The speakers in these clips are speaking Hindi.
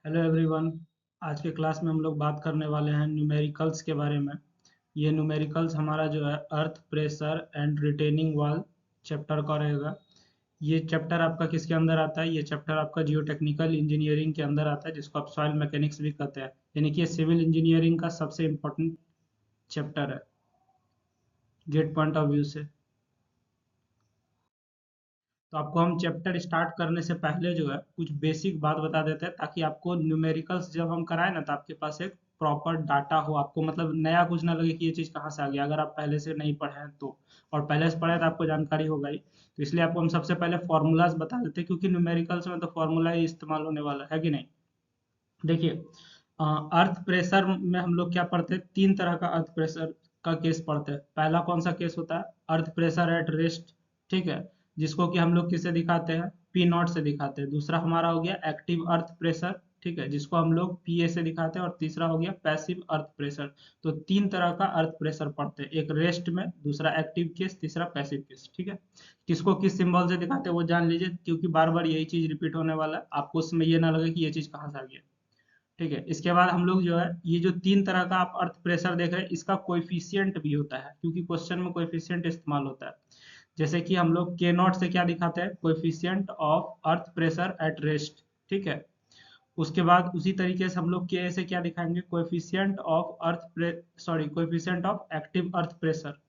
Hello everyone. आज के क्लास में हम लोग बात करने वाले हैं न्यूमेरिकल्स के बारे में। ये न्यूमेरिकल्स हमारा जो है earth pressure and retaining wall chapter का रहेगा। ये चैप्टर आपका किसके अंदर आता है? ये चैप्टर आपका जियोटेक्निकल इंजीनियरिंग के अंदर आता है, जिसको आप सॉइल मैकेनिक्स भी कहते हैं। यानी कि ये सिविल इंजीनियरिंग का सबसे इम्पोर्टेंट चैप्टर है गेट पॉइंट ऑफ व्यू से। तो आपको हम चैप्टर स्टार्ट करने से पहले जो है कुछ बेसिक बात बता देते हैं, ताकि आपको न्यूमेरिकल्स जब हम कराएं ना, तो आपके पास एक प्रॉपर डाटा हो, आपको मतलब नया कुछ ना लगे कि ये चीज़ कहाँ से आ गया, अगर आप पहले से नहीं पढ़े हैं तो। और पहले से पढ़े तो आपको जानकारी होगा ही, तो इसलिए आपको हम सबसे पहले फॉर्मूलाज बता देते हैं, क्योंकि न्यूमेरिकल्स में तो फॉर्मूला ही इस्तेमाल होने वाला है कि नहीं। देखिए, अर्थ प्रेशर में हम लोग क्या पढ़ते हैं? तीन तरह का अर्थ प्रेशर का केस पढ़ते हैं। पहला कौन सा केस होता है? अर्थ प्रेशर एट रेस्ट, ठीक है, जिसको कि हम लोग किससे दिखाते हैं? पी नॉट से दिखाते हैं। दूसरा हमारा हो गया एक्टिव अर्थ प्रेशर, ठीक है, जिसको हम लोग पी ए से दिखाते हैं। और तीसरा हो गया पैसिव अर्थ प्रेशर। तो तीन तरह का अर्थ प्रेशर पढ़ते हैं, एक रेस्ट में, दूसरा एक्टिव केस, तीसरा पैसिव केस, ठीक है। किसको किस सिंबल से दिखाते हैं वो जान लीजिए, क्योंकि बार बार यही चीज रिपीट होने वाला है, आपको उसमें ये ना लगे कि ये चीज कहाँ से आ गया। ठीक है, इसके बाद हम लोग जो है ये जो तीन तरह का आप अर्थ प्रेशर देख रहे हैं, इसका कोएफिशिएंट भी होता है, क्योंकि क्वेश्चन में कोएफिशिएंट इस्तेमाल होता है। जैसे कि हम लोग के नॉट से क्या दिखाते हैं? Coefficient of earth pressure at rest, ठीक है। उसके बाद उसी तरीके से हम लोग के से क्या दिखाएंगे? Coefficient of coefficient of active earth pressure.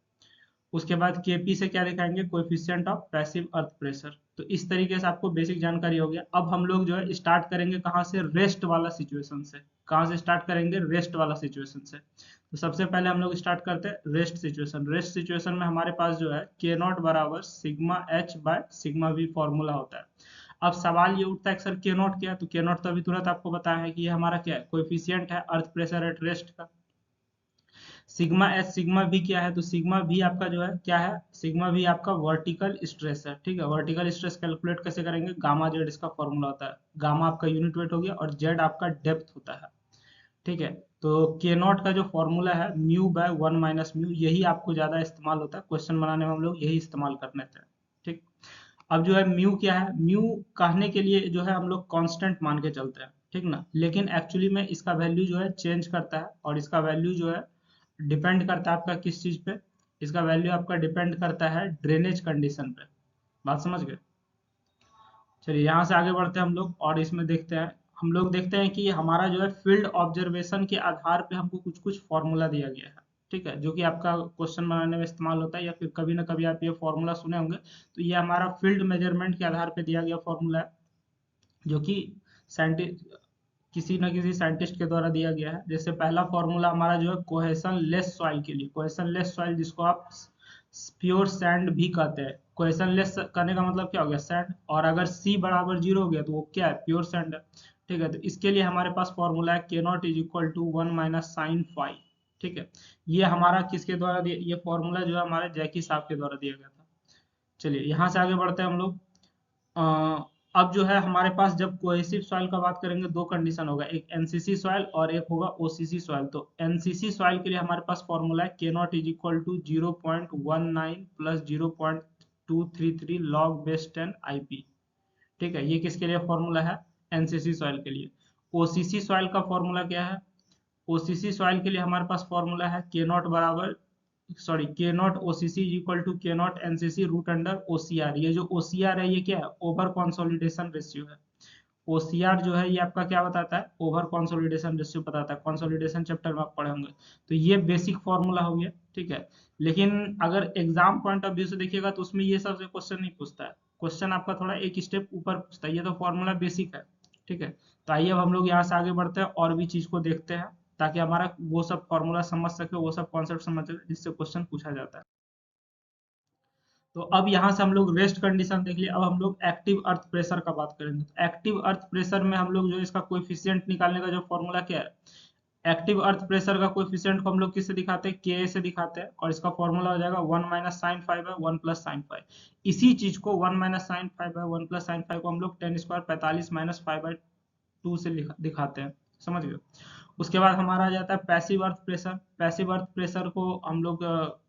उसके बाद केपी से क्या दिखाएंगे? Coefficient of passive earth pressure. तो इस तरीके से आपको बेसिक जानकारी हो गया। अब हम लोग जो है स्टार्ट करेंगे कहाँ से? रेस्ट वाला सिचुएशन से। कहाँ से स्टार्ट करेंगे? रेस्ट वाला सिचुएशन से। तो सबसे पहले हम लोग स्टार्ट करते हैं रेस्ट सिचुएशन। रेस्ट सिचुएशन में हमारे पास जो है के नॉट बराबर sigma H by sigma we formula होता है। अब सवाल ये उठता है कि सर के नॉट क्या है? तो के नॉट तो अभी तुरंत आपको बताया है कि ये हमारा क्या है? कोएफिशिएंट है अर्थ प्रेशर एट रेस्ट का। सिग्मा एच सिग्मा भी क्या है? तो सिग्मा भी आपका जो है क्या है? सिग्मा भी आपका वर्टिकल स्ट्रेस है, ठीक है। वर्टिकल स्ट्रेस कैलकुलेट कैसे करेंगे? गामा जेड इसका फॉर्मूला होता है। गामा आपका यूनिट वेट हो गया और जेड आपका डेप्थ होता है, ठीक है। तो के नॉट का जो फॉर्मूला है mu by one minus mu, यही आपको ज्यादा इस्तेमाल होता है क्वेश्चन बनाने में, हम लोग यही इस्तेमाल करने थे, ठीक। अब जो है म्यू क्या है? म्यू कहने के लिए जो है हम लोग कांस्टेंट मान के चलते हैं, ठीक ना, लेकिन एक्चुअली में इसका वैल्यू जो है चेंज करता है, और इसका वैल्यू जो है डिपेंड करता है आपका किस चीज पे? इसका वैल्यू आपका डिपेंड करता है ड्रेनेज कंडीशन पे। बात समझ गए? चलिए यहाँ से आगे बढ़ते हैं हम लोग, और इसमें देखते हैं, हम लोग देखते हैं कि हमारा जो है फील्ड ऑब्जर्वेशन के आधार पे हमको कुछ कुछ फॉर्मूला दिया गया है, ठीक है, जो कि आपका क्वेश्चन बनाने में इस्तेमाल होता है, या फिर कभी ना कभी आप ये फॉर्मूला सुने होंगे। तो ये हमारा फील्ड मेजरमेंट के आधार पे दिया गया फॉर्मूला है, जो कि साइंटिस्ट किसी न किसी साइंटिस्ट के द्वारा दिया गया है। जैसे पहला फॉर्मूला हमारा जो है कोहेशन लेस सॉइल के लिए, कोहेशन लेस सॉइल जिसको आप प्योर सैंड भी कहते हैं। कोहेशन लेस करने का मतलब क्या हो गया? सैंड। और अगर सी बराबर जीरो हो गया तो वो क्या है? प्योर सैंड है, ठीक है। तो इसके लिए हमारे पास फॉर्मूला है K naught is equal to one minus sine phi, ठीक है। ये हमारा किसके द्वारा दिया? ये फॉर्मूला जो है हमारे जैकी साहब के द्वारा दिया गया था। चलिए यहाँ से आगे बढ़ते हैं हम लोग। अ, अब जो है हमारे पास जब कोहेसिव सॉइल का बात करेंगे, दो कंडीशन होगा, एक एनसीसी सॉइल और एक होगा ओसीसी सॉइल। तो एनसीसी सॉइल के लिए हमारे पास फॉर्मूला है K naught is equal to 0.19 plus 0.233 log base 10 IP, ठीक है। ये किसके लिए फॉर्मूला है? एनसीसी सॉइल के लिए। ओसीसी सॉइल का फॉर्मूला क्या है? ओसीसी सॉइल के लिए हमारे पास फॉर्मूला है के नॉट बराबर K naught OCC is equal to K naught NCC root under OCR. ये जो ओसीआर है ये क्या है? ओवर कंसोलिडेशन रेशियो है। ओसीआर जो है ये आपका क्या बताता है? ओवर कंसोलिडेशन रेशियो बताता है। कंसोलिडेशन चैप्टर में आप पढ़े होंगे। तो ये बेसिक फॉर्मूला हो गया, ठीक है। लेकिन अगर एग्जाम पॉइंट ऑफ व्यू से देखिएगा तो उसमें ये सबसे क्वेश्चन नहीं पूछता है। क्वेश्चन आपका थोड़ा एक स्टेप ऊपर पूछता है। ये तो फॉर्मूला बेसिक है, ठीक है। तो आइए अब हम लोग यहाँ से आगे बढ़ते हैं और भी चीज को देखते हैं, ताकि हमारा वो सब फॉर्मूला समझ सके, वो सब कॉन्सेप्ट समझ सके जिससे क्वेश्चन पूछा जाता है। तो अब यहाँ से हम लोग रेस्ट कंडीशन देख लिए। अब हम लोग एक्टिव अर्थ प्रेशर का बात करेंगे। तो एक्टिव अर्थ प्रेशर में हम लोग जो इसका कोएफिशिएंट निकालने का जो फॉर्मूला क्या है? एक्टिव अर्थ प्रेशर का कोएफिशिएंट को हम लोग किससे दिखाते हैं? के से दिखाते हैं, और इसका फॉर्मूला हो जाएगा one minus sine phi by one plus sine phi. इसी चीज को one minus sine phi by one plus sine phi को हम लोग tan square 45 minus phi by two से दिखाते हैं। समझ गए। उसके बाद हमारा आ जाता है passive earth pressure. Passive earth pressure को हम लोग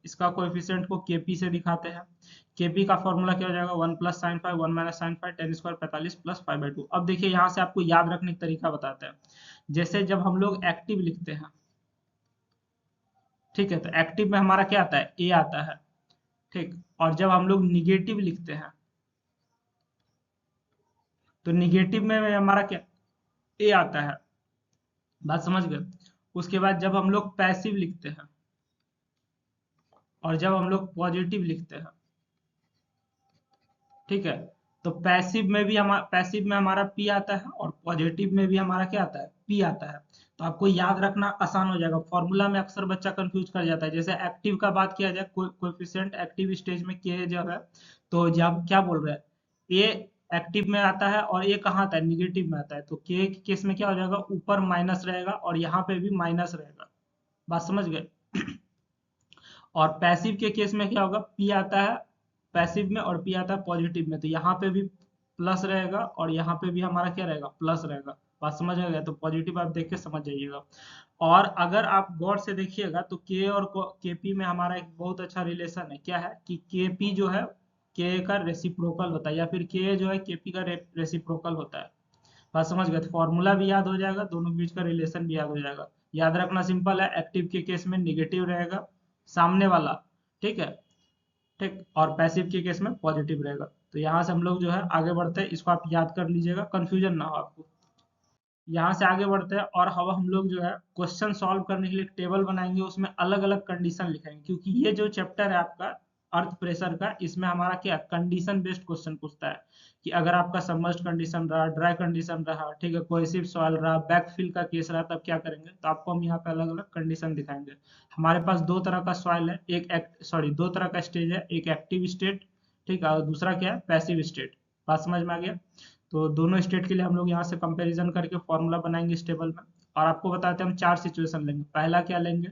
इसका कोएफिशिएंट को केपी से दिखाते हैं। केपी का फॉर्मूला क्या हो जाएगा, 1 plus sine phi 1 minus sine phi 10 square 45 plus 5/2। अब देखिए यहाँ से आपको याद रखने का तरीका बताते हैं। जैसे जब हम लोग एक्टिव लिखते हैं, ठीक है, तो एक्टिव में हमारा क्या आता है, ए आता है, ठीक। और जब हम लोग निगेटिव लिखते हैं तो निगेटिव में हमारा क्या, ए आता है। बात समझ गए। उसके बाद जब हम लोग पैसिव लिखते हैं और जब हम लोग पॉजिटिव लिखते हैं, ठीक है, तो पैसिव में हमारा पी आता है और पॉजिटिव में भी हमारा क्या आता है, पी आता है। तो आपको याद रखना आसान हो जाएगा। फॉर्मूला में अक्सर बच्चा कंफ्यूज कर जाता है। जैसे एक्टिव का बात किया जाए, कोएफिशिएंट एक्टिव स्टेज में के जो है, तो जब क्या बोल रहे हैं, ए एक्टिव में आता है और ये कहाँ आता है, निगेटिव में आता है। तो के केस में क्या हो जाएगा, ऊपर माइनस रहेगा और यहाँ पे भी माइनस रहेगा। बात समझ गए। और पैसिव के केस में क्या होगा, पी आता है पैसिव में और पी आता है पॉजिटिव में, तो यहाँ पे भी प्लस रहेगा और यहाँ पे भी हमारा क्या रहेगा, प्लस रहेगा। बात समझ आ गया। तो पॉजिटिव आप देख के समझ जाइएगा। और अगर आप गौर से देखिएगा तो के और केपी में हमारा एक बहुत अच्छा रिलेशन है। क्या है कि केपी जो है के का रेसिप्रोकल होता है, या फिर के जो है केपी का रेसिप्रोकल होता है। बात समझ गए। तो फॉर्मूला भी याद हो जाएगा, दोनों के बीच का रिलेशन भी याद हो जाएगा। याद रखना सिंपल है, एक्टिव के केस में निगेटिव रहेगा सामने वाला, ठीक है, ठीक। और पैसिव के केस में पॉजिटिव रहेगा। तो यहाँ से हम लोग जो है आगे बढ़ते हैं, इसको आप याद कर लीजिएगा, कंफ्यूजन ना हो आपको। यहाँ से आगे बढ़ते हैं और हम लोग जो है क्वेश्चन सॉल्व करने के लिए एक टेबल बनाएंगे, उसमें अलग अलग कंडीशन लिखेंगे, क्योंकि ये जो चैप्टर है आपका अर्थ प्रेशर का, इसमें हमारा क्या कंडीशन बेस्ड क्वेश्चन पूछता है कि अगर आपका सबमर्ज्ड कंडीशन रहा, ड्राई कंडीशन रहा, ठीक है, कोहेसिव सॉइल रहा, बैकफिल का केस रहा, तब क्या करेंगे। तो आपको हम यहाँ पे अलग अलग कंडीशन दिखाएंगे। हमारे पास दो तरह का सॉइल है, दो तरह का स्टेज है, एक एक्टिव स्टेट, ठीक है, और दूसरा क्या है, पैसिव स्टेट। बात समझ में आ गया। तो दोनों स्टेट के लिए हम लोग यहाँ से कंपैरिजन करके फॉर्मूला बनाएंगे इस टेबल में। और आपको बताते हैं हम चार सिचुएशन लेंगे। पहला क्या लेंगे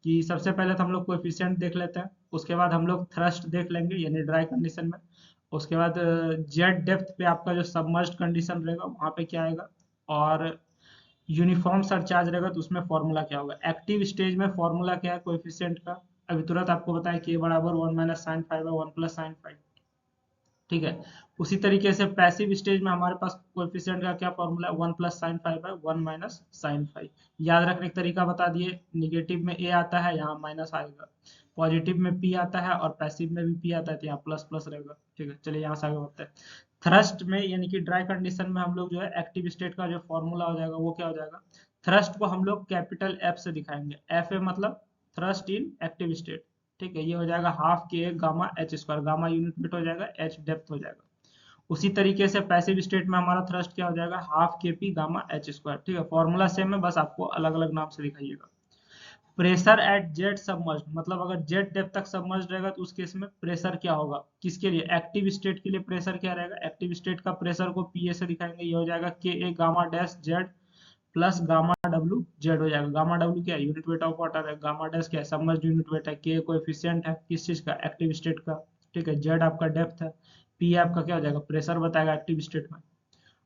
कि सबसे पहले तो हम लोग कोएफिशिएंट देख लेते हैं। उसके बाद हम लोग थ्रस्ट देख लेंगे, यानी ड्राई कंडीशन में। उसके बाद जेट डेप्थ पे आपका जो सबमर्ज्ड कंडीशन रहेगा वहाँ पे क्या आएगा, और यूनिफॉर्म सरचार्ज रहेगा तो उसमें फॉर्मूला क्या होगा। एक्टिव स्टेज में फॉर्मूला क्या है कोएफिशिएंट का, अभी तुरंत आपको बताएं, के बराबर 1 माइनस साइन फाइव है 1 प्लस साइन फाइव, ठीक है। उसी तरीके से पैसिव स्टेज में हमारे पास कोएफिशिएंट का क्या फॉर्मूला है, 1 प्लस साइन फाइव है 1 माइनस साइन फाइव। याद रखने का तरीका बता दिए, निगेटिव में ए आता है, यहाँ माइनस आएगा, पॉजिटिव में पी आता है और पैसिव में भी पी आता है, तो यहाँ प्लस प्लस रहेगा, ठीक है। चलिए यहाँ से आगे बढ़ते हैं। थ्रस्ट में यानी कि ड्राई कंडीशन में हम लोग जो है एक्टिव स्टेट का जो फॉर्मूला हो जाएगा वो क्या हो जाएगा, थ्रस्ट को हम लोग कैपिटल एफ से दिखाएंगे। एफ ए मतलब थ्रस्ट इन एक्टिव स्टेट, ठीक है। ये हो जाएगा half K gamma H square, gamma unit metre हो जाएगा, एच डेप्थ हो जाएगा। उसी तरीके से पैसिव स्टेट में हमारा थ्रस्ट क्या हो जाएगा, हाफ के पी गामा एच स्क्वायर, ठीक है। फॉर्मूला सेम है, बस आपको अलग अलग नाम से दिखाइएगा। प्रेशर एट जेट सबमर्ज, मतलब अगर जेट डेप्थ तक सबमर्ज रहेगा तो उस केस में प्रेशर क्या होगा, किसके लिए, एक्टिव स्टेट के लिए प्रेशर क्या रहेगा। एक्टिव स्टेट का प्रेशर को पीए से दिखाएंगे, ये हो जाएगा K A gamma dash Z plus gamma W Z हो जाएगा। गामा डब्ल्यू क्या है, यूनिट वेट ऑफ वाटर है, गामा डैश क्या है, सबमर्ज यूनिट वेट है, के कोएफिशिएंट है किस चीज का, एक्टिव स्टेट का, ठीक है। जेड आपका डेप्थ है, पी आपका क्या हो जाएगा, प्रेशर बताएगा एक्टिव स्टेट में।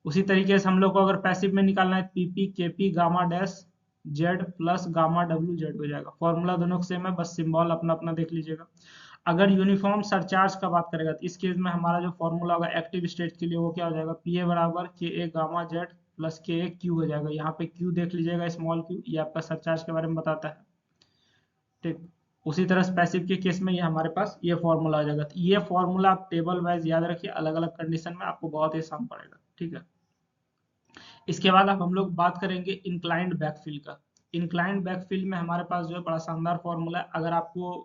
उसी तरीके से हम लोग को अगर पैसिव में निकालना है, PP KP gamma dash Z plus gamma W Z हो जाएगा। फॉर्मूला दोनों सेम है, बस सिंबल अपना अपना देख लीजिएगा। अगर यूनिफॉर्म सरचार्ज का बात करेगा तो इस केस में हमारा जो फॉर्मूला होगा एक्टिव स्टेट के लिए वो क्या हो जाएगा, पी ए बराबर के ए गामा जेड प्लस के ए क्यू हो जाएगा। यहाँ पे क्यू देख लीजिएगा, स्मॉल क्यू, ये आपका सरचार्ज के बारे में बताता है, ठीक। उसी तरह से पैसिव के केस में ये हमारे पास ये फॉर्मूला आ जाएगा। तो ये फॉर्मूला आप टेबल वाइज याद रखिए, अलग अलग कंडीशन में आपको बहुत ही आसान पड़ेगा, ठीक है। इसके बाद अब हम लोग बात करेंगे इंक्लाइंड बैकफिल का। इंक्लाइंड बैकफिल में हमारे पास जो है बड़ा शानदार फॉर्मूला है। अगर आपको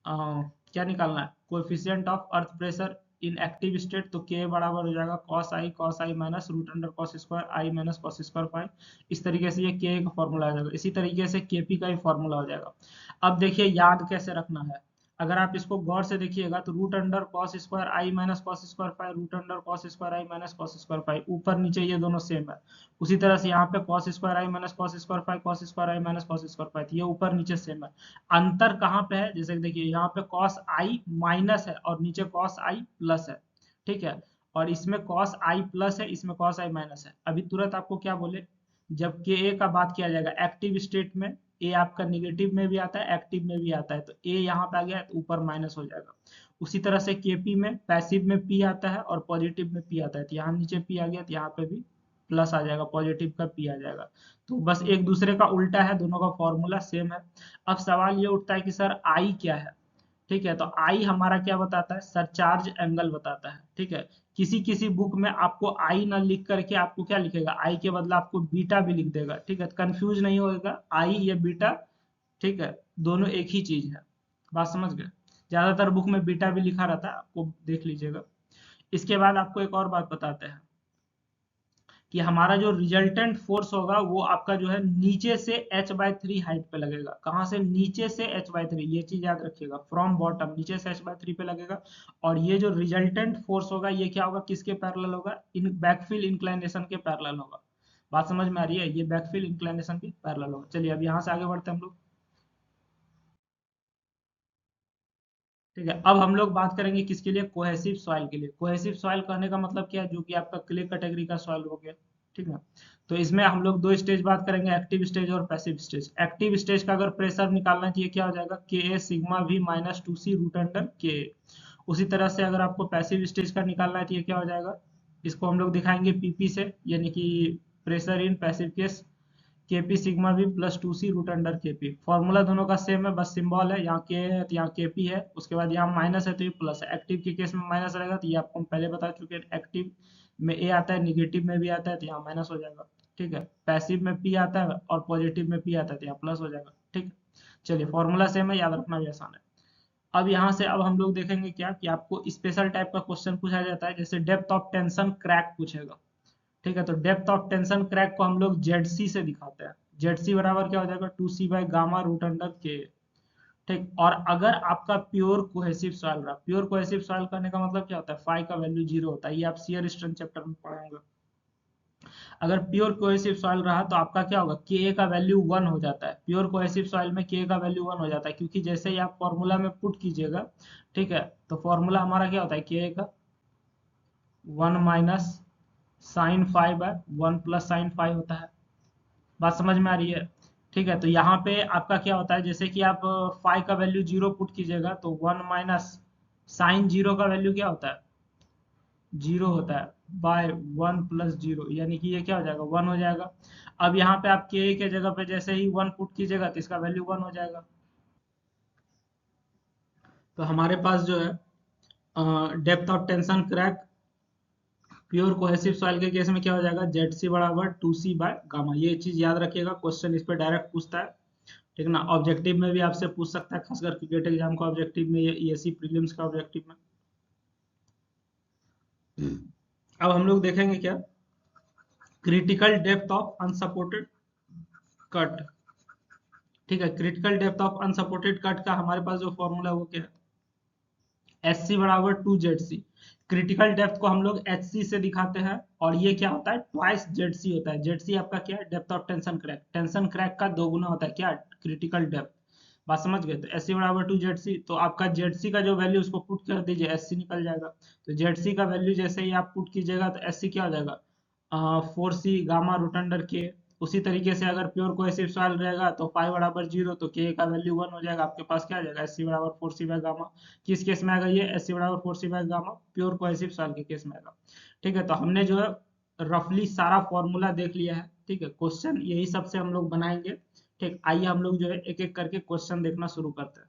क्या निकालना है, coefficient of earth pressure in active state, तो के बराबर हो जाएगा cos i minus root under cos square i minus cos square phi. इस तरीके से ये के का फॉर्मूला आ जाएगा। इसी तरीके से केपी का ही फॉर्मूला हो जाएगा। अब देखिए याद कैसे रखना है, अगर आप इसको गौर से देखिएगा तो root under cos square i minus cos square five, root under cos square i minus cos square five, ऊपर नीचे ये दोनों सेम है। उसी तरह से यहाँ पे cos square i minus cos square five, cos square i minus cos square five, ये ऊपर नीचे सेम है। अंतर कहाँ पे है, जैसे देखिए यहाँ पे कॉस आई माइनस है और नीचे कॉस आई प्लस है, ठीक है। और इसमें कॉस आई प्लस है, इसमें कॉस आई माइनस है। अभी तुरंत आपको क्या बोले, जब के ए का बात किया जाएगा एक्टिव स्टेट में, ए आपका निगेटिव में भी आता है एक्टिव में भी आता है, तो ए यहाँ पे आ गया तो ऊपर माइनस हो जाएगा। उसी तरह से केपी में पैसिव में पी आता है और पॉजिटिव में पी आता है, तो यहाँ नीचे पी आ गया तो यहाँ पे भी प्लस आ जाएगा, पॉजिटिव का पी आ जाएगा। तो बस एक दूसरे का उल्टा है, दोनों का फॉर्मूला सेम है। अब सवाल ये उठता है कि सर आई क्या है। ठीक है, तो आई हमारा क्या बताता है, सरचार्ज एंगल बताता है। ठीक है, किसी किसी बुक में आपको आई ना लिख करके आपको क्या लिखेगा, आई के बदला आपको बीटा भी लिख देगा। ठीक है, कंफ्यूज नहीं होगा आई या बीटा। ठीक है, दोनों एक ही चीज है, बात समझ गए। ज्यादातर बुक में बीटा भी लिखा रहता है, आपको देख लीजिएगा। इसके बाद आपको एक और बात बताते हैं कि हमारा जो रिजल्टेंट फोर्स होगा वो आपका जो है नीचे से h/3 हाइट पे लगेगा। कहाँ से, नीचे से h/3, ये चीज याद रखिएगा, फ्रॉम बॉटम नीचे से h/3 पे लगेगा। और ये जो रिजल्टेंट फोर्स होगा ये क्या होगा, किसके पैरेलल होगा, इन बैकफिल इंक्लाइनेशन के पैरेलल होगा। बात समझ में आ रही है, ये बैकफिल इंक्लाइनेशन के पैरेलल होगा। चलिए अब यहाँ से आगे बढ़ते हैं हम लोग। ठीक है, अब हम लोग बात करेंगे किसके लिए, कोहेसिव सॉइल के लिए। कोहेसिव सॉइल कहने का मतलब क्या है, जो कि आपका क्ले कैटेगरी का सॉइल हो गया। ठीक है, तो इसमें हम लोग दो स्टेज बात करेंगे, एक्टिव स्टेज और पैसिव स्टेज। एक्टिव स्टेज का अगर प्रेशर निकालना चाहिए क्या हो जाएगा, K A sigma we minus two C root under के। उसी तरह से अगर आपको पैसिव स्टेज का निकालना चाहिए क्या हो जाएगा, इसको हम लोग दिखाएंगे पीपी से, यानी कि pressure in passive case, KP sigma भी प्लस टू सी रूट अंडर केपी। फॉर्मूला दोनों का सेम है, बस सिंबल है, यहाँ के है तो यहाँ केपी है, उसके बाद यहाँ माइनस है तो ये प्लस है। एक्टिव के केस में माइनस रहेगा, तो ये आपको हम पहले बता चुके हैं। एक्टिव में ए आता है, निगेटिव में भी आता है, तो यहाँ माइनस हो जाएगा। ठीक है, पैसिव में पी आता है और पॉजिटिव में पी आता है, तो यहाँ प्लस हो जाएगा। ठीक है, चलिए फॉर्मूला सेम है, याद रखना भी आसान है। अब यहाँ से अब हम लोग देखेंगे क्या कि आपको स्पेशल टाइप का क्वेश्चन पूछा जाता है, जैसे डेप्थ ऑफ टेंशन क्रैक पूछेगा। ठीक है, तो डेप्थ ऑफ टेंशन क्रैक को हम लोग जेड सी से दिखाते हैं। जेड सी बराबर क्या हो जाएगा, two C by gamma root under K. ठीक, और अगर आपका प्योर कोहेसिव सॉइल रहा, प्योर कोहेसिव सॉइल करने का मतलब क्या होता है, फाई का वैल्यू जीरो होता है, ये आप शियर स्ट्रेंथ चैप्टर में पढ़ेंगे। अगर प्योर कोहेसिव सॉइल रहा तो आपका क्या होगा, के का वैल्यू वन हो जाता है। प्योर कोहेसिव सॉइल में के का वैल्यू वन हो जाता है, क्योंकि जैसे ही आप फॉर्मूला में पुट कीजिएगा, ठीक है, तो फॉर्मूला हमारा क्या होता है, के का one minus sine phi by one plus sine phi होता है। बात समझ में आ रही है। ठीक है, तो यहाँ पे आपका क्या होता है, जैसे कि आप फाइव का वैल्यू जीरो पुट कीजिएगा तो वन माइनस साइन जीरो का वैल्यू क्या होता है, जीरो होता है, बाय वन प्लस जीरो, यानी कि ये क्या हो जाएगा, वन हो जाएगा। अब यहाँ पे आप के जगह पे जैसे ही वन पुट कीजिएगा तो इसका वैल्यू वन हो जाएगा। तो हमारे पास जो है depth of tension crack pure cohesive soil के केस में क्या हो जाएगा, जेड सी बराबर टू सी बाय गामा। ये चीज याद रखिएगा, क्वेश्चन इस पे डायरेक्ट पूछता है। ठीक ना, ऑब्जेक्टिव में भी आपसे पूछ सकता है, खासकर क्रिकेट एग्जाम का ऑब्जेक्टिव में, या ईएससी प्रीलिम्स का ऑब्जेक्टिव में। अब हम लोग देखेंगे क्या, critical depth of unsupported cut. ठीक है, critical depth of unsupported cut का हमारे पास जो फॉर्मूला है वो क्या है, एच सी बराबर two Z C. Critical depth को हम लोग एच सी से दिखाते हैं, और ये क्या होता है, ट्वाइस जेड सी होता है। जेड सी आपका क्या है, depth of tension crack, tension crack का दो गुना होता है क्या, क्रिटिकल डेप्थ। बात समझ गए, तो एस सी बराबर टू जेड सी, तो आपका जेड सी का जो वैल्यू उसको पुट कर दीजिए, एस सी निकल जाएगा। तो जेड सी का वैल्यू जैसे ही आप पुट कीजिएगा तो एस सी क्या हो जाएगा, फोर सी गामा रूट अंडर के। उसी तरीके से अगर प्योर कोहेसिव सॉइल रहेगा तो फाइव बराबर जीरो, तो के का वैल्यू वन हो जाएगा, आपके पास क्या आ जाएगा, एस सी बराबर फोर सी बाय गामा। किस केस में आएगा ये, एस सी बराबर four C by gamma, pure cohesive soil के केस में आएगा। ठीक है, तो हमने जो है रफली सारा फॉर्मूला देख लिया है। ठीक है, क्वेश्चन यही सबसे हम लोग बनाएंगे। ठीक, आइए हम लोग जो है एक एक करके क्वेश्चन देखना शुरू करते हैं।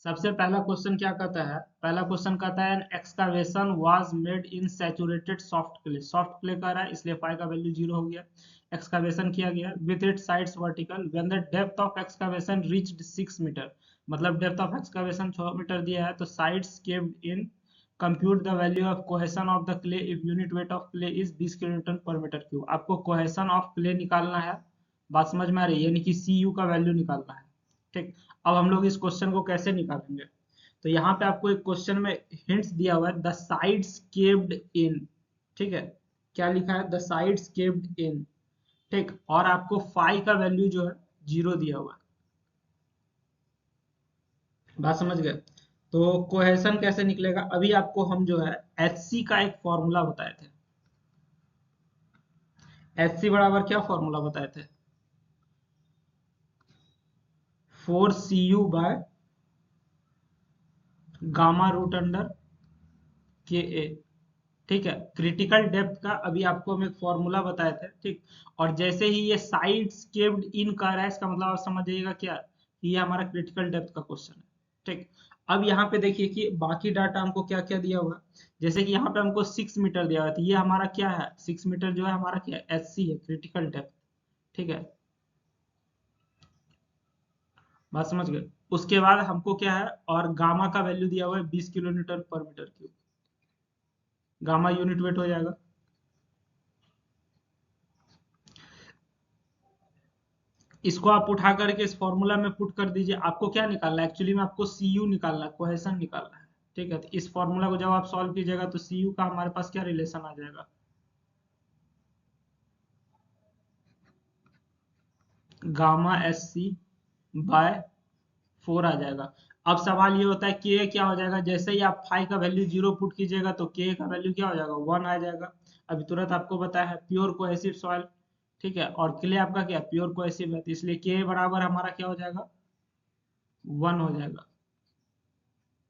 सबसे पहला क्वेश्चन क्या कहता है, पहला क्वेश्चन कहता है an excavation was made in saturated soft clay. Soft clay कह रहा है, इसलिए फाई का वैल्यू जीरो हो गया। एक्सकावेशन किया गया with its sides vertical when the depth of excavation reached 6 metre. मतलब डेप्थ ऑफ एक्सकावेशन 6 मीटर दिया है, तो sides caved in, compute the value of cohesion of the clay if unit weight of clay is 20 kilonewton per metre cube. आपको कोहेशन ऑफ क्ले निकालना है, बात समझ में आ रही है, यानी कि सी यू का वैल्यू निकालना है। ठीक, अब हम लोग इस क्वेश्चन को कैसे निकालेंगे, तो यहाँ पे आपको एक क्वेश्चन में हिंट्स दिया हुआ है, द साइड्स केव्ड इन। ठीक है, क्या लिखा है, द साइड्स केव्ड इन। ठीक, और आपको फाई का वैल्यू जो है जीरो दिया हुआ है। बात समझ गए, तो कोहेशन कैसे निकलेगा, अभी आपको हम जो है एच सी का एक फॉर्मूला बताए थे। एच सी बराबर क्या फॉर्मूला बताए थे? 4 cu/, gamma root under K A. ठीक है, क्रिटिकल डेप्थ का अभी आपको हम एक फॉर्मूला बताए थे। ठीक, और जैसे ही ये साइड्स केव्ड इन कर रहा है, इसका मतलब आप समझ जाइएगा क्या, कि ये हमारा क्रिटिकल डेप्थ का क्वेश्चन है। ठीक, अब यहाँ पे देखिए कि बाकी डाटा हमको क्या क्या दिया हुआ है। जैसे कि यहाँ पे हमको 6 मीटर दिया हुआ है, तो ये हमारा क्या है, 6 मीटर जो है हमारा क्या है, एच सी है, क्रिटिकल डेप्थ। ठीक है, बात समझ गए। उसके बाद हमको क्या है, और गामा का वैल्यू दिया हुआ है 20 kN/m³। गामा यूनिट वेट हो जाएगा। इसको आप उठा करके इस फॉर्मूला में पुट कर दीजिए। आपको क्या निकालना है, एक्चुअली में आपको सी यू निकालना है, कोहेशन निकालना है। ठीक है, तो इस फॉर्मूला को जब आप सॉल्व कीजिएगा तो सी यू का हमारे पास क्या रिलेशन आ जाएगा, गामा एस सी बाय 4 आ जाएगा। अब सवाल ये होता है के क्या हो जाएगा, जैसे ही आप फाई का वैल्यू 0 पुट कीजिएगा तो के का वैल्यू क्या हो जाएगा, 1 आ जाएगा। अभी तुरंत आपको बताया है प्योर कोहेसिव सॉइल। ठीक है, और क्ले आपका क्या प्योर कोहेसिव है, तो इसलिए के बराबर हमारा क्या हो जाएगा, 1 हो जाएगा।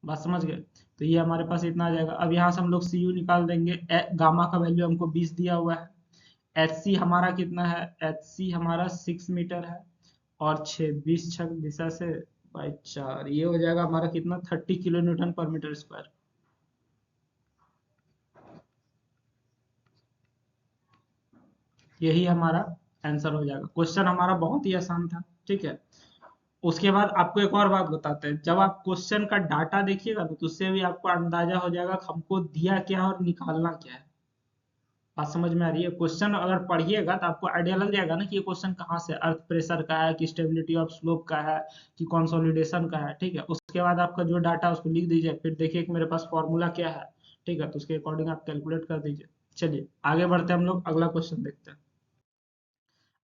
बात समझ गए। तो ये हमारे पास इतना आ जाएगा। अब यहाँ से हम लोग सी यू निकाल देंगे। गामा का वैल्यू हमको 20 दिया हुआ है। एच सी हमारा कितना है, एच सी हमारा 6 मीटर है, और 26 से बाई 4, ये हो जाएगा हमारा कितना, 30 kN/m²। यही हमारा आंसर हो जाएगा। क्वेश्चन हमारा बहुत ही आसान था। ठीक है, उसके बाद आपको एक और बात बताते हैं, जब आप क्वेश्चन का डाटा देखिएगा ना, तो उससे भी आपको अंदाजा हो जाएगा कि हमको दिया क्या है और निकालना क्या है। बात समझ में आ रही है। क्वेश्चन अगर पढ़िएगा तो आपको आइडिया लग जाएगा ना कि ये क्वेश्चन कहाँ से, अर्थ प्रेशर का है कि स्टेबिलिटी ऑफ स्लोप का है कि कंसोलिडेशन का है। ठीक है, उसके बाद आपका जो डाटा है उसको लिख दीजिए, फिर देखिए कि मेरे पास फॉर्मूला क्या है। ठीक है, तो उसके अकॉर्डिंग आप कैलकुलेट कर दीजिए। चलिए आगे बढ़ते हैं, हम लोग अगला क्वेश्चन देखते हैं।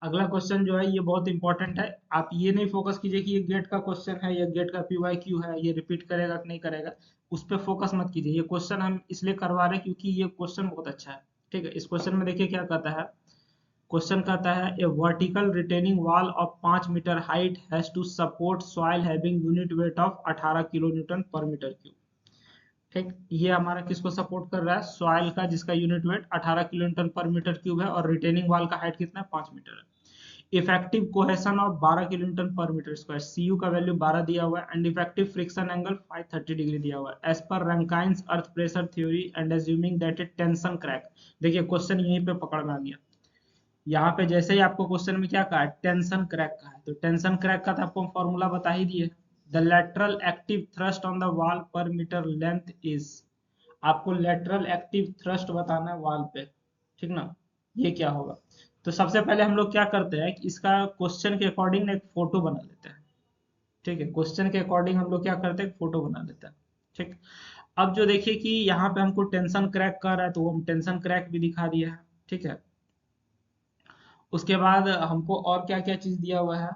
अगला क्वेश्चन जो है ये बहुत इंपॉर्टेंट है। आप ये नहीं फोकस कीजिए कि ये गेट का क्वेश्चन है या गेट का पीवाई क्यू है, ये रिपीट करेगा कि नहीं करेगा, उस पर फोकस मत कीजिए। ये क्वेश्चन हम इसलिए करवा रहे हैं क्योंकि ये क्वेश्चन बहुत अच्छा है। ठीक है, इस क्वेश्चन में देखिए क्या कहता है। क्वेश्चन कहता है a vertical retaining wall of 5 metre height has to support soil having unit weight of 18 kN/m³। ठीक, ये हमारा किसको सपोर्ट कर रहा है, सॉइल का, जिसका यूनिट वेट 18 kN/m³ है, और रिटेनिंग वॉल का हाइट कितना है, 5 मीटर है। Effective cohesion of 12 kN/m², C U का वैल्यू 12 दिया हुआ है, and effective friction angle 530 degree दिया हुआ है, एज पर Rankine's earth pressure theory and assuming that it tension crack. देखिए क्वेश्चन यहीं पे पकड़ में आ गया। यहाँ पे जैसे ही आपको क्वेश्चन में क्या कहा है, टेंशन क्रैक का है, तो टेंशन क्रैक का तो आपको फॉर्मूला बता ही दिए। The lateral active thrust on the wall पर मीटर लेंथ इज, आपको लेटरल एक्टिव थ्रस्ट बताना है वॉल पे। ठीक ना, ये क्या होगा। तो सबसे पहले हम लोग क्या करते हैं कि इसका क्वेश्चन के अकॉर्डिंग एक फोटो बना लेते हैं। ठीक है, क्वेश्चन के अकॉर्डिंग हम लोग क्या करते हैं, फोटो बना लेते हैं। ठीक, अब जो देखिए कि यहाँ पे हमको टेंशन क्रैक कर रहा है, तो वो हम टेंशन क्रैक भी दिखा दिया है। ठीक है, उसके बाद हमको और क्या क्या चीज दिया हुआ है,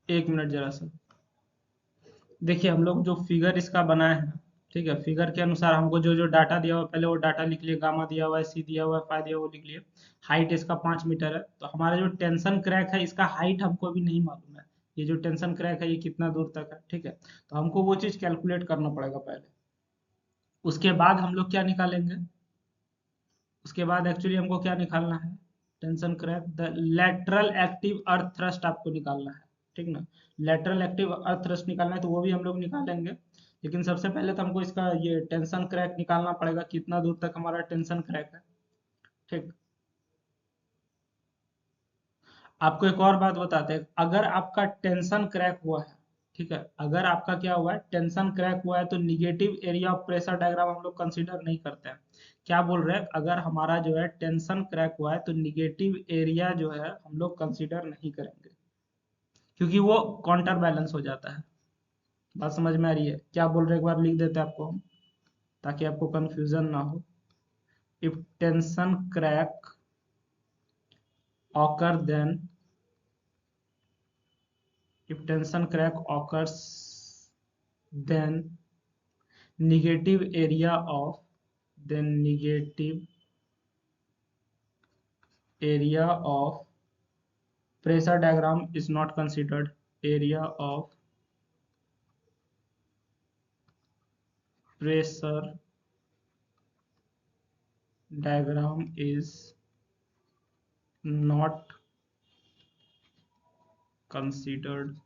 एक मिनट जरा सा। देखिए हम लोग जो फिगर इसका बनाए हैं, ठीक है, फिगर के अनुसार हमको जो जो डाटा दिया हुआ है, पहले वो डाटा लिख लिए, गामा दिया हुआ है, सी दिया हुआ है, फाई दिया हुआ है, वो लिख लिए। हाइट इसका 5 मीटर है, तो हमारा जो टेंशन क्रैक है इसका हाइट हमको अभी नहीं मालूम है। ये जो टेंशन क्रैक है ये कितना दूर तक है। ठीक है, तो हमको वो चीज कैलकुलेट करना पड़ेगा पहले। उसके बाद हम लोग क्या निकालेंगे, उसके बाद एक्चुअली हमको क्या निकालना है, tension crack, the lateral active earth thrust आपको निकालना है। ठीक ना, लेटरल एक्टिव अर्थ थ्रस्ट निकालना है, तो वो भी हम लोग निकालेंगे। लेकिन सबसे पहले तो हमको इसका ये टेंशन क्रैक निकालना पड़ेगा, कितना दूर तक हमारा टेंशन क्रैक है। ठीक, आपको एक और बात बताते हैं, अगर आपका टेंशन क्रैक हुआ है, ठीक है, अगर आपका क्या हुआ है, टेंशन क्रैक हुआ है, तो negative area of pressure diagram हम लोग कंसीडर नहीं करते हैं। क्या बोल रहे हैं, अगर हमारा जो है टेंशन क्रैक हुआ है तो निगेटिव एरिया जो है हम लोग कंसीडर नहीं करेंगे, क्योंकि वो काउंटर बैलेंस हो जाता है। बात समझ में आ रही है, क्या बोल रहे हैं एक बार लिख देते हैं आपको हम, ताकि आपको कंफ्यूजन ना हो। If tension crack occur then, if tension crack occurs then negative area of, then negative area of pressure diagram is not considered. Area of pressure diagram is not considered.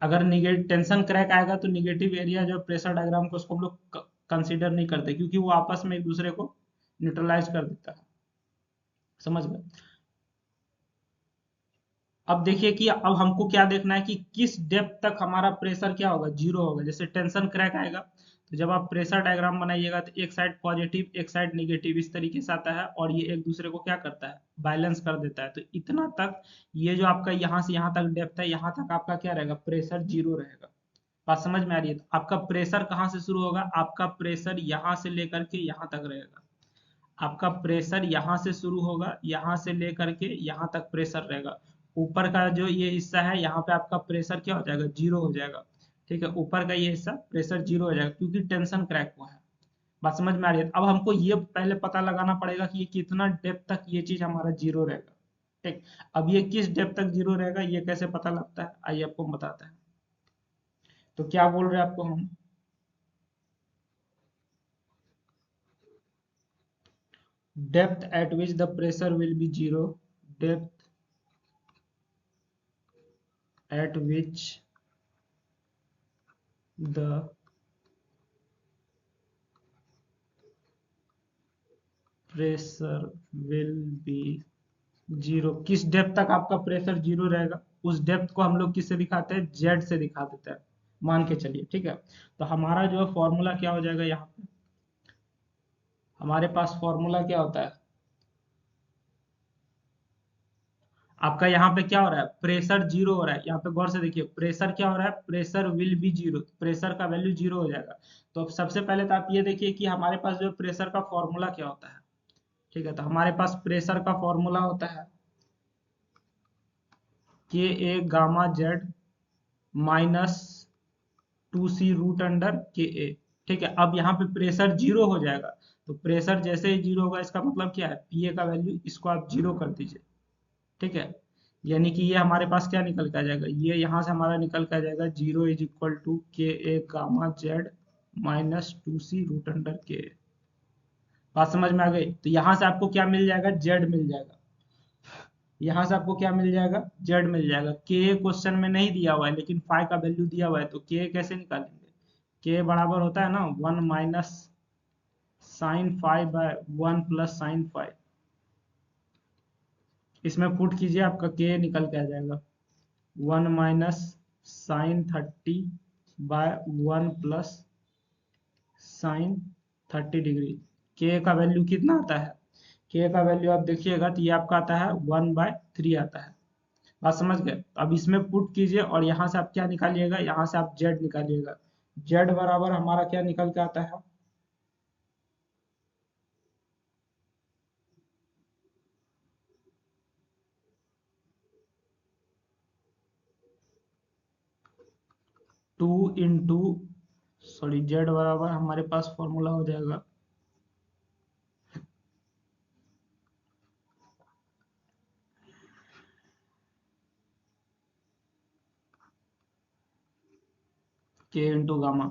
अगर निगेटिव टेंशन क्रैक आएगा तो निगेटिव एरिया जो प्रेशर डायग्राम को उसको हम लोग कंसीडर नहीं करते, क्योंकि वो आपस में एक दूसरे को न्यूट्रलाइज कर देता है। समझ गए? अब देखिए कि अब हमको क्या देखना है कि किस डेप्थ तक हमारा प्रेशर क्या होगा, जीरो होगा। जैसे टेंशन क्रैक आएगा तो जब आप प्रेशर डायग्राम बनाइएगा तो एक साइड पॉजिटिव एक साइड नेगेटिव इस तरीके से आता है, और ये एक दूसरे को क्या करता है, बैलेंस कर देता है। तो इतना तक ये जो आपका यहाँ से यहाँ तक डेप्थ है, यहाँ तक आपका क्या रहेगा, प्रेशर जीरो रहेगा। बात समझ में आ रही है? तो आपका प्रेशर कहाँ से शुरू होगा, आपका प्रेशर यहाँ से लेकर के यहाँ तक रहेगा। आपका प्रेशर यहाँ से शुरू होगा, यहाँ से लेकर के यहाँ तक प्रेशर रहेगा। ऊपर का जो ये हिस्सा है यहाँ पे आपका प्रेशर क्या हो जाएगा, जीरो हो जाएगा। ठीक है, ऊपर का ये हिस्सा प्रेशर जीरो हो जाएगा क्योंकि टेंशन क्रैक हुआ है। बात समझ में आ रही है? अब हमको ये पहले पता लगाना पड़ेगा कि ये कितना डेप्थ तक ये चीज हमारा जीरो रहेगा। ठीक, अब ये किस डेप्थ तक जीरो रहेगा ये कैसे पता लगता है, आइए आपको बताते हैं। तो क्या बोल रहे हैं आपको हम, depth at which the pressure will be zero, depth at which the pressure will be zero. किस डेप्थ तक आपका प्रेशर जीरो रहेगा, उस डेप्थ को हम लोग किससे दिखाते हैं, जेड से दिखा देते हैं, मान के चलिए। ठीक है, तो हमारा जो फॉर्मूला क्या हो जाएगा, यहाँ पे हमारे पास फॉर्मूला क्या होता है, आपका यहाँ पे क्या हो रहा है, प्रेशर जीरो हो रहा है। यहाँ पे गौर से देखिए, प्रेशर क्या हो रहा है, pressure will be zero, pressure का वैल्यू जीरो हो जाएगा। तो अब सबसे पहले तो आप ये देखिए कि हमारे पास जो प्रेशर का फॉर्मूला क्या होता है। ठीक है, तो हमारे पास प्रेशर का फॉर्मूला होता है K A gamma Z minus 2c root under K A. ठीक है, अब यहाँ पे प्रेशर जीरो हो जाएगा। तो प्रेशर जैसे ही जीरो होगा इसका मतलब क्या है, पीए का वैल्यू इसको आप जीरो कर दीजिए। ठीक है, यानी कि ये हमारे पास क्या निकल के आ जाएगा, ये यहाँ से हमारा निकल के आ जाएगा zero is equal to K A gamma Z minus 2c root under K. बात समझ में आ गई? तो यहाँ से आपको क्या मिल जाएगा, जेड मिल जाएगा। यहाँ से आपको क्या मिल जाएगा, जेड मिल जाएगा। के क्वेश्चन में नहीं दिया हुआ है लेकिन फाई का वैल्यू दिया हुआ है, तो के कैसे निकालेंगे, के बराबर होता है ना 1 - sine phi by 1 + sine phi. इसमें पुट कीजिए, आपका के निकल के आ जाएगा 1 - साइन 30 बाय 1 + साइन 30 डिग्री। के का वैल्यू कितना आता है, के का वैल्यू आप देखिएगा तो ये आपका आता है 1/3 आता है। बात समझ गए? अब इसमें पुट कीजिए और यहाँ से आप क्या निकालिएगा, यहाँ से आप जेड निकालिएगा। जेड बराबर हमारा क्या निकल के आता है, टू इंटू, सॉरी, जेड बराबर हमारे पास फॉर्मूला हो जाएगा के इंटू गामा।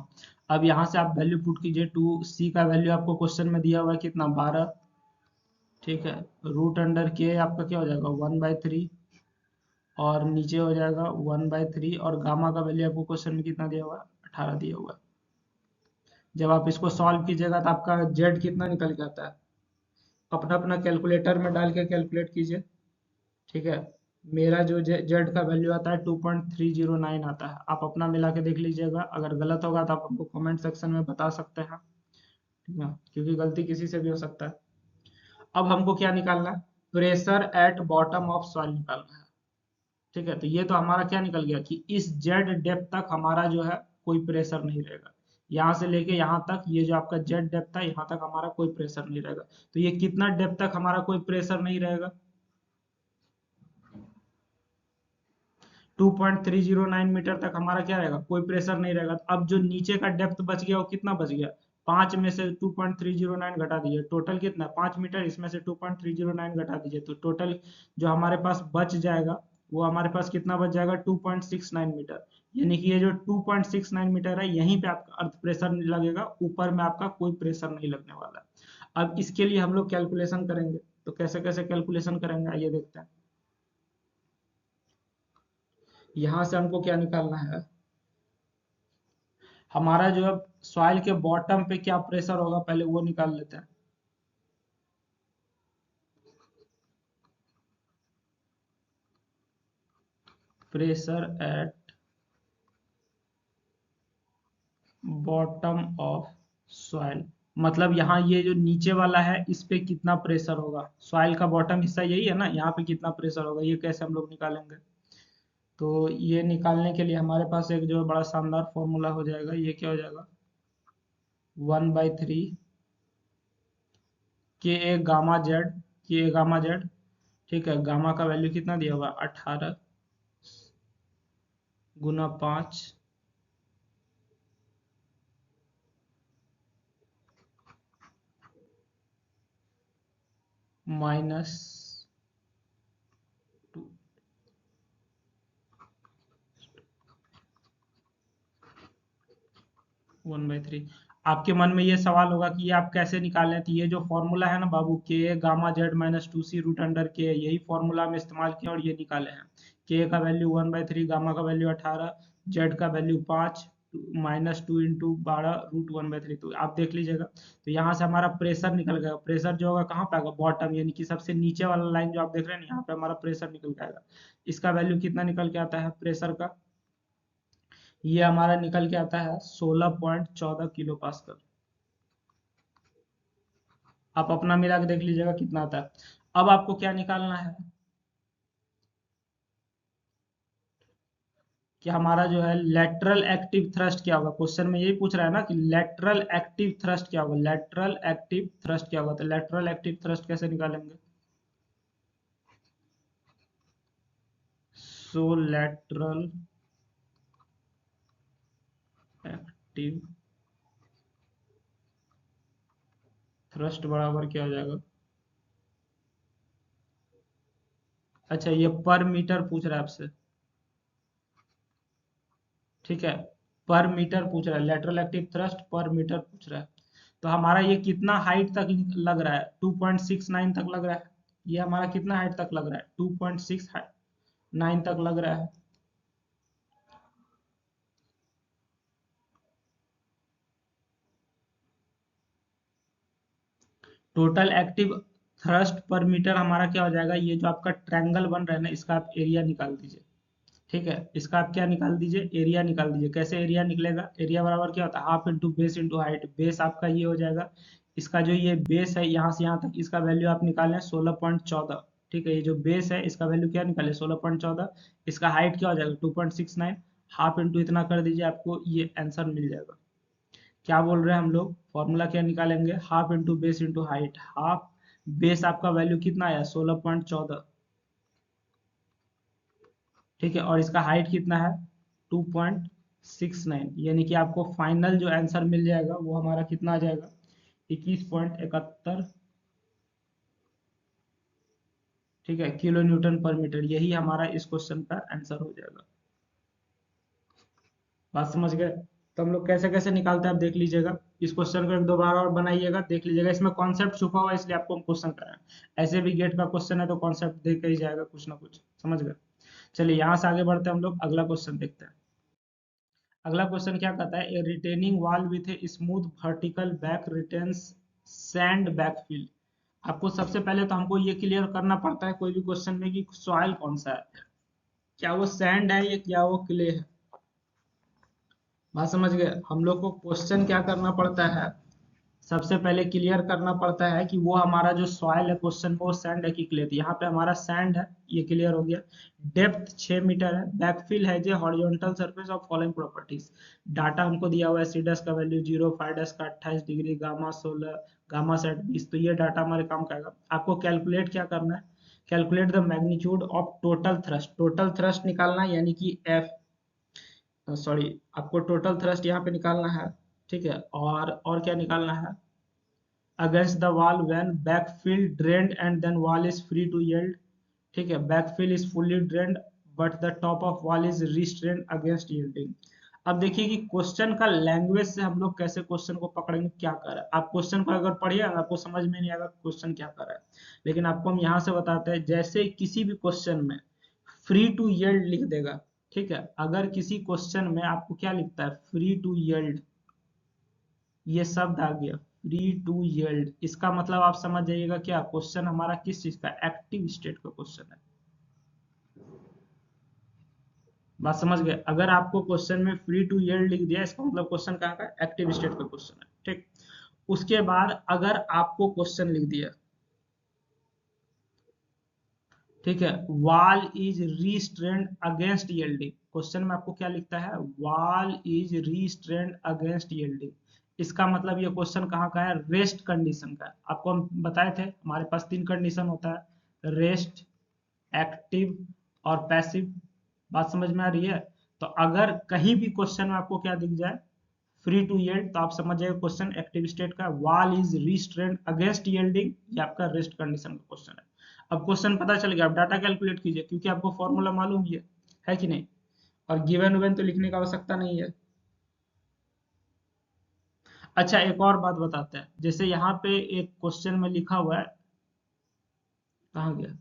अब यहाँ से आप वैल्यू पुट कीजिए, टू सी का वैल्यू आपको क्वेश्चन में दिया हुआ है कितना, 12। ठीक है, रूट अंडर के आपका क्या हो जाएगा 1/3, और नीचे हो जाएगा 1/3, और गामा का वैल्यू आपको क्वेश्चन में कितना दिया हुआ है, 18 दिया हुआ है। जब आप इसको सॉल्व कीजिएगा तो आपका जेड कितना निकल के आता है, अपना अपना कैलकुलेटर में डाल के कैलकुलेट कीजिए। ठीक है, मेरा जो जेड का वैल्यू आता है 2.309 आता है। आप अपना मिला के देख लीजिएगा, अगर गलत होगा तो आप हमको कमेंट सेक्शन में बता सकते हैं। ठीक है, क्योंकि गलती किसी से भी हो सकता है। अब हमको क्या निकालना है, pressure at bottom of soil निकालना है। ठीक है, तो ये तो हमारा क्या निकल गया कि इस जेड डेप्थ तक हमारा जो है कोई प्रेशर नहीं रहेगा। यहाँ से लेके यहाँ तक ये जो आपका जेड डेप्थ है, यहाँ तक हमारा कोई प्रेशर नहीं रहेगा। तो ये कितना डेप्थ तक हमारा कोई प्रेशर नहीं रहेगा, 2.309 मीटर तक हमारा क्या रहेगा, कोई प्रेशर नहीं रहेगा। अब जो नीचे का डेप्थ बच गया वो कितना बच गया, 5 में से 2.309 घटा दीजिए, टोटल कितना 5 मीटर, इसमें से 2.309 घटा दीजिए तो टोटल जो हमारे पास बच जाएगा वो हमारे पास कितना बच जाएगा 2.69 मीटर। यानी कि ये जो 2.69 मीटर है यहीं पे आपका अर्थ प्रेशर लगेगा, ऊपर में आपका कोई प्रेशर नहीं लगने वाला है। अब इसके लिए हम लोग कैलकुलेशन करेंगे, तो कैसे कैसे कैलकुलेशन करेंगे आइए देखते हैं। यहां से हमको क्या निकालना है, हमारा जो है सॉइल के बॉटम पे क्या प्रेशर होगा पहले वो निकाल लेते हैं। Pressure at bottom of soil, मतलब यहाँ ये जो नीचे वाला है इस पे कितना प्रेशर होगा, सॉइल का बॉटम हिस्सा यही है ना, यहाँ पे कितना प्रेशर होगा, ये कैसे हम लोग निकालेंगे। तो ये निकालने के लिए हमारे पास एक जो बड़ा शानदार फॉर्मूला हो जाएगा, ये क्या हो जाएगा 1/3 के ए गामा जेड, के ए गामा जेड। ठीक है, गामा का वैल्यू कितना दिया हुआ 18 गुना 5 माइनस 2। 1/3। आपके मन में ये सवाल होगा कि ये आप कैसे निकालें, तो ये जो फॉर्मूला है ना बाबू, K gamma Z minus 2c root under K, यही फॉर्मूला में इस्तेमाल किया और ये निकाले हैं। के का वैल्यू 1/3, गामा का वैल्यू 18, जेड का वैल्यू 5 माइनस 2 इंटू 12 रूट 1/3। तो आप देख लीजिएगा, तो यहाँ से हमारा प्रेशर निकल गया, प्रेशर जो होगा कहाँ पे आएगा बॉटम, यानी कि सबसे नीचे वाला लाइन जो आप देख रहे हैं यहाँ पे हमारा प्रेशर निकल के आएगा। इसका वैल्यू कितना निकल के आता है प्रेशर का, ये हमारा निकल के आता है 16.14 किलो पास्कल। आप अपना मिला के देख लीजिएगा कितना आता है। अब आपको क्या निकालना है कि हमारा जो है लेटरल एक्टिव थ्रस्ट क्या होगा, क्वेश्चन में यही पूछ रहा है ना कि लेटरल एक्टिव थ्रस्ट क्या होगा, लेटरल एक्टिव थ्रस्ट क्या होगा, तो लेटरल एक्टिव थ्रस्ट कैसे निकालेंगे। सो लेटरल एक्टिव थ्रस्ट बराबर क्या हो जाएगा, अच्छा ये पर मीटर पूछ रहा है आपसे, ठीक है, पर मीटर पूछ रहा है, लेटरल एक्टिव थ्रस्ट पर मीटर पूछ रहा है। तो हमारा ये कितना हाइट तक लग रहा है 2.69 तक लग रहा है, ये हमारा कितना हाइट तक लग रहा है 2.69 तक लग रहा है। टोटल एक्टिव थ्रस्ट पर मीटर हमारा क्या हो जाएगा, ये जो आपका ट्रायंगल बन रहा है ना इसका आप एरिया निकाल दीजिए। ठीक है, इसका आप क्या निकाल दीजिए, एरिया निकाल दीजिए। कैसे एरिया निकलेगा, एरिया बराबर क्या होता है half into base into height, base आपका ये हो जाएगा, इसका जो ये बेस है यहाँ से यहाँ तक इसका वैल्यू आप निकालें 16.14। ठीक है, ये जो बेस है इसका वैल्यू क्या निकाले 16.14, इसका हाइट क्या हो जाएगा 2.69, हाफ इंटू इतना कर दीजिए आपको ये आंसर मिल जाएगा। क्या बोल रहे हैं हम लोग, फॉर्मूला क्या निकालेंगे half into base into height, half base आपका वैल्यू कितना आया 16.14, ठीक है, और इसका हाइट कितना है 2.69, यानी कि आपको फाइनल जो आंसर मिल जाएगा वो हमारा कितना आ जाएगा 21.71, ठीक है, किलो न्यूटन पर मीटर, यही हमारा इस क्वेश्चन का आंसर हो जाएगा। बात समझ गए, तो हम लोग कैसे कैसे निकालते हैं आप देख लीजिएगा, इस क्वेश्चन को एक दो बार और बनाइएगा, देख लीजिएगा, इसमें कॉन्सेप्ट छुपा हुआ है इसलिए आपको हम क्वेश्चन कर रहे हैं, ऐसे भी गेट का क्वेश्चन है तो कॉन्सेप्ट देख के ही जाएगा कुछ ना कुछ, समझ गए। चलिए यहाँ से आगे बढ़ते हैं, हम लोग अगला क्वेश्चन देखते हैं। अगला क्वेश्चन क्या कहता है, a retaining wall with a smooth vertical back retains sand backfill. आपको सबसे पहले तो हमको ये क्लियर करना पड़ता है कोई भी क्वेश्चन में कि सॉइल कौन सा है, क्या वो सैंड है या क्या वो क्ले है। बात समझ गए, हम लोग को क्वेश्चन क्या करना पड़ता है, सबसे पहले क्लियर करना पड़ता है कि वो हमारा जो सॉइल है क्वेश्चन में वो सैंड है कि क्ले, तो यहाँ पे हमारा सैंड है, ये क्लियर हो गया। डेप्थ 6 मीटर है, बैकफिल है जो horizontal surface of following properties. Data हमको दिया हुआ है, सीडस का वैल्यू 0, फाइडस का 28 डिग्री, गामा 16, गामा सेट 20, तो ये डाटा हमारे काम का आएगा। आपको कैलकुलेट क्या करना है, calculate the magnitude of total thrust, total thrust निकालना है, यानी कि एफ, सॉरी आपको टोटल थ्रस्ट यहाँ पे निकालना है। ठीक है, और क्या निकालना है, against the wall when backfill drained and then wall is free to yield. ठीक है, backfill is fully drained but the top of wall is restrained against yielding. अब देखिए कि क्वेश्चन का लैंग्वेज से हम लोग कैसे क्वेश्चन को पकड़ेंगे, क्या कर रहा है। आप क्वेश्चन को अगर पढ़िए आपको समझ में नहीं आएगा क्वेश्चन क्या कर रहा है, लेकिन आपको हम यहाँ से बताते हैं, जैसे किसी भी क्वेश्चन में फ्री टू यील्ड लिख देगा, ठीक है, अगर किसी क्वेश्चन में आपको क्या लिखता है, फ्री टू यील्ड, ये शब्द आ गया फ्री टू यील्ड, इसका मतलब आप समझ जाइएगा क्या क्वेश्चन हमारा किस चीज का, एक्टिव स्टेट का क्वेश्चन है। बात समझ गए, अगर आपको क्वेश्चन में फ्री टू यील्ड लिख दिया इसका मतलब क्वेश्चन कहाँ का, एक्टिव स्टेट का क्वेश्चन है। ठीक, उसके बाद अगर आपको क्वेश्चन लिख दिया, ठीक है, wall is restrained against yielding, question में आपको क्या लिखता है, wall is restrained against yielding, इसका मतलब ये क्वेश्चन कहाँ का है, रेस्ट कंडीशन का है। आपको हम बताए थे हमारे पास तीन कंडीशन होता है, रेस्ट, एक्टिव और पैसिव। बात समझ में आ रही है। तो अगर कहीं भी क्वेश्चन में आपको क्या दिख जाए, फ्री टू यील्ड, तो आप समझ जाइए क्वेश्चन एक्टिव स्टेट का, wall is restrained against yielding, ये आपका रेस्ट कंडीशन का क्वेश्चन है। अब क्वेश्चन पता चल गया, अब डाटा कैलकुलेट कीजिए, क्योंकि आपको फॉर्मूला मालूम ही है कि नहीं, और गिवन विवन तो लिखने की आवश्यकता नहीं है। अच्छा, एक और बात बताते हैं, जैसे यहाँ पे एक क्वेश्चन में लिखा हुआ है, कहाँ गया,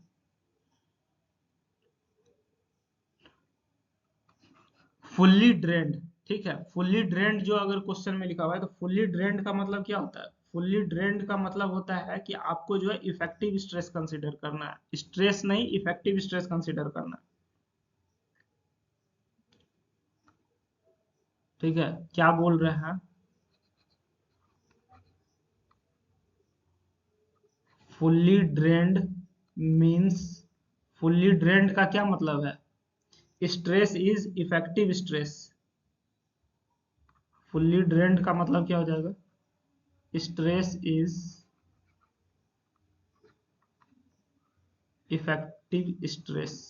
फुल्ली ड्रेन्ड, ठीक है, फुल्ली ड्रेन्ड जो अगर क्वेश्चन में लिखा हुआ है, तो फुल्ली ड्रेन्ड का मतलब क्या होता है, फुल्ली ड्रेन्ड का मतलब होता है कि आपको जो है इफेक्टिव स्ट्रेस कंसीडर करना है, स्ट्रेस नहीं, इफेक्टिव स्ट्रेस कंसीडर करना है। ठीक है, क्या बोल रहे हैं, fully drained means, fully drained का क्या मतलब है, stress is effective stress, fully drained का मतलब क्या हो जाएगा, स्ट्रेस इज इफेक्टिव स्ट्रेस।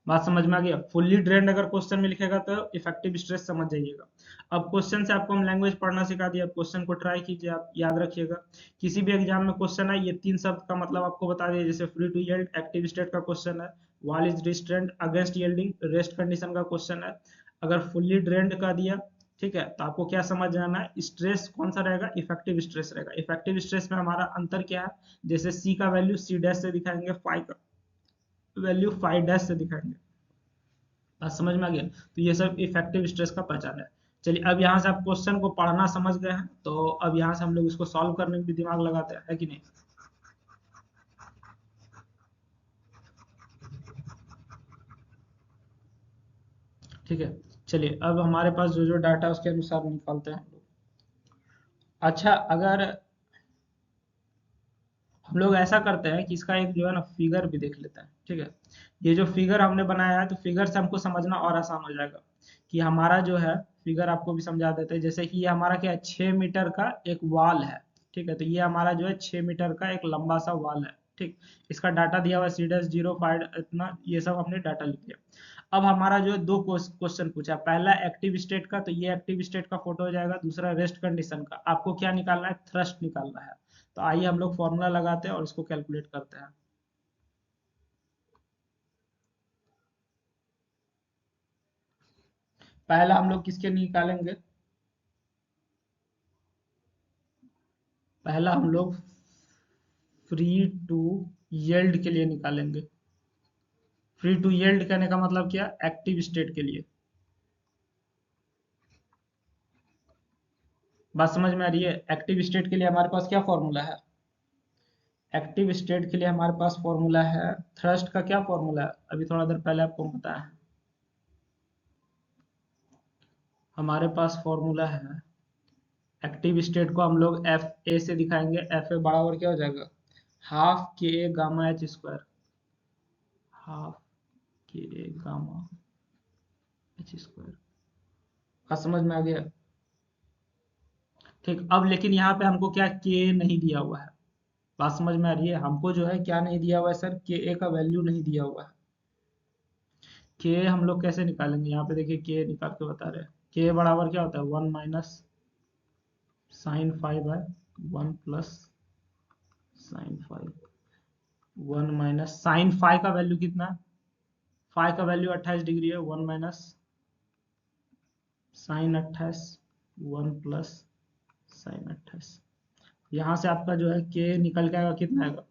बात समझ में आ गया, फुल्ली ड्रेन्ड अगर क्वेश्चन में लिखेगा तो इफेक्टिव स्ट्रेस समझ जाइएगा। अब क्वेश्चन से आपको हम लैंग्वेज पढ़ना सिखा दिया, क्वेश्चन को ट्राई कीजिए, आप याद रखिएगा, किसी भी एग्जाम में क्वेश्चन है, ये तीन शब्द का मतलब आपको बता दिया, जैसे free to yield active state का क्वेश्चन है, wall is restrained against yielding rest condition का क्वेश्चन है, अगर फुल्ली ड्रेन्ड का दिया, ठीक है, तो आपको क्या समझ जाना है, स्ट्रेस कौन सा रहेगा, इफेक्टिव स्ट्रेस रहेगा। इफेक्टिव स्ट्रेस में हमारा अंतर क्या है, जैसे सी का वैल्यू सी डैश से दिखाएंगे, फाइव का वैल्यू फाइव डैश से दिखाएंगे। बात समझ में आ गया, तो ये सब इफेक्टिव स्ट्रेस का पहचान है। चलिए, अब यहाँ से आप क्वेश्चन को पढ़ना समझ गए हैं, तो अब यहाँ से हम लोग इसको सॉल्व करने में भी दिमाग लगाते हैं, है कि नहीं। ठीक है, चलिए अब हमारे पास जो जो डाटा है उसके अनुसार निकालते हैं हम लोग। अच्छा, अगर हम लोग ऐसा करते हैं कि इसका एक जो है ना फिगर भी देख लेते हैं, ठीक है, ये जो फिगर हमने बनाया है, तो फिगर से हमको समझना और आसान हो जाएगा कि हमारा जो है, फिगर आपको भी समझा देते हैं, जैसे कि ये हमारा क्या है, 6 मीटर का एक वॉल है, ठीक है, तो ये हमारा जो है 6 मीटर का एक लंबा सा वॉल है। ठीक, इसका डाटा दिया हुआ है, सी डैश 0 5 इतना, ये सब हमने डाटा लिख लिया। अब हमारा जो है दो क्वेश्चन पूछा, पहला एक्टिव स्टेट का, तो ये एक्टिव स्टेट का फोटो हो जाएगा, दूसरा रेस्ट कंडीशन का, आपको क्या निकालना है, थ्रस्ट निकालना है। तो आइए हम लोग फॉर्मूला लगाते हैं और इसको कैलकुलेट करते हैं। पहला हम लोग किसके निकालेंगे, पहला हम लोग फ्री टू यील्ड के लिए निकालेंगे। फ्री टू यील्ड कहने का मतलब क्या, एक्टिव स्टेट के लिए। बात समझ में आ रही है, एक्टिव स्टेट के लिए हमारे पास क्या फॉर्मूला है, एक्टिव स्टेट के लिए हमारे पास फॉर्मूला है, थ्रस्ट का क्या फॉर्मूला है, अभी थोड़ा देर पहले आपको बताया है, हमारे पास फॉर्मूला है, एक्टिव स्टेट को हम लोग एफ ए से दिखाएंगे, एफ ए बराबर क्या हो जाएगा, half K gamma H square, half K gamma H square. का समझ में आ गया। ठीक, अब लेकिन यहाँ पे हमको क्या के नहीं दिया हुआ है, बात समझ में आ रही है, हमको जो है क्या नहीं दिया हुआ है सर, के ए का वैल्यू नहीं दिया हुआ है। के हम लोग कैसे निकालेंगे, यहाँ पे देखिए के निकाल के बता रहे हैं, के बराबर क्या होता है, 1 माइनस साइन 5 है 1 प्लस साइन 5 1 माइनस साइन 5 का वैल्यू कितना है? 5 का वैल्यू 28 डिग्री है 1 माइनस साइन 28 1 प्लस साइन 28। यहाँ से आपका जो है के निकल के आएगा कितना आएगा?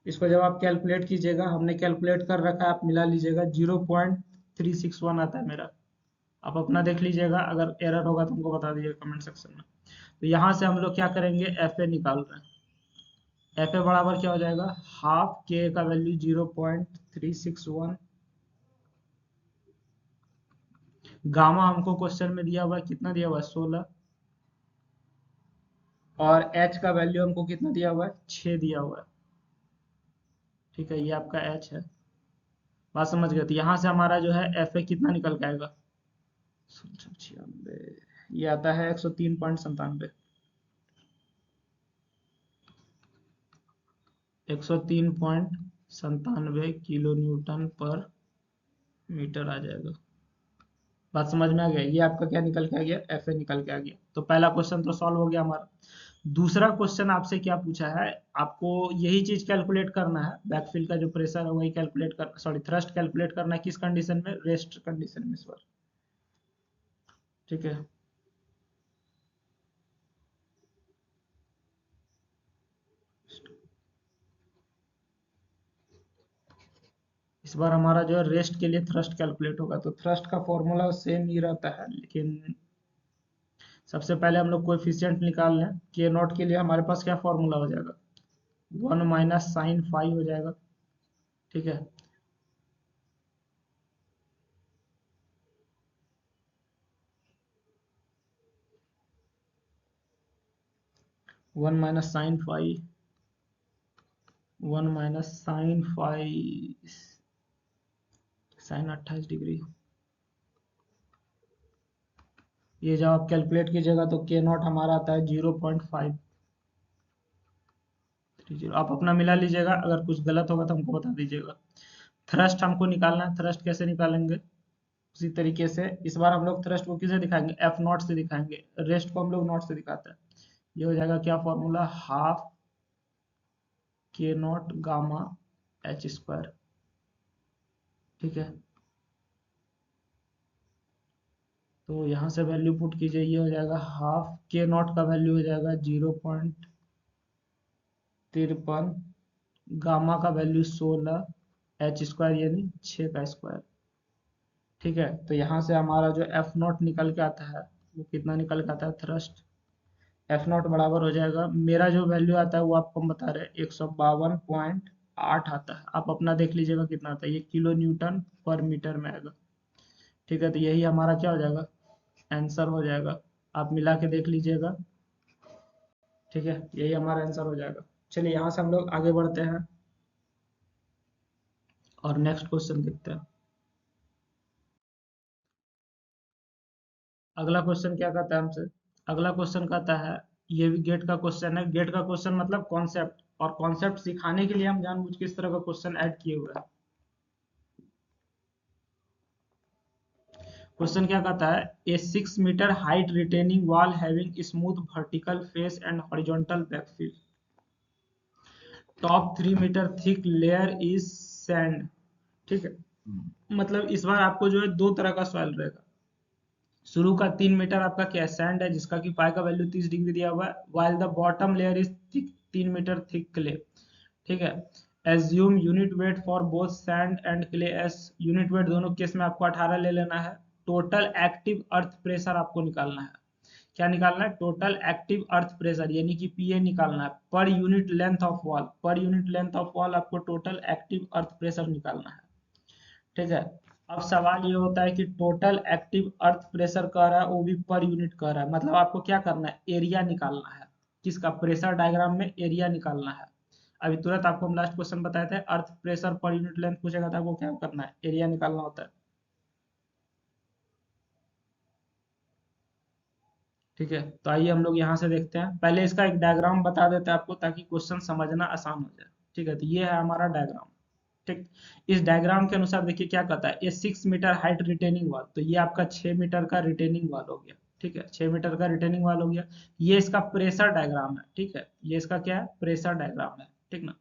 इसको जब आप कैलकुलेट कीजिएगा, हमने कैलकुलेट कर रखा है, आप मिला लीजिएगा 0.361 आता है मेरा। आप अपना देख लीजिएगा, अगर एरर होगा तो हमको बता दीजिएगा कमेंट सेक्शन में। तो यहाँ से हम लोग क्या करेंगे, एफ ए निकाल रहे हैं। एफ ए बराबर क्या हो जाएगा, हाफ के का वैल्यू 0.361, गामा हमको क्वेश्चन में दिया हुआ है कितना दिया हुआ है 16, और एच का वैल्यू हमको कितना दिया हुआ है 6 दिया हुआ है। ठीक है, ये आपका एच है, बात समझ गए। तो यहाँ से हमारा जो है एफ ए कितना निकल के आएगा 96, ये आता है 103.97, 103.97 किलो न्यूटन पर मीटर आ जाएगा। बात समझ में आ गया, ये आपका क्या निकल के आ गया, एफ ए निकल के आ गया। तो पहला क्वेश्चन तो सॉल्व हो गया हमारा। दूसरा क्वेश्चन आपसे क्या पूछा है, आपको यही चीज कैलकुलेट करना है, बैकफिल का जो प्रेशर है वही कैलकुलेट कर, सॉरी थ्रस्ट कैलकुलेट करना है, किस कंडीशन में, रेस्ट कंडीशन में इस बार। ठीक है, इस बार हमारा जो है रेस्ट के लिए थ्रस्ट कैलकुलेट होगा। तो थ्रस्ट का फॉर्मूला सेम ही रहता है, लेकिन सबसे पहले हम लोग कोएफिशिएंट निकाल लें। के नॉट के लिए हमारे पास क्या फॉर्मूला हो जाएगा, 1 माइनस साइन 5 हो जाएगा। ठीक है, 1 minus sine 5, 1 minus sine 5 sine 28 degree. ये जब आप कैलकुलेट कीजिएगा तो के नॉट हमारा आता है 0.530। आप अपना मिला लीजिएगा, अगर कुछ गलत होगा तो हमको बता दीजिएगा। थ्रस्ट हमको निकालना है, थ्रस्ट कैसे निकालेंगे, उसी तरीके से इस बार हम लोग थ्रस्ट को किसे दिखाएंगे, एफ नॉट से दिखाएंगे, रेस्ट को हम लोग नॉट से दिखाते हैं। ये हो जाएगा क्या फॉर्मूला, हाफ के नॉट गामा एच स्क्वायर। ठीक है, तो यहाँ से वैल्यू पुट कीजिए, ये हो जाएगा हाफ के नॉट का वैल्यू हो जाएगा 0.53, गामा का वैल्यू 16, एच स्क्वायर यानी 6 का स्क्वायर। ठीक है, तो यहाँ से हमारा जो एफ नॉट निकल के आता है वो कितना निकल के आता है, थ्रस्ट एफ नॉट बराबर हो जाएगा, मेरा जो वैल्यू आता है वो आपको हम बता रहे हैं 152.8 आता है। आप अपना देख लीजिएगा कितना आता है, ये किलो न्यूटन पर मीटर में आएगा। ठीक है, तो यही हमारा क्या हो जाएगा, आंसर हो जाएगा। आप मिला के देख लीजिएगा। ठीक है, यही हमारा आंसर हो जाएगा। चलिए यहाँ से हम लोग आगे बढ़ते हैं और नेक्स्ट क्वेश्चन देखते हैं। अगला क्वेश्चन क्या कहता है हमसे, अगला क्वेश्चन कहता है, ये भी गेट का क्वेश्चन है। गेट का क्वेश्चन मतलब कॉन्सेप्ट, और कॉन्सेप्ट सिखाने के लिए हम जानबूझ के इस तरह का क्वेश्चन ऐड किए हुए हैं। क्वेश्चन क्या कहता है, a 6 metre height retaining wall having smooth vertical face and horizontal backfill, top 3 metre thick layer is sand. ठीक है, मतलब इस बार आपको जो है दो तरह का सवाल रहेगा। शुरू का 3 मीटर आपका क्या सैंड है, जिसका कि पाई का वैल्यू 30 डिग्री दिया हुआ है, while the bottom layer is thick 3 metre thick clay. ठीक है, assume unit weight for both sand and clay as, unit weight दोनों केस में आपको 18 ले लेना है। टोटल एक्टिव अर्थ प्रेशर आपको निकालना है। क्या निकालना है, टोटल एक्टिव अर्थ प्रेशर यानी कि पीए निकालना है, पर unit length of wall, per unit length of wall आपको टोटल एक्टिव अर्थ प्रेशर निकालना है। ठीक है, अब सवाल ये होता है कि टोटल एक्टिव अर्थ प्रेशर कह रहा है, वो भी पर यूनिट कह रहा है, मतलब आपको क्या करना है, एरिया निकालना है। किसका, प्रेशर डायग्राम में एरिया निकालना है। अभी तुरंत आपको हम लास्ट क्वेश्चन बताए थे, अर्थ प्रेशर पर यूनिट लेंथ पूछेगा था, आपको क्या करना है, एरिया निकालना होता है। ठीक है, तो आइए हम लोग यहाँ से देखते हैं, पहले इसका एक डायग्राम बता देते हैं आपको, ताकि क्वेश्चन समझना आसान हो जाए। ठीक है, तो ये है हमारा डायग्राम। ठीक, इस डायग्राम के अनुसार देखिए क्या कहता है, ये 6 मीटर हाइट रिटेनिंग वॉल, तो ये आपका 6 मीटर का रिटेनिंग वॉल हो गया। ठीक है, 6 मीटर का रिटेनिंग वॉल हो गया। ये इसका प्रेशर डायग्राम है, ठीक है, ये इसका क्या है, प्रेशर डायग्राम है, ठीक ना।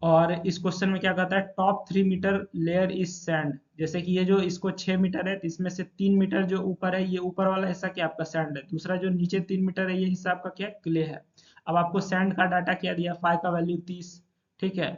और इस क्वेश्चन में क्या कहता है, top 3 metre layer is sand, जैसे कि ये जो इसको 6 मीटर है तो इसमें से 3 मीटर जो ऊपर है, ये ऊपर वाला हिस्सा क्या आपका सैंड है, दूसरा जो नीचे 3 मीटर है ये हिस्सा आपका क्या है, क्ले है। अब आपको सैंड का डाटा क्या दिया, फाई का वैल्यू 30, ठीक है,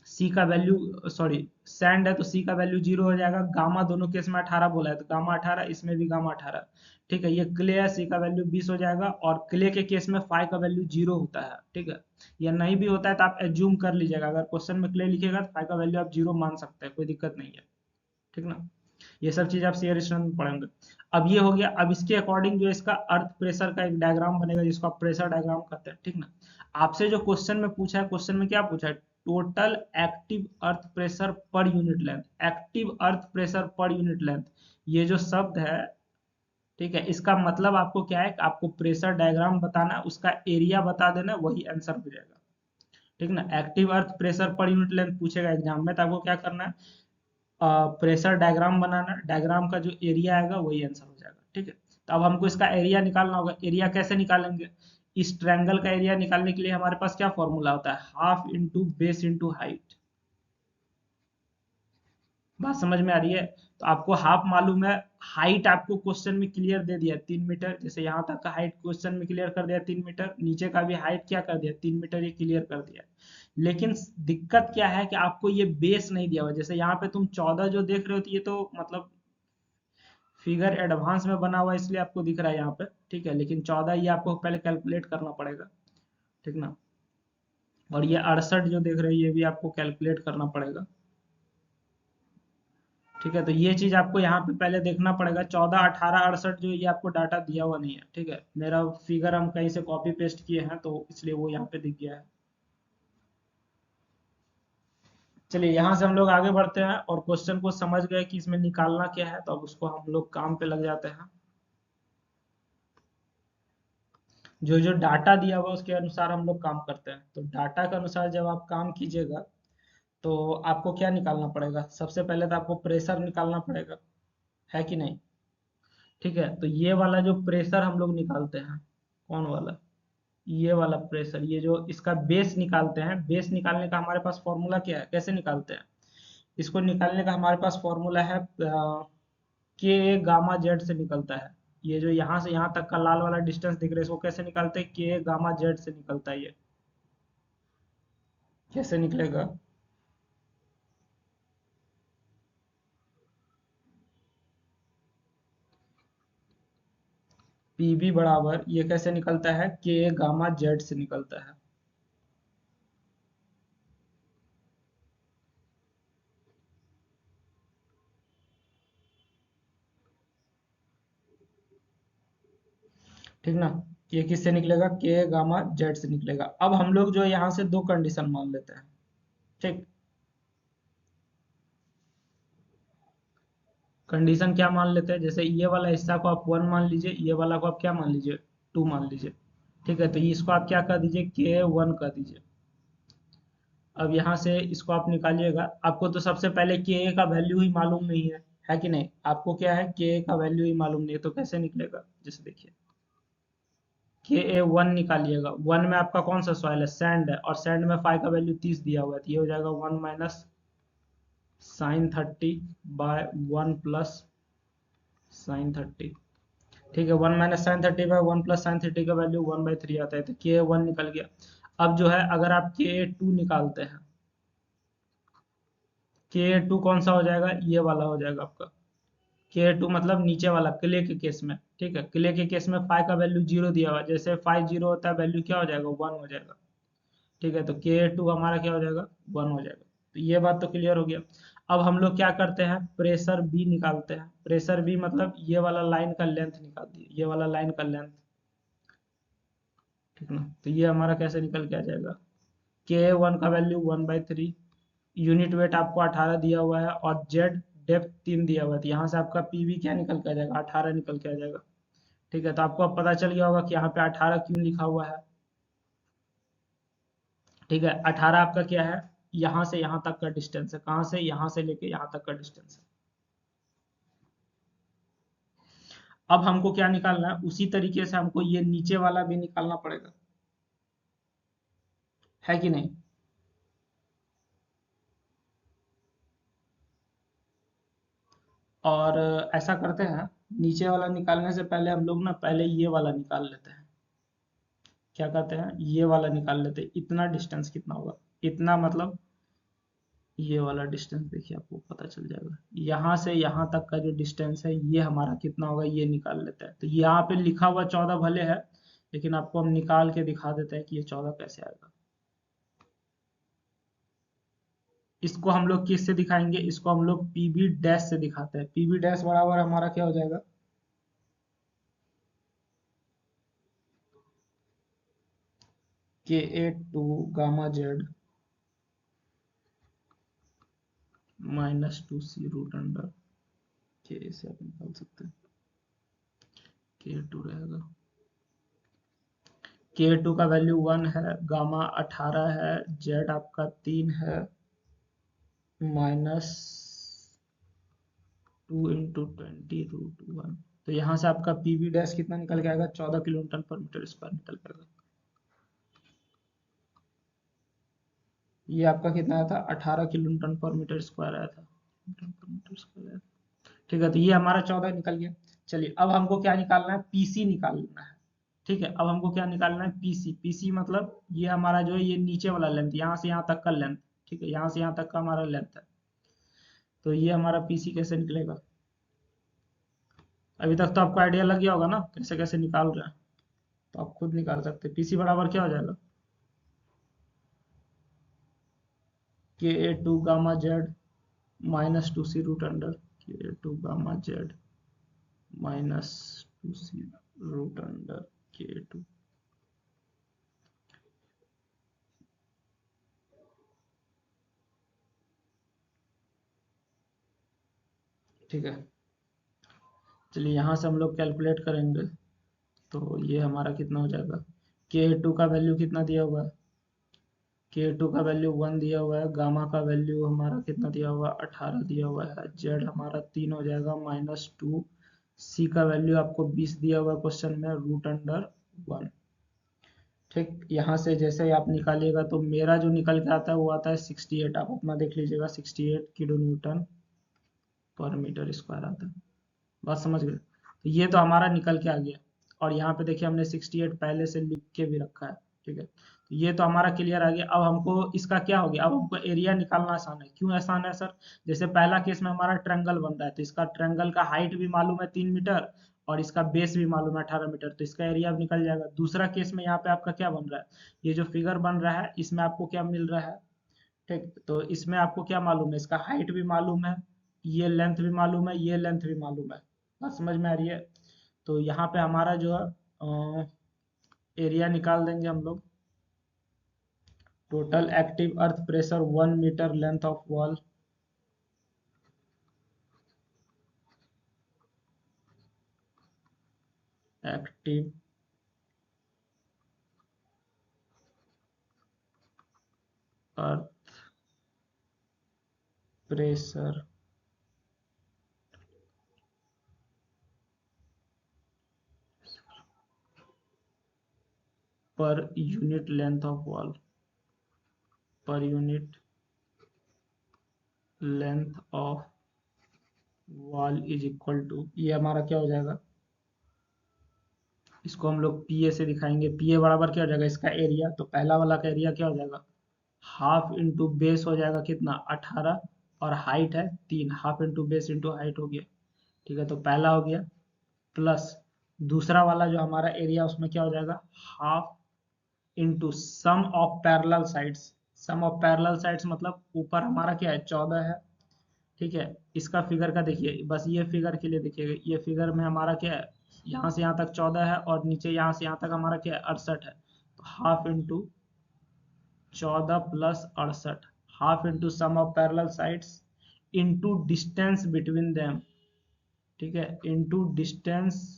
सी का वैल्यू सॉरी सैंड है तो सी का वैल्यू 0 हो जाएगा, गामा दोनों केस में 18 बोला है तो गामा 18, इसमें भी गामा 18, ठीक है। ये क्ले है, सी का वैल्यू 20 हो जाएगा, और क्ले के केस में फाई का वैल्यू 0 होता है, ठीक है। या नहीं भी होता है तो आप एज्यूम कर लीजिएगा, अगर क्वेश्चन में क्ले लिखेगा तो फाई का वैल्यू आप 0 मान सकते हैं, कोई दिक्कत नहीं है, ठीक ना। ये सब चीज आप शेयर स्ट्रेंथ में पढ़ेंगे। अब ये हो गया, अब इसके अकॉर्डिंग जो इसका अर्थ प्रेशर का एक डायग्राम बनेगा जिसको आप प्रेशर डायग्राम कहते हैं, ठीक ना। आपसे जो क्वेश्चन में पूछा है, क्वेश्चन में क्या पूछा है, total active earth pressure per unit length, active earth pressure per unit length, ये जो शब्द है, ठीक है, इसका मतलब आपको क्या है, आपको प्रेशर डायग्राम बताना, उसका एरिया बता देना, वही आंसर हो जाएगा, ठीक ना। Active earth pressure per unit length पूछेगा एग्जाम में तो आपको क्या करना है, प्रेशर डायग्राम बनाना, डायग्राम का जो एरिया आएगा वही आंसर हो जाएगा, ठीक है। तो अब हमको इसका एरिया निकालना होगा, एरिया कैसे निकालेंगे, इस ट्रायंगल का एरिया निकालने के लिए हमारे पास क्या फॉर्मूला होता है, half into base into height. बात समझ में आ रही है, तो आपको हाफ मालूम है, हाइट आपको क्वेश्चन में क्लियर दे दिया 3 मीटर, जैसे यहाँ तक का हाइट क्वेश्चन में क्लियर कर दिया 3 मीटर, नीचे का भी हाइट क्या कर दिया 3 मीटर, ये क्लियर कर दिया। लेकिन दिक्कत क्या है कि आपको ये बेस नहीं दिया हुआ, जैसे यहाँ पे तुम 14 जो देख रहे हो तो ये तो मतलब फिगर एडवांस में बना हुआ है इसलिए आपको दिख रहा है यहाँ पे, ठीक है, लेकिन 14 ये आपको पहले कैलकुलेट करना पड़ेगा, ठीक ना। और ये 68 जो देख रहे हो ये भी आपको कैलकुलेट करना पड़ेगा, ठीक है। तो ये चीज आपको यहाँ पे पहले देखना पड़ेगा, 14 18 68 जो ये आपको डाटा दिया हुआ नहीं है, ठीक है, मेरा फिगर हम कहीं से कॉपी पेस्ट किए हैं तो इसलिए वो यहाँ पे दिख गया है। चलिए यहाँ से हम लोग आगे बढ़ते हैं और क्वेश्चन को समझ गए कि इसमें निकालना क्या है, तो अब उसको हम लोग काम पे लग जाते हैं। जो जो डाटा दिया हुआ उसके अनुसार हम लोग काम करते हैं, तो डाटा के अनुसार जब आप काम कीजिएगा तो आपको क्या निकालना पड़ेगा, सबसे पहले तो आपको प्रेशर निकालना पड़ेगा, है कि नहीं, ठीक है। तो ये वाला जो प्रेशर हम लोग निकालते हैं, कौन वाला, ये वाला प्रेशर, ये जो इसका बेस निकालते हैं, बेस निकालने का हमारे पास फॉर्मूला क्या है, कैसे निकालते हैं, इसको निकालने का हमारे पास फॉर्मूला है के गामा जेड से निकलता है। ये जो यहाँ से यहाँ तक का लाल वाला डिस्टेंस दिख रहा है इसको कैसे निकालते हैं, के गामा जेड से निकलता है, ये कैसे निकलेगा, पीबी बराबर ये कैसे निकलता है, के गामा जेड से निकलता है, ठीक ना। ये किससे निकलेगा, के गामा जेड से निकलेगा। अब हम लोग जो यहाँ से दो कंडीशन मान लेते हैं, ठीक, कंडीशन क्या मान लेते हैं, जैसे ये वाला हिस्सा को आप 1 मान लीजिए, ये वाला को आप क्या मान लीजिए, 2 मान लीजिए, ठीक है। तो इसको आप क्या कर दीजिए, के 1 कर दीजिए। अब यहाँ से इसको आप निकालिएगा, आपको तो सबसे पहले के का वैल्यू ही मालूम नहीं है कि नहीं, आपको क्या है, के का वैल्यू ही मालूम नहीं है, तो कैसे निकलेगा, जैसे देखिए के 1 निकालिएगा, 1 में आपका कौन सा सॉइल है, सैंड है, और सैंड में फाई का वैल्यू 30 दिया हुआ है, तो ये हो जाएगा 1 minus sine 30 by 1 plus sine 30, ठीक है। 1 minus sine 30 by 1 plus sine 30 का वैल्यू 1/3 आता है, तो के 1 निकल गया। अब जो है अगर आप के 2 निकालते हैं, के 2 कौन सा हो जाएगा, ये वाला हो जाएगा आपका, के 2 मतलब नीचे वाला क्ले के केस में, ठीक है, क्ले के केस में फाई का वैल्यू 0 दिया हुआ है, जैसे फाई 0 होता है वैल्यू क्या हो जाएगा, 1 हो जाएगा, ठीक है। तो के 2 हमारा क्या हो जाएगा, 1 हो जाएगा। तो ये बात तो क्लियर हो गया। अब हम लोग क्या करते हैं, प्रेशर बी निकालते हैं, प्रेशर बी मतलब ये वाला लाइन का लेंथ निकाल दिए, ये वाला लाइन का लेंथ, ठीक ना। तो ये हमारा कैसे निकल के आ जाएगा, के 1 का वैल्यू 1/3, यूनिट वेट आपको 18 दिया हुआ है, और जेड डेप्थ 3 दिया हुआ है, तो यहाँ से आपका पीवी क्या निकल के आ जाएगा, 18 निकल के आ जाएगा, ठीक है। तो आपको अब पता चल गया होगा कि यहाँ पे 18 क्यों लिखा हुआ है, ठीक है। 18 आपका क्या है, यहाँ से यहाँ तक का डिस्टेंस है, कहाँ से, यहाँ से लेके यहाँ तक का डिस्टेंस है। अब हमको क्या निकालना है, उसी तरीके से हमको ये नीचे वाला भी निकालना पड़ेगा, है कि नहीं। और ऐसा करते हैं, नीचे वाला निकालने से पहले हम लोग ना पहले ये वाला निकाल लेते हैं। क्या कहते हैं, ये वाला निकाल लेते हैं। इतना डिस्टेंस कितना होगा, इतना मतलब ये वाला डिस्टेंस देखिए आपको पता चल जाएगा। यहाँ से यहाँ तक का जो डिस्टेंस है ये हमारा कितना होगा, ये निकाल लेते हैं। तो यहाँ पे लिखा हुआ 14 भले है, लेकिन आपको हम निकाल के दिखा देते हैं कि ये 14 कैसे आएगा। इसको हम लोग किस से दिखाएंगे, इसको हम लोग पीबी डैश से दिखाते हैं। पीबी डैश बराबर हमारा क्या हो जाएगा, Ka2 gamma Z -2c root under के, से आप निकाल सकते हैं। K2 रहेगा, K2 का वैल्यू 1 है, गामा 18 है, जेड आपका 3 है, -2 × 20√1। तो यहाँ से आपका पीवी डैश कितना निकल के आएगा, 14 किलोन्यूटन पर मीटर स्क्वायर निकल के आएगा। ये आपका कितना आया था, 18 किलोन्यूटन पर मीटर स्क्वायर आया था। ठीक है, तो ये हमारा 14 निकल गया। चलिए अब हमको क्या निकालना है, पीसी निकालना है। ठीक है, अब हमको क्या निकालना है, पीसी। पीसी मतलब ये हमारा जो है ये नीचे वाला लेंथ, यहाँ से यहाँ तक का लेंथ। ठीक है, यहाँ से यहाँ तक का हमारा लेंथ है। तो ये हमारा पीसी कैसे निकलेगा, अभी तक तो आपको आइडिया लग गया होगा ना कैसे कैसे निकाल रहे हैं। तो आप खुद निकाल सकते हैं। पीसी बराबर क्या हो जाएगा, Ka2 gamma Z -2c root under Ka2 gamma Z -2c root under Ka2। ठीक है, चलिए यहाँ से हम लोग कैलकुलेट करेंगे। तो ये हमारा कितना हो जाएगा, Ka2 का वैल्यू कितना दिया हुआ है, K2 का वैल्यू 1 दिया हुआ है, गामा का वैल्यू हमारा कितना दिया हुआ है, 18 दिया हुआ है, जेड हमारा 3 हो जाएगा -2, सी का वैल्यू आपको 20 दिया हुआ है क्वेश्चन में, रूट अंडर 1। ठीक, यहाँ से जैसे ही आप निकालिएगा तो मेरा जो निकल के आता है वो आता है 68। आप अपना देख लीजिएगा, 68 किलो न्यूटन पर मीटर स्क्वायर आता है। बात समझ गए, तो ये तो हमारा निकल के आ गया। और यहाँ पे देखिए हमने 68 पहले से लिख के भी रखा है। ठीक है, तो ये तो हमारा क्लियर आ गया। अब हमको इसका क्या हो गया, अब हमको एरिया निकालना आसान है। क्यों आसान है सर, जैसे पहला केस में हमारा ट्रायंगल बन रहा है, तो इसका ट्रायंगल का हाइट भी मालूम है 3 मीटर, और इसका बेस भी मालूम है 18 मीटर, तो इसका एरिया भी निकल जाएगा। दूसरा केस में यहाँ पे आपका क्या बन रहा है, ये जो फिगर बन रहा है इसमें आपको क्या मिल रहा है। ठीक, तो इसमें आपको क्या मालूम है, इसका हाइट भी मालूम है, ये लेंथ भी मालूम है, ये लेंथ भी मालूम है। बात समझ में आ रही है। तो यहाँ पे हमारा जो है एरिया निकाल देंगे हम लोग। Total active earth pressure 1 metre length of wall, active earth pressure per unit length of wall, per unit length of wall is equal to, ये हमारा क्या हो जाएगा, इसको हम लोग पीए से दिखाएंगे। पीए बराबर क्या हो जाएगा, इसका एरिया, तो पहला वाला का एरिया क्या हो जाएगा, हाफ इंटू बेस हो जाएगा कितना 18, और हाइट है 3, half into base into height हो गया। ठीक है, तो पहला हो गया, प्लस दूसरा वाला जो हमारा एरिया उसमें क्या हो जाएगा, half into sum of parallel sides. Sum of parallel sides मतलब ऊपर हमारा क्या है 14 है। ठीक है, इसका फिगर का देखिए, बस ये फिगर के लिए देखिएगा, ये फिगर में हमारा क्या है, यहाँ से यहाँ तक 14 है, और नीचे यहाँ से यहाँ तक हमारा क्या है 68 है। तो half into 14 plus 68, half into sum of parallel sides into distance between them. ठीक है, into distance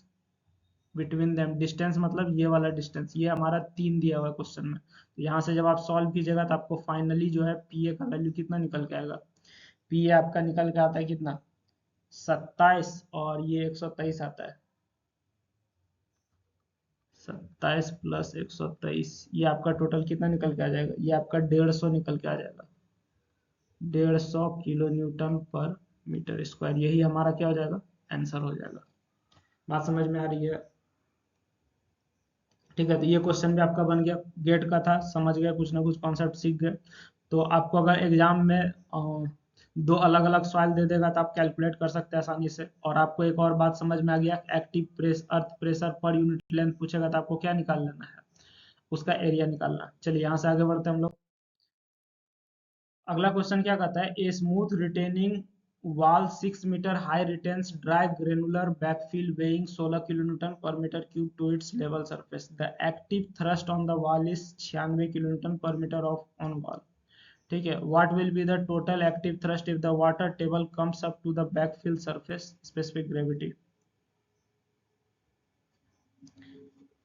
between them. Distance मतलब ये वाला डिस्टेंस, ये हमारा 3 दिया हुआ है क्वेश्चन में। तो यहाँ से जब आप सॉल्व कीजिएगा तो आपको फाइनली जो है पीए का वैल्यू कितना निकल के आएगा, पीए आपका निकल के आता है कितना 27, और ये 123 आता है। 27 प्लस 123, ये आपका टोटल कितना निकल के आ जाएगा, ये आपका 150 निकल के आ जाएगा, 150 किलो न्यूटन पर मीटर स्क्वायर। यही हमारा क्या हो जाएगा, आंसर हो जाएगा। बात समझ में आ रही है? ठीक है, तो ये क्वेश्चन भी आपका बन गया, गेट का था, समझ गए, कुछ ना कुछ कॉन्सेप्ट सीख गए। तो आपको अगर एग्जाम में दो अलग अलग सवाल दे देगा तो आप कैलकुलेट कर सकते हैं आसानी से। और आपको एक और बात समझ में आ गया, एक्टिव प्रेस अर्थ प्रेशर पर यूनिट लेंथ पूछेगा तो आपको क्या निकाल लेना है, उसका एरिया निकालना है। चलिए यहाँ से आगे बढ़ते हैं हम लोग। अगला क्वेश्चन क्या कहता है, a smooth retaining wall 6 metre high retains dry granular backfill weighing 16 kilonewton per metre cube to its level surface. The active thrust on the wall is 96 kilonewton per metre of on wall. ठीक है, what will be the total active thrust if the water table comes up to the backfill surface specific gravity.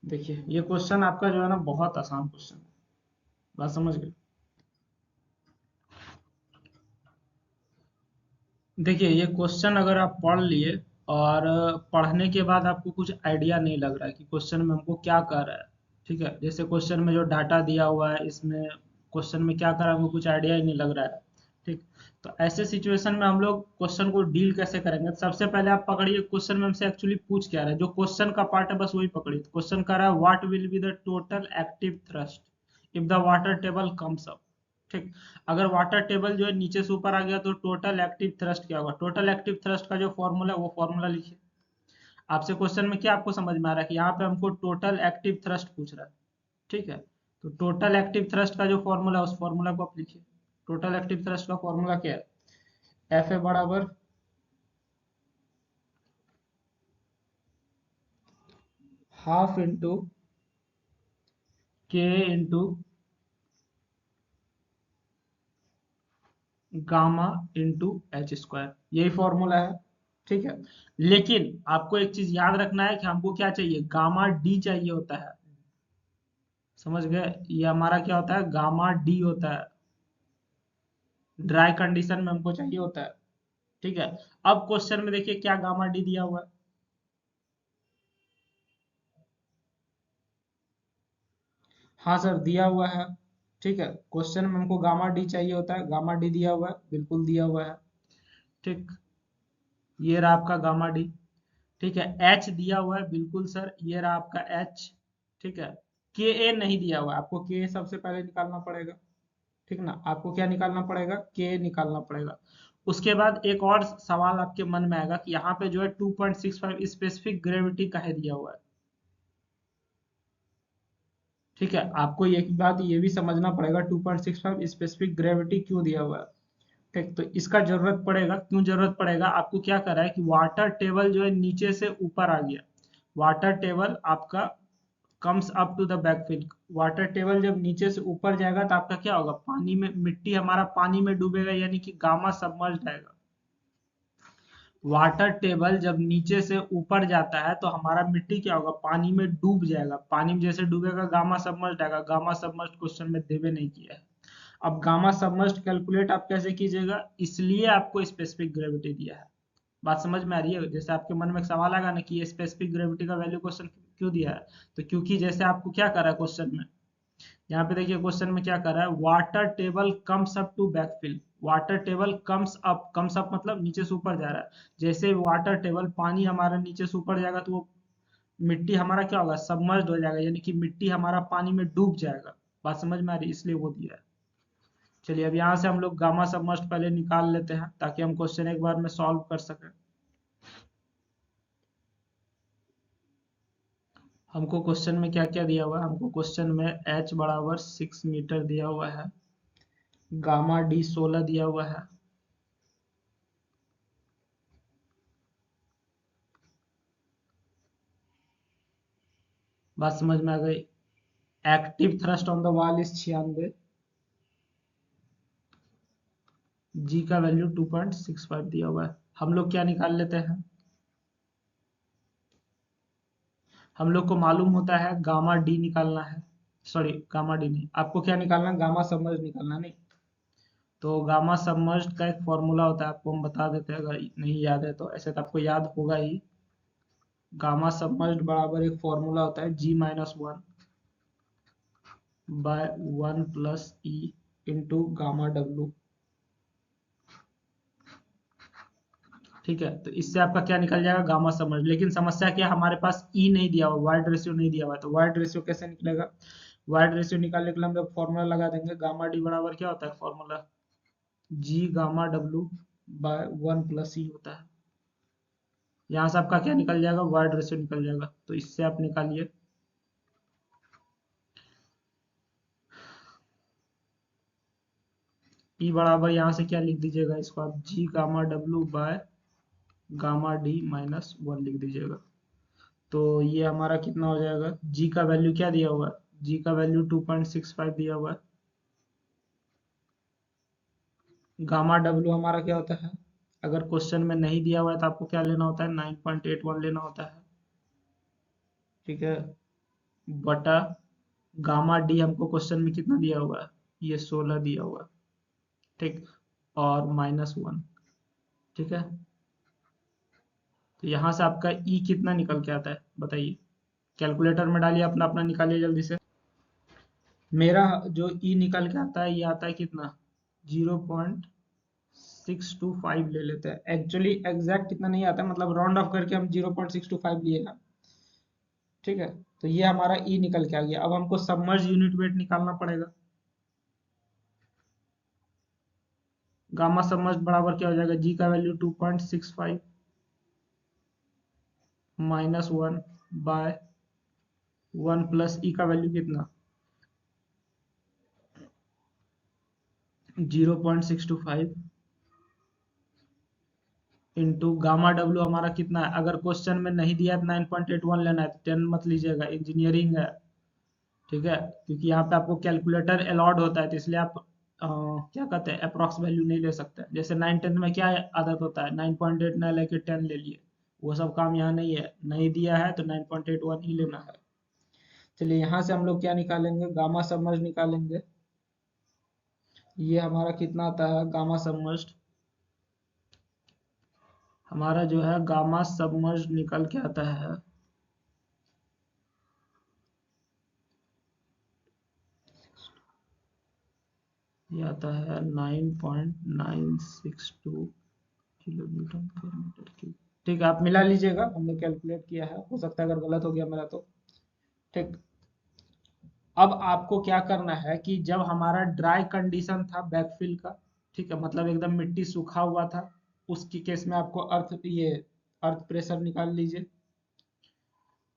देखिए ये क्वेश्चन आपका जो है ना बहुत आसान क्वेश्चन है, बात समझ गए। देखिए ये क्वेश्चन अगर आप पढ़ लिए और पढ़ने के बाद आपको कुछ आइडिया नहीं लग रहा है कि क्वेश्चन में हमको क्या कह रहा है, ठीक है, जैसे क्वेश्चन में जो डाटा दिया हुआ है इसमें क्वेश्चन में क्या कर रहा है हमको कुछ आइडिया ही नहीं लग रहा है, ठीक। तो ऐसे सिचुएशन में हम लोग क्वेश्चन को डील कैसे करेंगे, सबसे पहले आप पकड़िए क्वेश्चन में हमसे एक्चुअली पूछ क्या रहा है, जो क्वेश्चन का पार्ट है बस वही पकड़िए। क्वेश्चन कर रहा है what will be the total active thrust if the water table comes up, ठीक। अगर वाटर टेबल जो है नीचे से ऊपर आ गया तो टोटल एक्टिव थ्रस्ट क्या होगा, टोटल एक्टिव थ्रस्ट का जो फॉर्मूला है वो फॉर्मूला लिखिए। आपसे क्वेश्चन में क्या आपको समझ में आ रहा है कि यहाँ पे हमको टोटल एक्टिव थ्रस्ट पूछ रहा है, ठीक है। तो टोटल एक्टिव थ्रस्ट का जो फॉर्मूला है उस फॉर्मूला को आप लिखिए। टोटल एक्टिव थ्रस्ट का फॉर्मूला क्या है, एफ ए बराबर हाफ इंटू के into gamma into H square, यही फॉर्मूला है, ठीक है। लेकिन आपको एक चीज याद रखना है कि हमको क्या चाहिए, गामा डी चाहिए होता है, समझ गए, ये हमारा क्या होता है, गामा डी होता है, ड्राई कंडीशन में हमको चाहिए होता है, ठीक है। अब क्वेश्चन में देखिए क्या गामा डी दिया हुआ है, हाँ सर दिया हुआ है, ठीक है। क्वेश्चन में हमको गामा डी चाहिए होता है, गामा डी दिया हुआ है, बिल्कुल दिया हुआ है, ठीक। ये रहा आपका गामा डी, ठीक है। एच दिया हुआ है, बिल्कुल सर, ये रहा आपका एच, ठीक है। के ए नहीं दिया हुआ है, आपको के ए सबसे पहले निकालना पड़ेगा, ठीक ना, आपको क्या निकालना पड़ेगा, के निकालना पड़ेगा। उसके बाद एक और सवाल आपके मन में आएगा कि यहाँ पे जो है 2.65 स्पेसिफिक ग्रेविटी काहे दिया हुआ है, ठीक है। आपको एक बात ये भी समझना पड़ेगा 2.65 स्पेसिफिक ग्रेविटी क्यों दिया हुआ है, ठीक। तो इसका जरूरत पड़ेगा, क्यों जरूरत पड़ेगा, आपको क्या कर रहा है कि वाटर टेबल जो है नीचे से ऊपर आ गया, वाटर टेबल आपका comes up to the backfill, water table जब नीचे से ऊपर जाएगा तो आपका क्या होगा, पानी में मिट्टी हमारा पानी में डूबेगा, यानी कि गामा सबमर्ज जाएगा। वाटर टेबल जब नीचे से ऊपर जाता है तो हमारा मिट्टी क्या होगा, पानी में डूब जाएगा, पानी में जैसे डूबेगा गामा सबमर्ज आएगा, गामा सबमर्ज क्वेश्चन में देवे नहीं किया है। अब गामा सबमर्ज कैलकुलेट आप कैसे कीजिएगा, इसलिए आपको स्पेसिफिक ग्रेविटी दिया है। बात समझ में आ रही है, जैसे आपके मन में एक सवाल आएगा ना कि ये स्पेसिफिक ग्रेविटी का वैल्यू क्वेश्चन क्यों दिया है, तो क्योंकि जैसे आपको क्या कर रहा है क्वेश्चन में, यहाँ पे देखिए क्वेश्चन में क्या कर रहा है, water table comes up to backfill, water table comes up मतलब नीचे से ऊपर जा रहा है, जैसे वाटर टेबल पानी हमारा नीचे से ऊपर जाएगा तो वो मिट्टी हमारा क्या होगा, सबमर्ज्ड हो जाएगा, यानी कि मिट्टी हमारा पानी में डूब जाएगा। बात समझ में आ रही है, इसलिए वो दिया है। चलिए अब यहाँ से हम लोग गामा सबमर्ज्ड पहले निकाल लेते हैं ताकि हम क्वेश्चन एक बार में सॉल्व कर सकें। हमको क्वेश्चन में क्या क्या दिया हुआ है, हमको क्वेश्चन में h बराबर 6 मीटर दिया हुआ है, गामा डी 16 दिया हुआ है, बात समझ में आ गई। Active thrust on the wall is 96, जी का वैल्यू 2.65 दिया हुआ है। हम लोग क्या निकाल लेते हैं, हम लोग को मालूम होता है गामा डी निकालना है, सॉरी गामा डी नहीं, आपको क्या निकालना है, गामा सबमर्ज निकालना, नहीं। तो गामा सबमर्ज्ड का एक फॉर्मूला होता है, आपको हम बता देते हैं अगर नहीं याद है तो, ऐसे तो आपको याद होगा ही। गामा सबमर्ज्ड बराबर एक फॉर्मूला होता है G-1/1 + E into gamma W. ठीक है, तो इससे आपका क्या निकल जाएगा, गामा सबमर्ज्ड। लेकिन समस्या क्या है, हमारे पास ई नहीं दिया हुआ, वाइड रेशियो नहीं दिया हुआ है, तो वाइड रेशियो कैसे निकलेगा। वाइड रेशियो निकालने के लिए हम लोग फॉर्मूला लगा देंगे, गामा डी बराबर क्या होता है फॉर्मूला, G-Γ/1 + E होता है। यहाँ से आपका क्या निकल जाएगा, वाइड रेशियो निकल जाएगा, तो इससे आप निकालिए। ई बराबर यहाँ से क्या लिख दीजिएगा, इसको आप G-Γ/W/Γ-D-1 लिख दीजिएगा। तो ये हमारा कितना हो जाएगा, जी का वैल्यू क्या दिया हुआ है, जी का वैल्यू 2.65 दिया हुआ है। गामा डब्ल्यू हमारा क्या होता है, अगर क्वेश्चन में नहीं दिया हुआ है तो आपको क्या लेना होता है, 9.81 लेना होता है। ठीक है, बटा गामा डी हमको क्वेश्चन में कितना दिया हुआ है, ये 16 दिया हुआ है। ठीक, और -1। ठीक है, तो यहाँ से आपका ई कितना निकल के आता है बताइए, कैलकुलेटर में डालिए, अपना अपना निकालिए जल्दी से। मेरा जो ई निकल के आता है, ये आता है कितना, 0.625 ले लेते हैं। एक्चुअली एग्जैक्ट कितना नहीं आता, मतलब राउंड ऑफ करके हम 0.625 लिए ना। ठीक है, तो ये हमारा ई निकल के आ गया। अब हमको सबमर्ज यूनिट वेट निकालना पड़ेगा। गामा सबमर्ज बराबर क्या हो जाएगा, जी का वैल्यू 2.65 -1/1 प्लस ई का वैल्यू कितना, 0.625 इंटू गामा डब्ल्यू हमारा कितना है, अगर क्वेश्चन में नहीं दिया है 9.81 लेना है, तो 10 मत लीजिएगा, इंजीनियरिंग है। ठीक है, क्योंकि यहाँ पे आपको कैलकुलेटर अलाउड होता है, तो इसलिए आप क्या कहते हैं, अप्रॉक्स वैल्यू नहीं ले सकते। जैसे 9 10 में क्या आदत होता है, 9.8 ना लेके 10 ले लिए, वो सब काम यहाँ नहीं है। नहीं दिया है तो 9.81 ही लेना है। चलिए, यहाँ से हम लोग क्या निकालेंगे, गामा सबमर्ज निकालेंगे। ये हमारा कितना आता है, गामा सबमर्ज्ड हमारा जो है, गामा सबमर्ज्ड निकल के आता है, ये आता है 9.962 किलोमीटर पर मीटर क्यूब। ठीक है, आप मिला लीजिएगा, हमने कैलकुलेट किया है, हो सकता है अगर गलत हो गया मेरा तो। ठीक, अब आपको क्या करना है कि जब हमारा ड्राई कंडीशन था बैकफिल का, ठीक है, मतलब एकदम मिट्टी सूखा हुआ था, उसकी केस में आपको अर्थ प्रेशर निकाल लीजिए।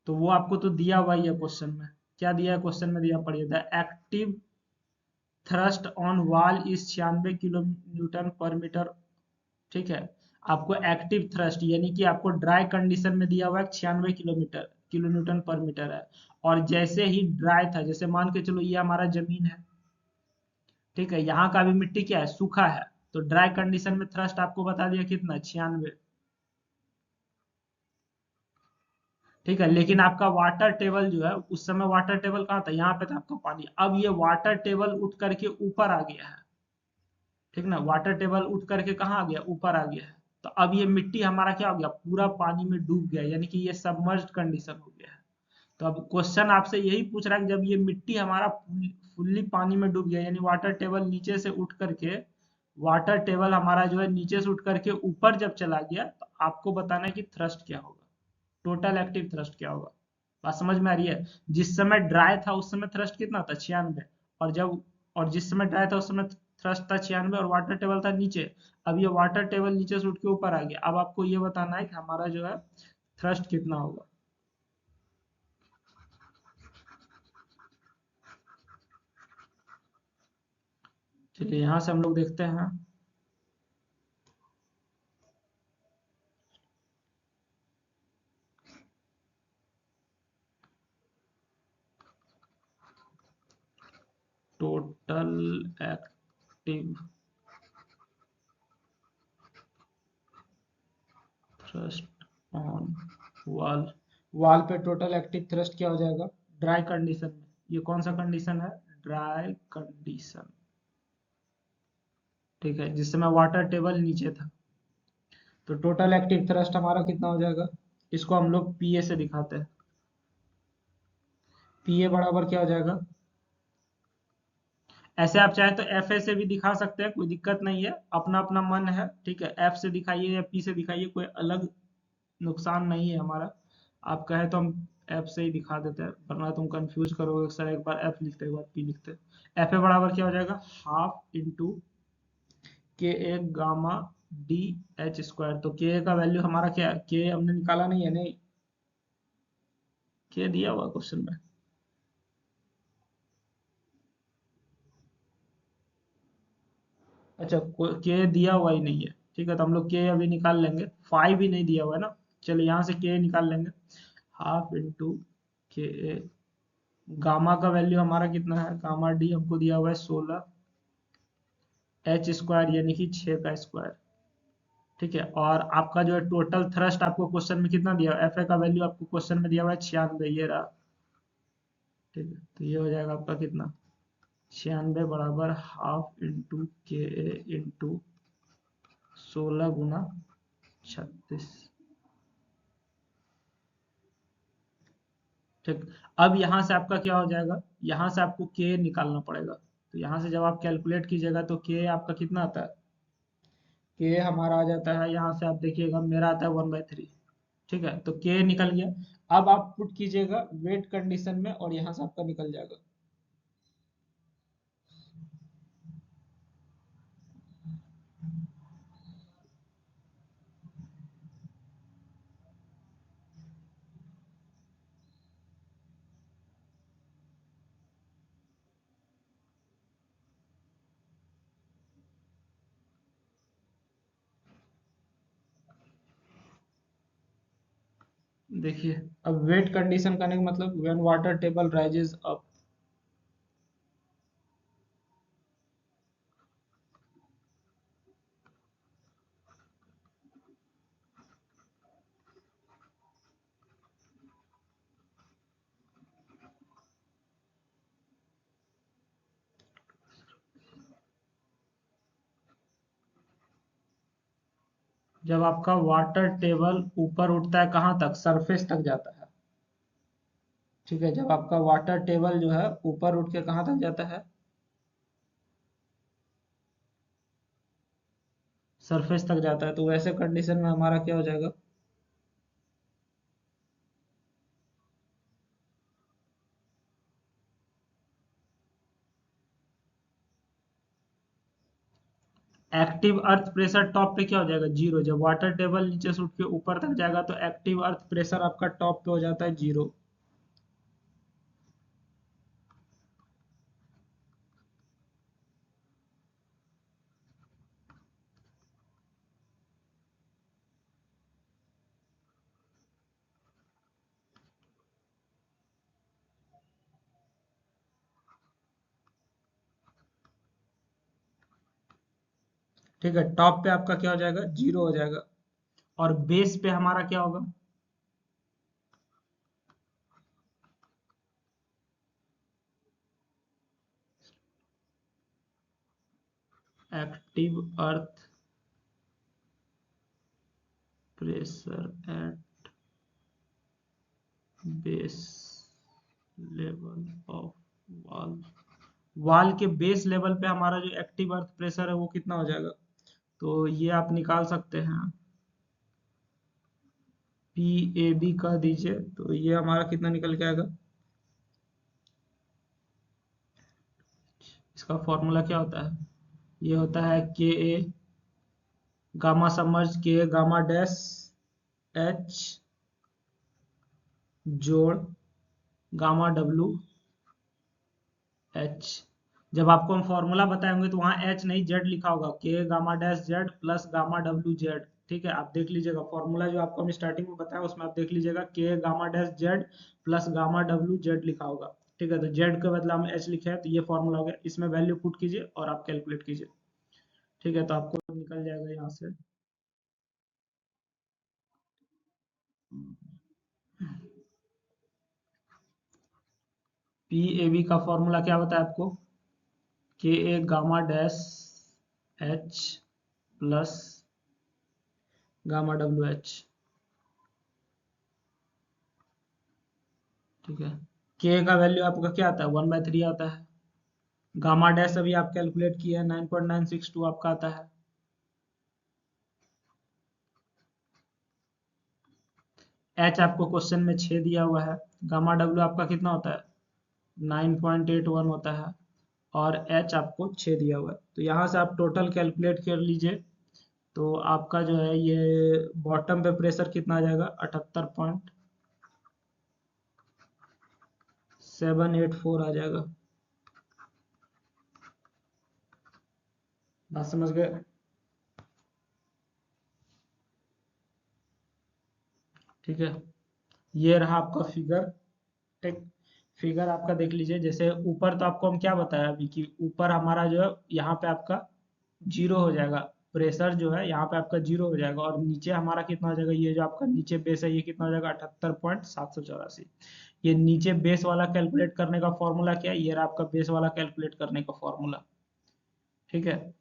तो वो आपको तो दिया हुआ ही है क्वेश्चन में। क्या दिया है क्वेश्चन में, दिया पढ़िए, the active thrust on wall is 96 kilo Newton पर मीटर। ठीक है, आपको एक्टिव थ्रस्ट यानी कि आपको ड्राई कंडीशन में दिया हुआ है 96 किलो न्यूटन पर मीटर है। और जैसे ही ड्राई था, जैसे मान के चलो ये हमारा जमीन है, ठीक है, यहाँ का भी मिट्टी क्या है, सूखा है, तो ड्राई कंडीशन में थ्रस्ट आपको बता दिया कितना, 96। ठीक है, लेकिन आपका वाटर टेबल जो है, उस समय वाटर टेबल कहाँ था, यहाँ पे था आपका पानी। अब ये वाटर टेबल उठ करके ऊपर आ गया है। ठीक ना, वाटर टेबल उठ करके कहाँ आ गया, ऊपर आ गया है। तो अब ये मिट्टी हमारा क्या हो गया, पूरा पानी में डूब गया, यानी कि ये सबमर्ज्ड कंडीशन हो गया है। तो अब क्वेश्चन आपसे यही पूछ रहा है कि जब ये मिट्टी हमारा फुल्ली पानी में डूब गया, यानी वाटर टेबल नीचे से उठ करके, वाटर टेबल हमारा जो है नीचे से उठ करके ऊपर जब चला गया, तो आपको बताना है कि थ्रस्ट क्या होगा, टोटल एक्टिव थ्रस्ट क्या होगा। बात समझ में आ रही है। जिस समय ड्राई था उस समय थ्रस्ट कितना था, 96। और जब और जिस समय ड्राई था उस समय थ्रस्ट था 96 और वाटर टेबल था नीचे। अब ये वाटर टेबल नीचे से उठ के ऊपर आ गया। अब आपको ये बताना है कि हमारा जो है थ्रस्ट कितना होगा। चलिए, यहाँ से हम लोग देखते हैं। Total active thrust on wall, wall पे टोटल एक्टिव थ्रस्ट क्या हो जाएगा, ड्राई कंडीशन में। ये कौन सा कंडीशन है, ड्राई कंडीशन। ठीक है, जिस समय वाटर टेबल नीचे था, तो टोटल एक्टिव थ्रस्ट हमारा कितना हो जाएगा, इसको हम लोग पी ए से दिखाते हैं। पी ए बराबर क्या हो जाएगा, ऐसे आप चाहे तो एफ ए से भी दिखा सकते हैं, कोई दिक्कत नहीं है, अपना अपना मन है, ठीक है। एफ से दिखाइए या पी से दिखाइए, कोई अलग नुकसान नहीं है हमारा। आप कहे तो हम एफ से ही दिखा देते हैं, वरना तुम कंफ्यूज करोगे सर, एक बार एफ लिखते एक बार पी लिखते। एफ ए बराबर क्या हो जाएगा, हाफ इंटू के A gamma D H square. तो के ए का वैल्यू हमारा क्या है, के हमने निकाला नहीं है, नहीं के दिया हुआ क्वेश्चन में। अच्छा, के दिया हुआ ही नहीं है, ठीक है, तो हम लोग के अभी निकाल लेंगे, 5 भी नहीं दिया हुआ है ना। चलिए यहाँ से के निकाल लेंगे, हाफ इंटू के। गामा का वैल्यू हमारा कितना है, गामा डी हमको दिया हुआ है 16, एच स्क्वायर यानी कि 6 का स्क्वायर, ठीक है। और आपका जो है टोटल थ्रस्ट आपको क्वेश्चन में कितना दिया, एफ ए का वैल्यू आपको क्वेश्चन में दिया हुआ है 96, ये रहा, ठीक है। तो ये हो जाएगा आपका कितना, 96 बराबर हाफ इंटू के ए इंटू 16 गुना 36, ठीक। अब यहाँ से आपका क्या हो जाएगा, यहाँ से आपको के निकालना पड़ेगा। तो यहाँ से जब आप कैलकुलेट कीजिएगा तो के आपका कितना आता है, के हमारा आ जाता है, यहाँ से आप देखिएगा मेरा आता है 1/3, ठीक है। तो के निकल गया। अब आप पुट कीजिएगा वेट कंडीशन में और यहाँ से आपका निकल जाएगा। देखिए, अब वेट कंडीशन करने का मतलब when water table rises up, जब आपका वाटर टेबल ऊपर उठता है कहाँ तक, सरफेस तक जाता है, ठीक है। जब आपका वाटर टेबल जो है ऊपर उठ के कहाँ तक जाता है, सरफेस तक जाता है, तो वैसे कंडीशन में हमारा क्या हो जाएगा, एक्टिव अर्थ प्रेशर टॉप पे क्या हो जाएगा, जीरो। जब वाटर टेबल नीचे से उठ के ऊपर तक जाएगा तो एक्टिव अर्थ प्रेशर आपका टॉप पे हो जाता है जीरो। ठीक है, टॉप पे आपका क्या हो जाएगा, जीरो हो जाएगा। और बेस पे हमारा क्या होगा, active earth pressure at base level of wall. Wall के बेस लेवल पे हमारा जो एक्टिव अर्थ प्रेशर है वो कितना हो जाएगा, तो ये आप निकाल सकते हैं, पी ए बी कह दीजिए, तो ये हमारा कितना निकल के आएगा, इसका फॉर्मूला क्या होता है, ये होता है के ए गामा सबमर्ज के गामा डैश एच जोड़ गामा डब्लू एच। जब आपको हम फॉर्मूला बताएंगे तो वहां एच नहीं जेड लिखा होगा, के gamma dash Z plus gamma W Z, ठीक है। आप देख लीजिएगा फॉर्मूला जो आपको हम स्टार्टिंग में बताया उसमें आप देख लीजिएगा के gamma dash Z plus gamma W Z लिखा होगा, ठीक है। तो जेड के बदला हम एच लिखे हैं, तो ये फॉर्मूला हो गया, इसमें वैल्यू पुट कीजिए और आप कैलकुलेट कीजिए, ठीक है। तो आपको निकल जाएगा यहाँ से, पी ए बी का फॉर्मूला क्या बताया आपको, K A gamma dash H plus gamma W H, ठीक है। के का वैल्यू आपका क्या आता है, 1/3 आता है। गामा डैश अभी आप कैलकुलेट किए हैं, 9.962 आपका आता है। एच आपको क्वेश्चन में 6 दिया हुआ है। गामा डब्ल्यू आपका कितना होता है, 9.81 होता है। और एच आपको 6 दिया हुआ है, तो यहाँ से आप टोटल कैलकुलेट कर लीजिए। तो आपका जो है ये बॉटम पे प्रेशर कितना आ जाएगा, 78.784 आ जाएगा। बात समझ गए? ठीक है, ये रहा आपका फिगर। ठीक, फिगर आपका देख लीजिए। जैसे ऊपर तो आपको हम क्या बताया अभी कि ऊपर हमारा जो है यहाँ पे आपका जीरो हो जाएगा, प्रेशर जो है यहाँ पे आपका जीरो हो जाएगा। और नीचे हमारा कितना हो जाएगा, ये जो आपका नीचे बेस है ये कितना हो जाएगा, 78.784। ये नीचे बेस वाला कैलकुलेट करने का फॉर्मूला क्या है, ये रहा आपका बेस वाला कैलकुलेट करने का फॉर्मूला। ठीक है।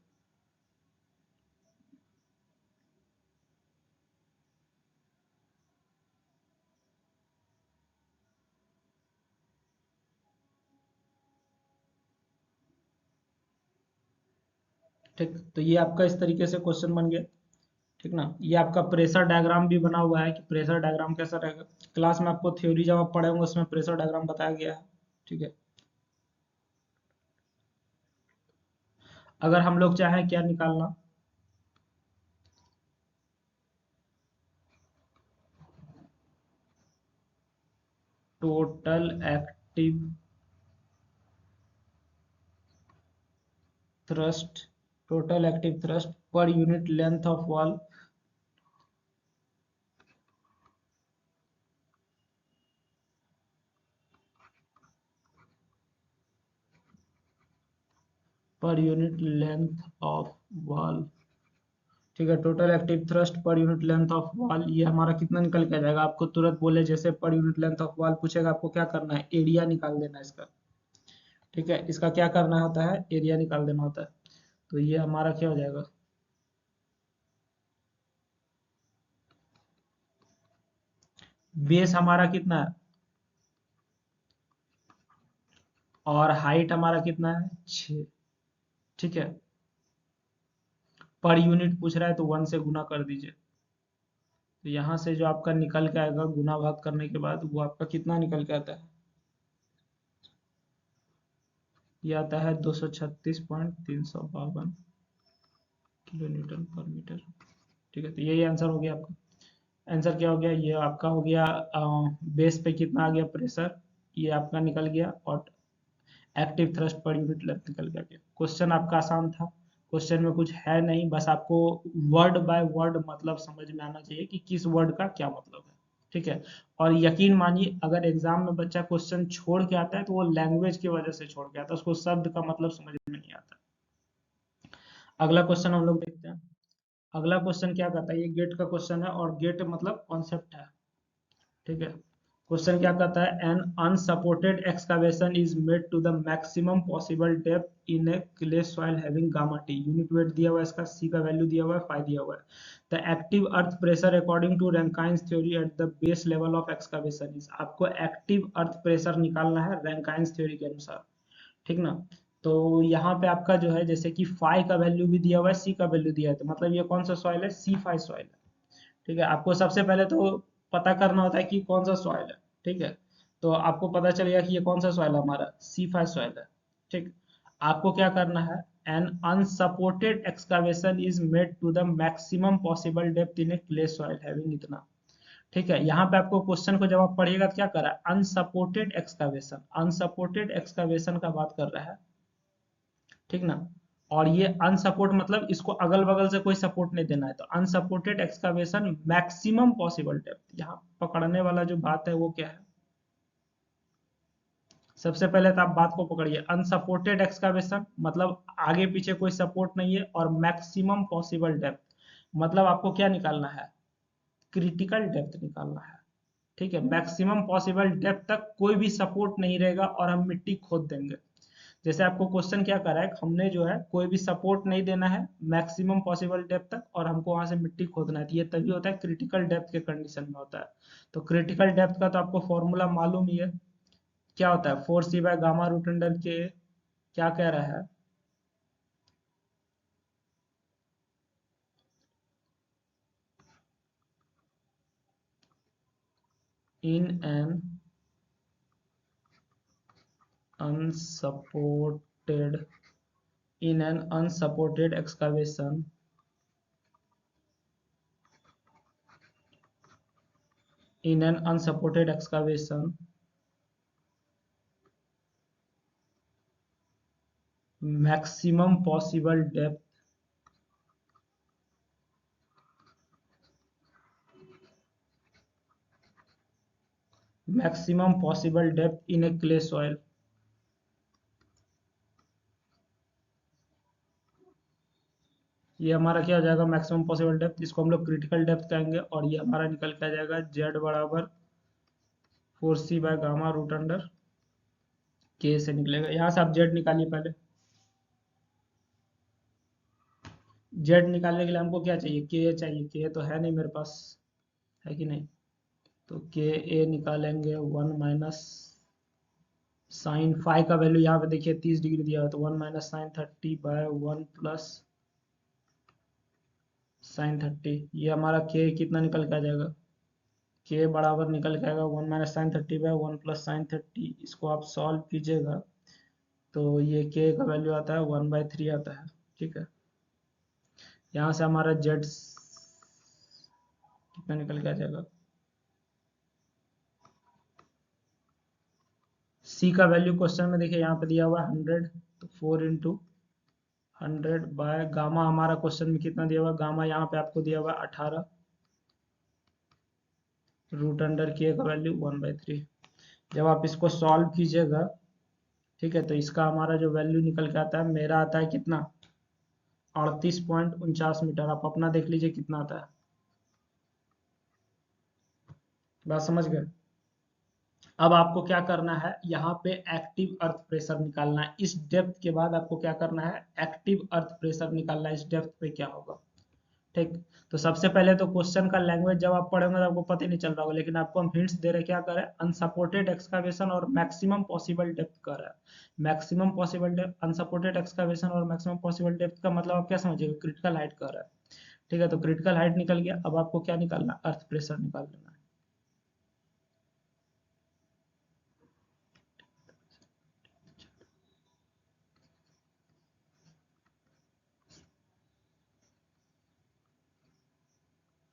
ठीक, तो ये आपका इस तरीके से क्वेश्चन बन गया। ठीक ना, ये आपका प्रेशर डायग्राम भी बना हुआ है कि प्रेशर डायग्राम कैसा रहेगा। क्लास में आपको थ्योरी जब आप पढ़े होंगे उसमें प्रेशर डायग्राम बताया गया है। ठीक है। अगर हम लोग चाहें क्या निकालना, total active thrust, total active thrust पर unit length of wall, per unit length of wall. ठीक है, टोटल एक्टिव थ्रस्ट पर यूनिट लेंथ ऑफ वॉल, ये हमारा कितना निकल के आ जाएगा। आपको तुरंत बोले जैसे पर यूनिट लेंथ ऑफ वॉल पूछेगा, आपको क्या करना है, एरिया निकाल देना है इसका। ठीक है, इसका क्या करना होता है, एरिया निकाल देना होता है। तो ये हमारा क्या हो जाएगा, बेस हमारा कितना है और हाइट हमारा कितना है, 6। ठीक है, पर यूनिट पूछ रहा है तो 1 से गुना कर दीजिए। तो यहाँ से जो आपका निकल के आएगा गुना भाग करने के बाद, वो आपका कितना निकल के आता है, ये आता है 236.352 किलो न्यूटन पर मीटर। ठीक है, तो यही आंसर हो गया आपका। आंसर क्या हो गया, ये आपका हो गया बेस पे कितना आ गया प्रेशर, ये आपका निकल गया। और एक्टिव थ्रस्ट पर यूनिट लेंथ निकल गया। क्वेश्चन आपका आसान था, क्वेश्चन में कुछ है नहीं, बस आपको वर्ड बाय वर्ड मतलब समझ में आना चाहिए कि किस वर्ड का क्या मतलब है। ठीक है, और यकीन मानिए अगर एग्जाम में बच्चा क्वेश्चन छोड़ के आता है तो वो लैंग्वेज की वजह से छोड़ के आता है, उसको शब्द का मतलब समझ में नहीं आता। अगला क्वेश्चन हम लोग देखते हैं। अगला क्वेश्चन क्या कहता है, ये गेट का क्वेश्चन है और गेट मतलब कॉन्सेप्ट है। ठीक है, क्वेश्चन क्या कहता है, an unsupported excavation is made to the maximum possible depth in a clay soil having gamma T. Unit weight दिया हुआ है इसका, सी का वैल्यू दिया हुआ है, फाई दिया हुआ है। The active earth pressure according to Rankine's theory at the base level of excavation is. आपको एक्टिव अर्थ प्रेशर निकालना है रैंकाइंस थ्योरी के अनुसार। ठीक ना, तो यहाँ पे आपका जो है जैसे कि फाई का वैल्यू भी दिया हुआ है, सी का वैल्यू दिया है, तो मतलब ये कौन सा सॉइल है, सी फाई सॉइल है। ठीक है, आपको सबसे पहले तो पता करना होता है कि कौन सा सॉइल है। ठीक है, तो आपको पता चलेगा कि ये कौन सा सॉइल है, हमारा C5 सॉइल है। ठीक, आपको क्या करना है, an unsupported excavation is made to the maximum possible depth in a clay soil having इतना। ठीक है, यहाँ पे आपको क्वेश्चन को जब आप पढ़िएगा तो क्या कर रहा है, अनसपोर्टेड एक्सकावेशन, अनसपोर्टेड एक्सकावेशन का बात कर रहा है। ठीक ना, और ये अनसपोर्ट मतलब इसको अगल बगल से कोई सपोर्ट नहीं देना है, तो unsupported excavation maximum possible depth, यहाँ पकड़ने वाला जो बात है वो क्या है, सबसे पहले तो आप बात को पकड़िए, अनसपोर्टेड एक्सकावेशन मतलब आगे पीछे कोई सपोर्ट नहीं है, और मैक्सिमम पॉसिबल डेप्थ मतलब आपको क्या निकालना है, क्रिटिकल डेप्थ निकालना है। ठीक है, मैक्सिमम पॉसिबल डेप्थ तक कोई भी सपोर्ट नहीं रहेगा और हम मिट्टी खोद देंगे। जैसे आपको क्वेश्चन क्या कर रहा है, हमने जो है कोई भी सपोर्ट नहीं देना है मैक्सिमम पॉसिबल डेप्थ तक, और हमको वहां से मिट्टी खोदना है, तो ये तभी होता है क्रिटिकल डेप्थ के कंडीशन में होता है। तो क्रिटिकल डेप्थ का तो आपको फॉर्मूला मालूम ही है, क्या होता है 4c/γ√अंडर के, क्या कह रहा है, in an unsupported in an unsupported excavation maximum possible depth in a clay soil। ये हमारा क्या हो जाएगा मैक्सिमम पॉसिबल डेप्थ, इसको हम लोग क्रिटिकल डेप्थ कहेंगे, और ये हमारा निकल के आ जाएगा जेड बराबर 4c/γ√अंडर के से निकलेगा। यहाँ से आप जेड निकालिए पहले। जेड निकालने के लिए हमको क्या चाहिए, के चाहिए, के तो है नहीं मेरे पास, है कि नहीं, तो के ए निकालेंगे 1 - sin फाई का वैल्यू यहाँ पे देखिए 30 डिग्री दिया हुआ, तो 1 - sin 30/1 प्लस sin 30, ये हमारा के कितना निकल के आ जाएगा, के बराबर निकल के आएगा 1 - sin 30/1 प्लस sin 30। इसको आप सॉल्व कीजिएगा तो ये के का वैल्यू आता है 1/3 आता है। ठीक है, यहाँ से हमारा जेड कितना निकल के आ जाएगा, सी का वैल्यू क्वेश्चन में देखिए यहाँ पे दिया हुआ है 100, तो 4 × 100/गामा, हमारा क्वेश्चन में कितना दिया हुआ है, गामा यहाँ पे आपको दिया हुआ है 18 √ के का वैल्यू 1/3। जब आप इसको सॉल्व कीजिएगा, ठीक है, तो इसका हमारा जो वैल्यू निकल के आता है, मेरा आता है कितना 38.49 मीटर। आप अपना देख लीजिए कितना आता है, बात समझ गए। अब आपको क्या करना है, यहाँ पे एक्टिव अर्थ प्रेशर निकालना है। इस डेप्थ के बाद आपको क्या करना है, एक्टिव अर्थ प्रेशर निकालना है, इस डेप्थ पे क्या होगा। ठीक, तो सबसे पहले तो क्वेश्चन का लैंग्वेज जब आप पढ़ेंगे तो आपको पता ही नहीं चल रहा होगा, लेकिन आपको हम हिंट्स दे रहे क्या करें, अनसपोर्टेड एक्सकावेशन और मैक्सिमम पॉसिबल डेप्थ कर रहा है। Maximum possible depth, unsupported excavation और मैक्सिमम पॉसिबल डेप्थ का मतलब आप क्या समझिएगा, क्रिटिकल हाइट कर रहा है। ठीक है, तो क्रिटिकल हाइट निकल गया, अब आपको क्या निकालना, अर्थ प्रेशर निकाल लेना है।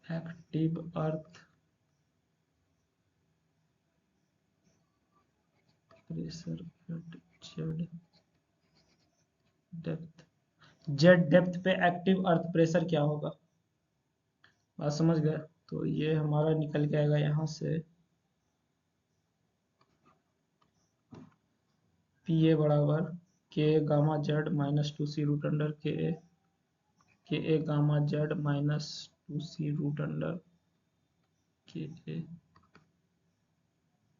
Active earth pressure Z depth, Z depth पे एक्टिव अर्थ प्रेशर क्या होगा, बात समझ गए। तो ये हमारा निकल के आएगा यहाँ से पी ए बराबर K, Γ Z - 2c√अंडर के ए Γ Z - 2c√अंडर के ए।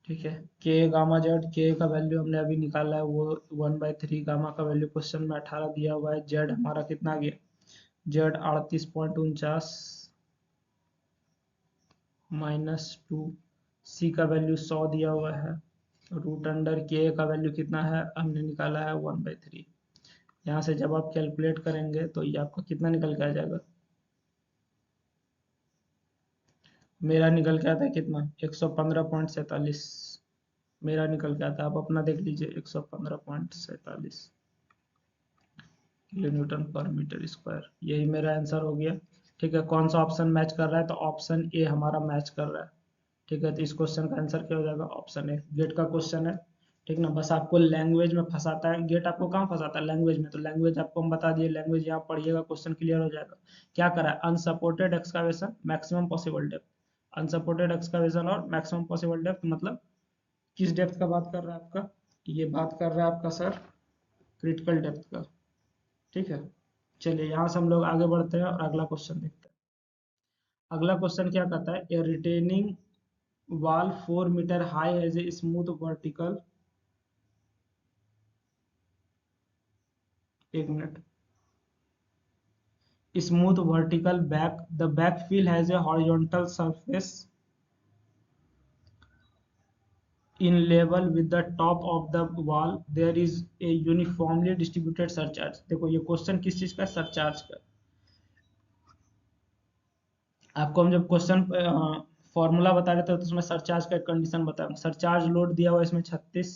ठीक है, के गामा जेड, के का वैल्यू हमने अभी निकाला है, वो 1/3, गामा का वैल्यू क्वेश्चन में 18 दिया हुआ है, जेड हमारा कितना आ गया, जेड 38.49 -2, सी का वैल्यू 100 दिया हुआ है, √अंडर के का वैल्यू कितना है हमने निकाला है 1/3। यहाँ से जब आप कैलकुलेट करेंगे तो ये आपका कितना निकल के आ जाएगा, मेरा निकल के आता है कितना 115.47, मेरा निकल के आता है, आप अपना देख लीजिए 115.47 किलो न्यूटन पर मीटर स्क्वायर, यही मेरा आंसर हो गया। ठीक है, कौन सा ऑप्शन मैच कर रहा है, तो ऑप्शन ए हमारा मैच कर रहा है। ठीक है, तो इस क्वेश्चन का आंसर क्या हो जाएगा, ऑप्शन ए। गेट का क्वेश्चन है, ठीक ना, बस आपको लैंग्वेज में फंसाता है गेट, आपको कहाँ फंसाता है, लैंग्वेज में। तो लैंग्वेज आपको हम बता दिए, लैंग्वेज यहाँ पढ़िएगा, क्वेश्चन क्लियर हो जाएगा। क्या करा है, unsupported excavation maximum possible depth, unsupported excavation और मैक्सिमम पॉसिबल डेप्थ मतलब किस डेप्थ का बात कर रहा है आपका, ये बात कर रहा है आपका सर क्रिटिकल डेप्थ का। ठीक है, चलिए यहाँ से हम लोग आगे बढ़ते हैं और अगला क्वेश्चन देखते हैं। अगला क्वेश्चन क्या कहता है, ए रिटेनिंग wall 4 मीटर high has a smooth vertical, एक मिनट, smooth vertical back, the backfill has a horizontal surface in level with the top of the wall there is a uniformly distributed surcharge. देखो ये क्वेश्चन किस चीज का, सरचार्ज का। आपको हम जब क्वेश्चन फॉर्मूला बता रहे थे तो उसमें सरचार्ज का कंडीशन बताया, सरचार्ज लोड दिया हुआ इसमें 36,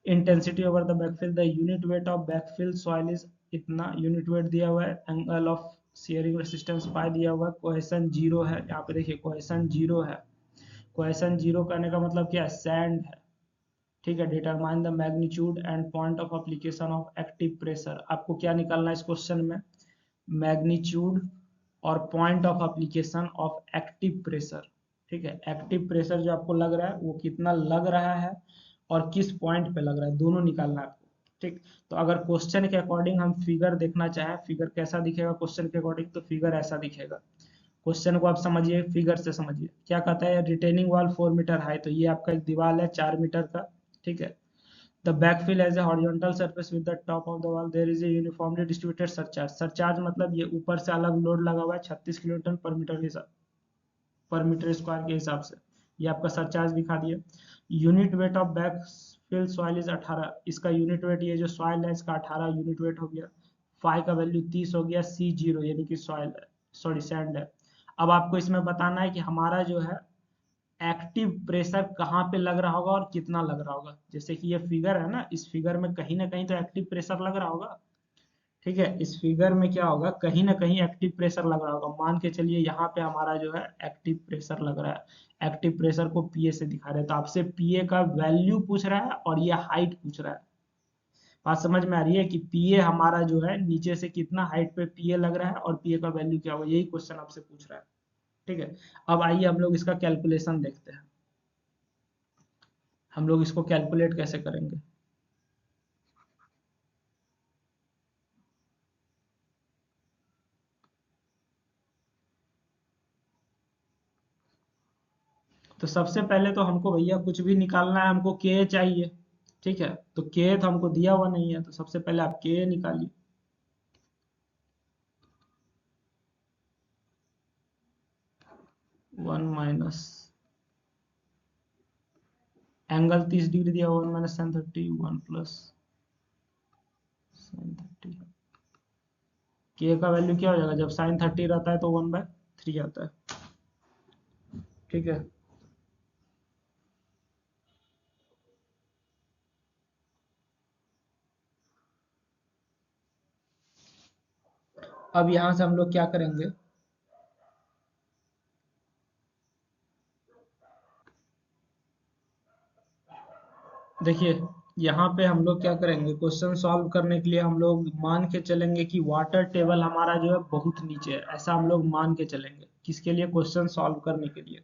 intensity over the backfill, the unit weight of backfill soil is इतना, यूनिट वेट दिया हुआ है, एंगल ऑफ शेयरिंग रेसिस्टेंस पाई दिया हुआ है, कोहेशन जीरो है, यहाँ पे देखिए कोहेशन जीरो है। कोहेशन जीरो करने का मतलब क्या है, सैंड है, ठीक है। Determine the magnitude and point of application of active pressure, आपको क्या निकालना है इस क्वेश्चन में, मैग्नीट्यूड और point of application of active pressure, ठीक है। एक्टिव प्रेशर जो आपको लग रहा है वो कितना लग रहा है और किस पॉइंट पे लग रहा है, दोनों निकालना है आपको, ठीक। तो अगर क्वेश्चन के अकॉर्डिंग हम फिगर देखना चाहें, फिगर कैसा दिखेगा क्वेश्चन के अकॉर्डिंग, तो फिगर ऐसा दिखेगा। क्वेश्चन को आप समझिए, फिगर से समझिए क्या कहता है, रिटेनिंग वॉल 4 मीटर हाई, तो ये आपका एक दीवार है 4 मीटर का, ठीक है। The backfill as a horizontal surface with the top of the wall. There is a uniformly distributed surcharge. Surcharge मतलब ये ऊपर से अलग लोड लगा हुआ है 36 किलोन्यूटन पर मीटर के हिसाब, पर मीटर स्क्वायर के हिसाब से, ये आपका सरचार्ज दिखा दिया। Unit weight of backfill soil is 18, इसका यूनिट वेट, ये जो सॉइल है इसका 18 यूनिट वेट हो गया। फाई का वैल्यू 30 हो गया, सी जीरो यानी कि सॉइल है, सॉरी सैंड है। अब आपको इसमें बताना है कि हमारा जो है एक्टिव प्रेशर कहाँ पे लग रहा होगा और कितना लग रहा होगा। जैसे कि ये फिगर है ना कहीं ना कहीं तो एक्टिव प्रेशर लग रहा होगा, ठीक है। इस फिगर में क्या होगा, कहीं ना कहीं एक्टिव प्रेशर लग रहा होगा। मान के चलिए यहाँ पे हमारा जो है एक्टिव प्रेशर लग रहा है, एक्टिव प्रेशर को पीए से दिखा रहे हैं, तो आपसे पीए का वैल्यू पूछ रहा है और ये हाइट पूछ रहा है। बात समझ में आ रही है कि पीए हमारा जो है नीचे से कितना हाइट पे पीए लग रहा है और पीए का वैल्यू क्या होगा, यही क्वेश्चन आपसे पूछ रहा है, ठीक है। अब आइए हम लोग इसका कैलकुलेशन देखते हैं, हम लोग इसको कैलकुलेट कैसे करेंगे। तो सबसे पहले तो हमको भैया कुछ भी निकालना है, हमको के चाहिए, ठीक है। तो के तो हमको दिया हुआ नहीं है, तो सबसे पहले आप के निकालिए। 1 माइनस एंगल 30 डिग्री दिया हुआ, 1 माइनस साइन 30, 1 प्लस साइन 30। के का वैल्यू क्या हो जाएगा, जब साइन 30 रहता है तो 1/3 आता है, ठीक है। अब यहां से हम लोग क्या करेंगे, देखिए यहाँ पे हम लोग क्या करेंगे, क्वेश्चन सॉल्व करने के लिए हम लोग मान के चलेंगे कि वाटर टेबल हमारा जो है बहुत नीचे है, ऐसा हम लोग मान के चलेंगे। किसके लिए, क्वेश्चन सॉल्व करने के लिए।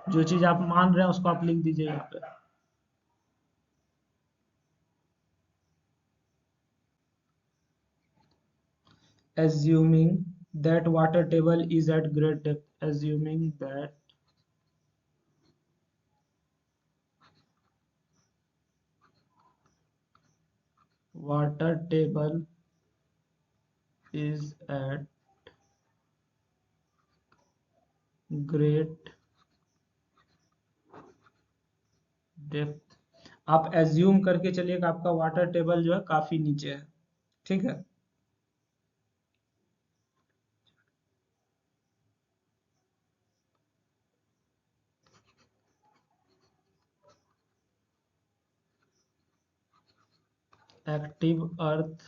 जो चीज आप मान रहे हैं उसको आप लिख दीजिए यहाँ पे। assuming that water table is at great depth, assuming that water table is at great depth, आप एज्यूम करके चलिएगा आपका वाटर टेबल जो है काफी नीचे है, ठीक है। Active earth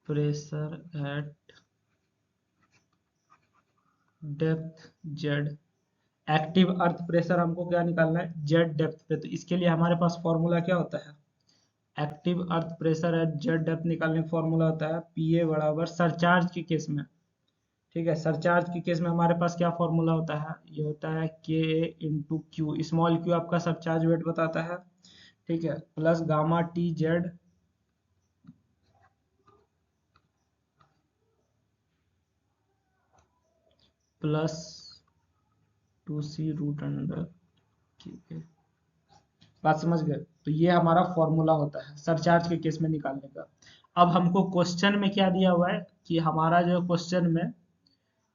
pressure at depth Z, active earth pressure हमको क्या निकालना है, जेड डेप्थ पे। तो इसके लिए हमारे पास फॉर्मूला क्या होता है, active earth pressure at Z depth निकालने का फॉर्मूला होता है पीए बराबर, सरचार्ज के केस में, ठीक है। सरचार्ज के केस में हमारे पास क्या फॉर्मूला होता है, ये होता है के इंटू क्यू, स्मॉल क्यू आपका सरचार्ज वेट बताता है, ठीक है, plus gamma T Z plus 2c root under, ठीक है। बात समझ गए, तो ये हमारा फॉर्मूला होता है सरचार्ज के केस में निकालने का। अब हमको क्वेश्चन में क्या दिया हुआ है कि हमारा जो क्वेश्चन में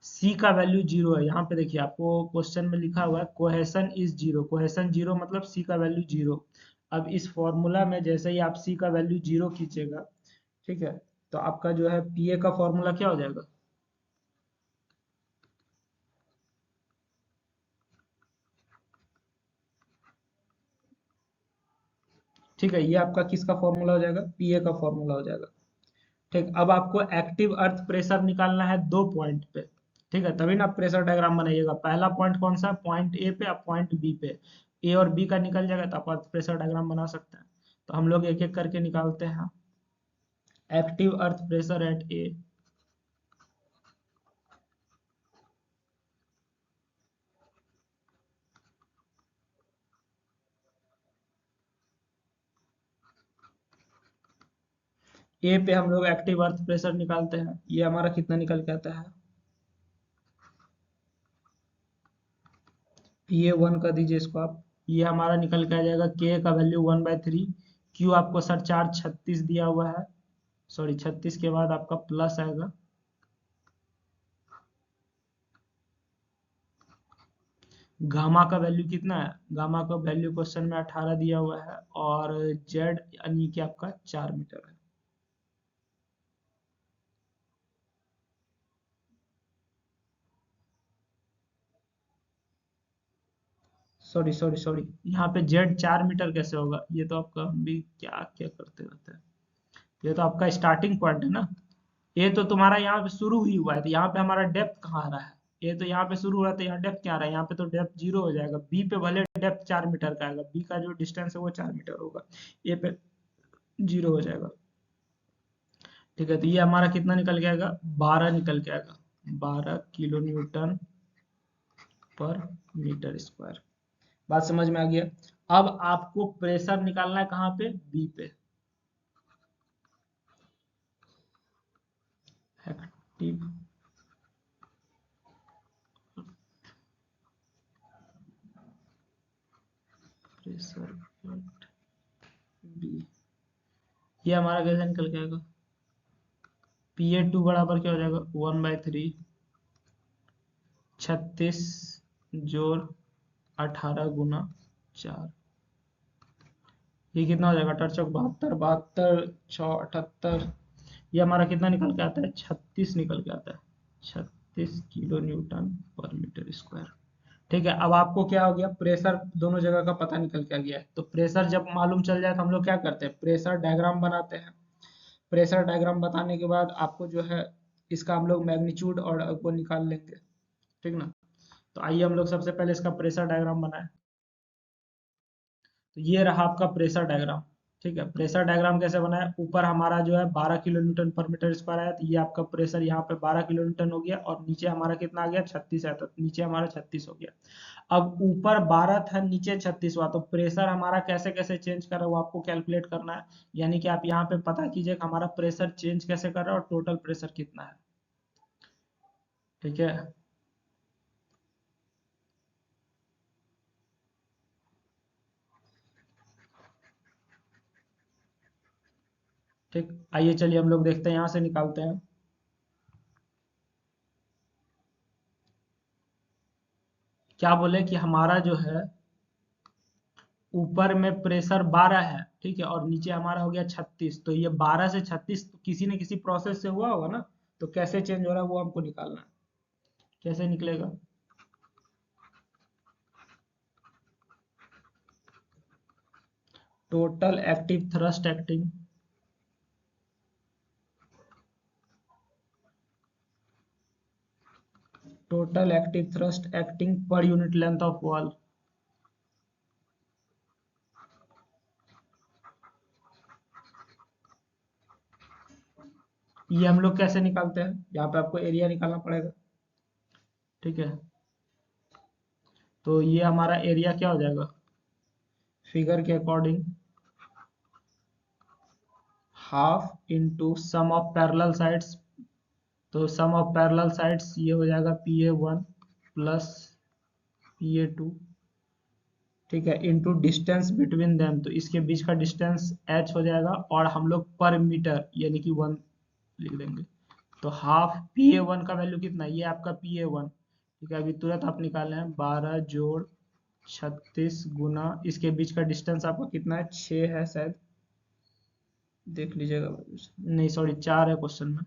सी का वैल्यू जीरो है। यहाँ पे देखिए आपको क्वेश्चन में लिखा हुआ है cohesion is zero, cohesion zero मतलब सी का वैल्यू जीरो। अब इस फॉर्मूला में जैसे ही आप सी का वैल्यू जीरो खींचेगा, ठीक है, तो आपका जो है पीए का फॉर्मूला क्या हो जाएगा? ठीक है, ये आपका किसका फॉर्मूला हो जाएगा? पीए का फॉर्मूला हो जाएगा। ठीक, अब आपको एक्टिव अर्थ प्रेशर निकालना है दो पॉइंट पे। ठीक है, तभी ना आप प्रेशर डायग्राम बनाइएगा। पहला पॉइंट कौन सा? पॉइंट ए पे, अब पॉइंट बी पे। ए और बी का निकल जाएगा तो आप अर्थ प्रेशर डायग्राम बना सकते हैं। तो हम लोग एक एक करके निकालते हैं। एक्टिव अर्थ प्रेशर एट ए, ए पे हम लोग एक्टिव अर्थ प्रेशर निकालते हैं। ये हमारा कितना निकल के आता है? पी ए वन का दीजिए इसको आप। ये हमारा निकल के आ जाएगा के का वैल्यू 1/3। क्यू आपको सर चार्ज 36 दिया हुआ है, सॉरी 36 के बाद आपका प्लस आएगा। गामा का वैल्यू कितना है? गामा का वैल्यू क्वेश्चन में 18 दिया हुआ है, और जेड यानी कि आपका 4 मीटर है। सॉरी सॉरी सॉरी, यहाँ पे जेड 4 मीटर कैसे होगा? ये तो आपका, हम भी क्या क्या करते रहते हैं। ये तो आपका स्टार्टिंग पॉइंट है ना। ये तो तुम्हारा यहाँ पे शुरू ही हुआ है, तो यहाँ पे हमारा डेप्थ कहाँ आ रहा है? ये तो यहाँ पे शुरू हो रहा है, तो यहाँ डेप्थ क्या आ रहा है? यहाँ पे तो डेप्थ जीरो हो जाएगा। बी पे भले डेप्थ 4 मीटर का आएगा, बी का जो डिस्टेंस है वो 4 मीटर होगा, ए पे जीरो हो जाएगा। ठीक है, तो ये हमारा कितना निकल के आएगा? 12 निकल के आएगा। 12 kN पर मीटर स्क्वायर। बात समझ में आ गया? अब आपको प्रेशर निकालना है कहाँ पे? बी पे। एक्टिव प्रेशर एट बी, ये हमारा कैसे निकल के आएगा? पी ए टू बराबर क्या हो जाएगा? 1/3 36 जोड़ 18 गुना 4। ये कितना हो जाएगा? 18 72, 72 6 78। ये हमारा कितना निकल के आता है? 36 निकल के आता है। 36 kN पर मीटर स्क्वायर। ठीक है, अब आपको क्या हो गया? प्रेशर दोनों जगह का पता निकल के आ गया है। तो प्रेशर जब मालूम चल जाए तो हम लोग क्या करते हैं? प्रेशर डायग्राम बनाते हैं। प्रेशर डायग्राम बताने के बाद आपको जो है इसका हम लोग मैग्नीट्यूड और वो निकाल लेंगे। ठीक ना? तो आइए हम लोग सबसे पहले इसका प्रेशर डायग्राम बनाएं। तो ये रहा आपका प्रेशर डायग्राम। ठीक है, प्रेशर डायग्राम कैसे बनाया? ऊपर हमारा जो है 12 kN पर मीटर स्क्वायर आया, तो ये आपका प्रेशर यहाँ पे 12 kN हो गया, और नीचे हमारा कितना आ गया? 36 आया, तो नीचे हमारा 36 हो गया। अब ऊपर 12 था, नीचे 36 हुआ, तो प्रेशर हमारा कैसे कैसे चेंज कर रहा है वो आपको कैलकुलेट करना है। यानी कि आप यहाँ पे पता कीजिए कि हमारा प्रेशर चेंज कैसे कर रहा है और टोटल प्रेशर कितना है। ठीक है, ठीक, आइए चलिए हम लोग देखते हैं, यहाँ से निकालते हैं। क्या बोले कि हमारा जो है ऊपर में प्रेशर 12 है, ठीक है, और नीचे हमारा हो गया 36, तो ये 12 से 36 तो किसी न किसी प्रोसेस से हुआ होगा ना। तो कैसे चेंज हो रहा है वो हमको निकालना है। कैसे निकलेगा? Total active thrust acting, total active thrust acting पर यूनिट लेंथ ऑफ वॉल। ये हम लोग कैसे निकालते हैं? यहाँ पे आपको एरिया निकालना पड़ेगा। ठीक है, तो ये हमारा एरिया क्या हो जाएगा? फिगर के according half into sum of parallel sides. तो सम ऑफ पैरेलल साइड्स ये हो जाएगा PA1 प्लस PA2। ठीक है, इंटू डिस्टेंस बिटवीन देम, तो इसके बीच का डिस्टेंस h हो जाएगा, और हम लोग पर मीटर यानी कि 1 लिख देंगे। तो हाफ PA1 का वैल्यू कितना है, ये आपका PA1। ठीक है, अभी तुरंत आप निकाले हैं, 12 जोड़ 36 गुना, इसके बीच का डिस्टेंस आपका कितना है, 6 है शायद, देख लीजिएगा, नहीं सॉरी 4 है क्वेश्चन में।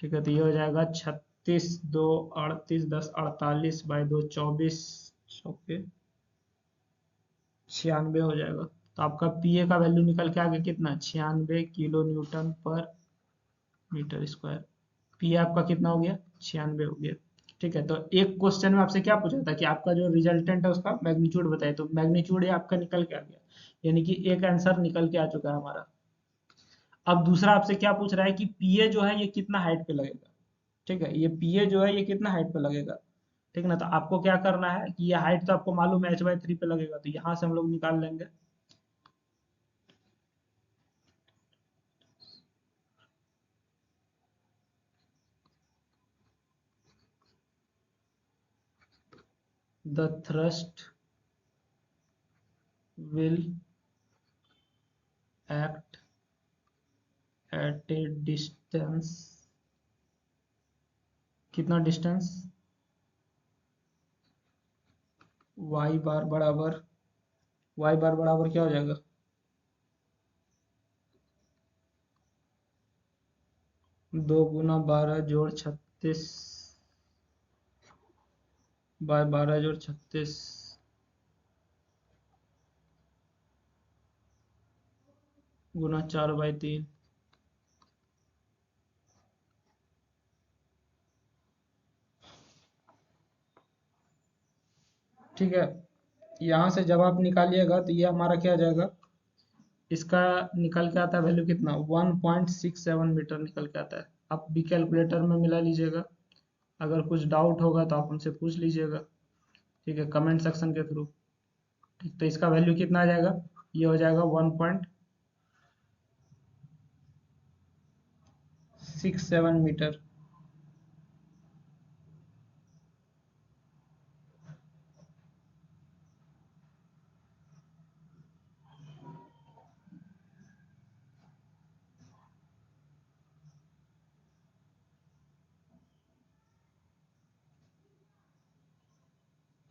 ठीक है, तो ये हो जाएगा 36 2 38 10 48 बाई 2 24 चौके 96 हो जाएगा। तो आपका पीए का वैल्यू निकल के आ गया कितना, 96 किलो न्यूटन पर मीटर स्क्वायर। पीए आपका कितना हो गया, 96 हो गया। ठीक है, तो एक क्वेश्चन में आपसे क्या पूछा था कि आपका जो रिजल्टेंट है उसका मैग्नीट्यूड बताए, तो मैग्नीट्यूड ये आपका निकल के आ गया, यानी कि एक आंसर निकल के आ चुका है हमारा। अब दूसरा आपसे क्या पूछ रहा है कि पीए जो है ये कितना हाइट पे लगेगा। ठीक है, ये पीए जो है ये कितना हाइट पे लगेगा। ठीक ना, तो आपको क्या करना है कि ये हाइट तो आपको मालूम है h/3 पे लगेगा, तो यहाँ से हम लोग निकाल लेंगे। The thrust will act at A distance, कितना डिस्टेंस, y बार बराबर क्या हो जाएगा, 2 गुना 12 जोड़ 36 बाय 12 जोड़ 36 गुना 4/3। ठीक है, यहाँ से जब आप निकालिएगा तो ये हमारा क्या आ जाएगा, इसका निकल के आता है वैल्यू कितना, 1.67 मीटर निकल के आता है। आप भी कैलकुलेटर में मिला लीजिएगा, अगर कुछ डाउट होगा तो आप हमसे पूछ लीजिएगा। ठीक है, कमेंट सेक्शन के थ्रू। ठीक, तो इसका वैल्यू कितना आ जाएगा, ये हो जाएगा 1.67 मीटर।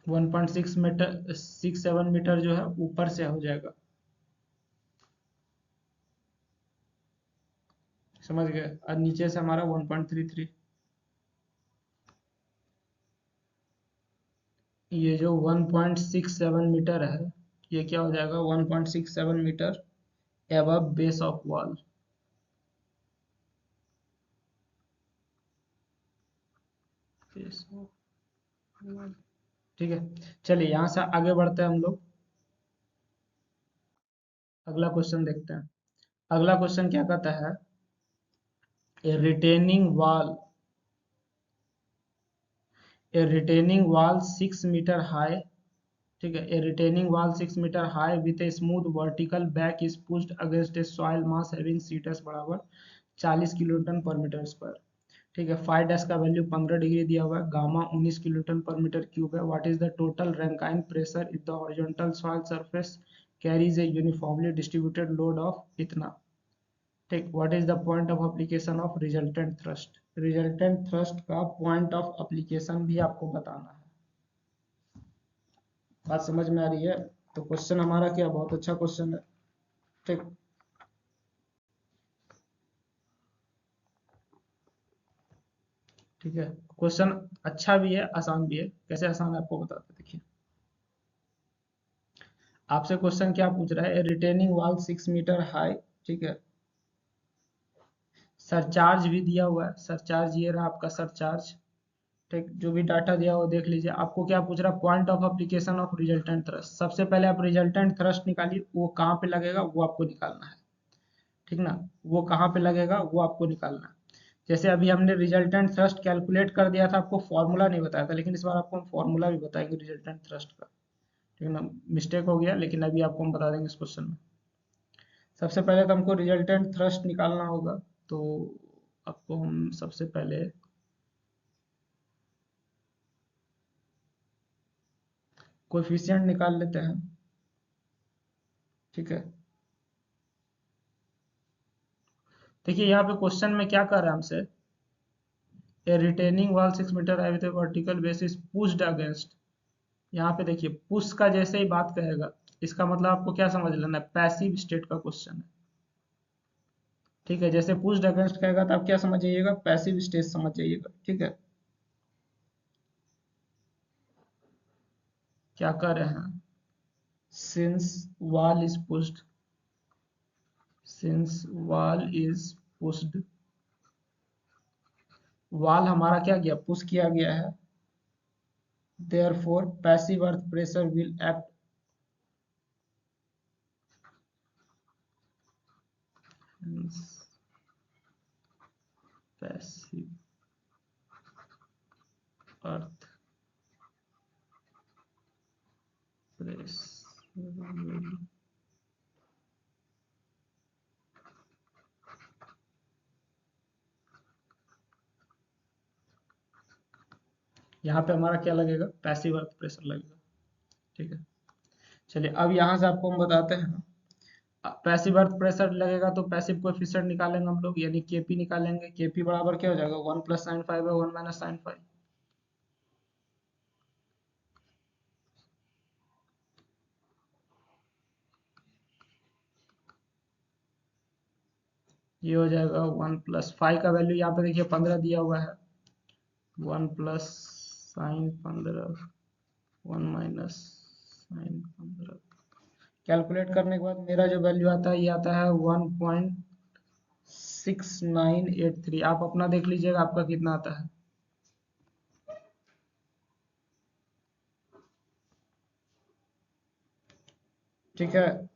1.67 मीटर जो है ऊपर से हो जाएगा, समझ गए, और नीचे से हमारा 1.33। ये जो 1.67 मीटर है, ये क्या हो जाएगा, 1.67 metre above base of wall. ठीक है, चलिए यहाँ से आगे बढ़ते हैं हम लोग, अगला क्वेश्चन देखते हैं। अगला क्वेश्चन क्या कहता है, a retaining wall, a retaining wall 6 metre high. ठीक है, a retaining wall 6 metre high with a smooth vertical back is pushed against a soil mass having सीटस बराबर 40 किलोटन पर मीटर स्क्वायर। ठीक है, फाइव डैश का वैल्यू 15 डिग्री दिया हुआ है, gamma 19 kiloton per metre cube है। What is the total Rankine pressure if the horizontal soil surface carries A uniformly distributed load of इतना। ठीक, what is the point of application of resultant thrust, resultant thrust का पॉइंट ऑफ एप्लीकेशन भी आपको बताना है। बात समझ में आ रही है, तो क्वेश्चन हमारा क्या, बहुत अच्छा क्वेश्चन है। ठीक, ठीक है, क्वेश्चन अच्छा भी है आसान भी है। कैसे आसान है आपको बताते हैं, देखिए आपसे क्वेश्चन क्या पूछ रहा है, रिटेनिंग वॉल 6 मीटर हाई। ठीक है, सरचार्ज भी दिया हुआ है, सरचार्ज ये रहा आपका सरचार्ज। ठीक, जो भी डाटा दिया वो देख लीजिए। आपको क्या पूछ रहा है, point of application of resultant thrust. सबसे पहले आप रिजल्टेंट थ्रस्ट निकालिए, वो कहाँ पे लगेगा वो आपको निकालना है। ठीक ना, वो कहाँ पे लगेगा वो आपको निकालना है। जैसे अभी हमने रिजल्टेंट थ्रस्ट कैलकुलेट कर दिया था, आपको फॉर्मूला नहीं बताया था, लेकिन इस बार आपको हम फॉर्मूला भी बताएंगे रिजल्टेंट थ्रस्ट का। ठीक है ना, मिस्टेक हो गया लेकिन अभी आपको हम बता देंगे इस क्वेश्चन में। सबसे पहले तो हमको रिजल्टेंट थ्रस्ट निकालना होगा, तो आपको हम सबसे पहले कोएफिशिएंट निकाल लेते हैं। ठीक है, देखिए यहाँ पे क्वेश्चन में क्या कर रहा है हमसे a retaining wall 6 metre high with vertical basis pushed against. यहाँ पे देखिए पुश का जैसे ही बात कहेगा इसका मतलब आपको क्या समझ लेना है, पैसिव स्टेट का क्वेश्चन है। ठीक है, जैसे पुश्ड अगेंस्ट कहेगा तो आप क्या समझ जाइएगा, पैसिव स्टेट समझ जाइएगा। ठीक है, क्या कर रहे हैं, since wall is pushed, since wall is pushed, wall हमारा क्या गया, पुश किया गया है, therefore passive earth pressure will act hence passive earth pressure will यहाँ पे हमारा क्या लगेगा, पैसिव अर्थ प्रेशर लगेगा। ठीक है, चलिए अब यहाँ से आपको हम बताते हैं, पैसिव अर्थ प्रेशर लगेगा तो पैसिव कोएफिशिएंट निकालेंगे हम लोग, यानी केपी निकालेंगे। केपी बराबर क्या हो जाएगा, 1 + sin5 है 1 - sin5। ये हो जाएगा 1 + फाइव का वैल्यू यहाँ पे देखिए 15 दिया हुआ है, 1 + sin15 1 - sin15। कैलकुलेट करने के बाद मेरा जो वैल्यू आता है ये आता है 1.6983। आप अपना देख लीजिएगा आपका कितना आता है। ठीक है,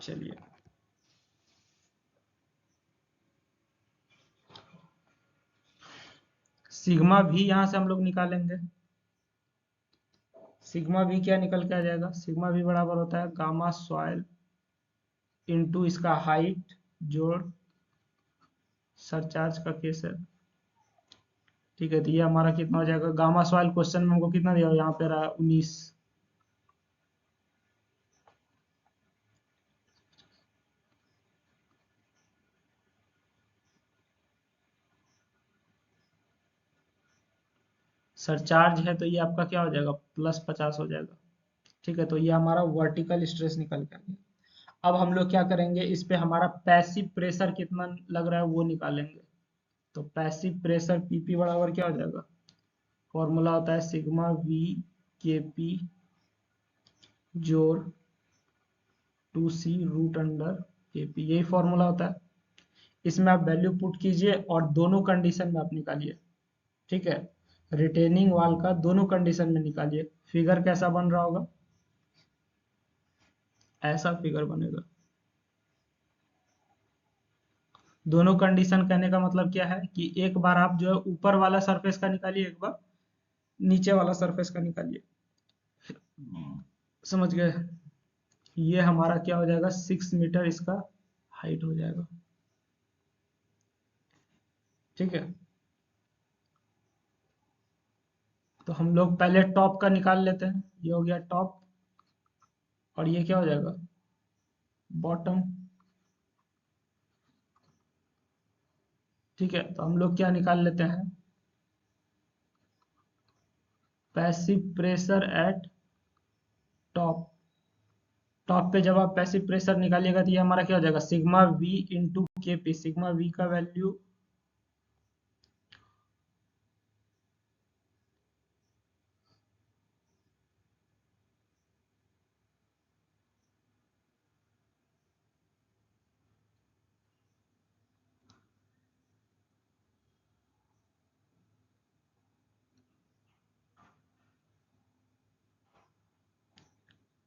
चलिए सिग्मा भी यहाँ से हम लोग निकालेंगे। सिग्मा भी क्या निकल के आ जाएगा, सिग्मा भी बराबर होता है गामा सॉइल इंटू इसका हाइट जोड़ सरचार्ज का केस है। ठीक है, तो ये हमारा कितना हो जाएगा, गामा सॉइल क्वेश्चन में हमको कितना दिया, यहाँ पे रहा 19। सरचार्ज है तो ये आपका क्या हो जाएगा, +50 हो जाएगा। ठीक है, तो ये हमारा वर्टिकल स्ट्रेस निकल के आ गया। अब हम लोग क्या करेंगे, इस पे हमारा पैसिव प्रेशर कितना लग रहा है वो निकालेंगे। तो पैसिव प्रेशर पीपी बराबर क्या हो जाएगा, फॉर्मूला होता है सिग्मा वी के पी जोड़ 2c√अंडर के पी, यही फॉर्मूला होता है। इसमें आप वैल्यू पुट कीजिए और दोनों कंडीशन में आप निकालिए। ठीक है, रिटेनिंग वाल का दोनों कंडीशन में निकालिए। फिगर कैसा बन रहा होगा, ऐसा फिगर बनेगा। दोनों कंडीशन कहने का मतलब क्या है कि एक बार आप जो है ऊपर वाला सरफेस का निकालिए, एक बार नीचे वाला सरफेस का निकालिए। समझ गए, ये हमारा क्या हो जाएगा, 6 मीटर इसका हाइट हो जाएगा। ठीक है, तो हम लोग पहले टॉप का निकाल लेते हैं। ये हो गया टॉप और ये क्या हो जाएगा, बॉटम। ठीक है, तो हम लोग क्या निकाल लेते हैं, passive pressure at top. Top पे जब आप पैसिव प्रेशर निकालिएगा तो ये हमारा क्या हो जाएगा, सिग्मा वी इंटू के पी। सिग्मा वी का वैल्यू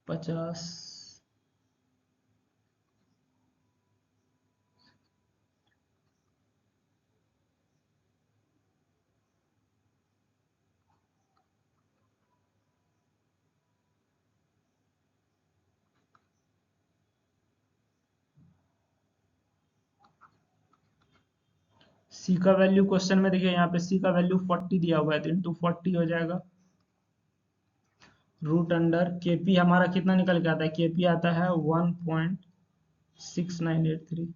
50। सी का वैल्यू क्वेश्चन में देखिए, यहाँ पे सी का वैल्यू 40 दिया हुआ है तो इंटू 40 हो जाएगा √अंडर केपी। हमारा कितना निकल के आता है, केपी आता है 1.6983।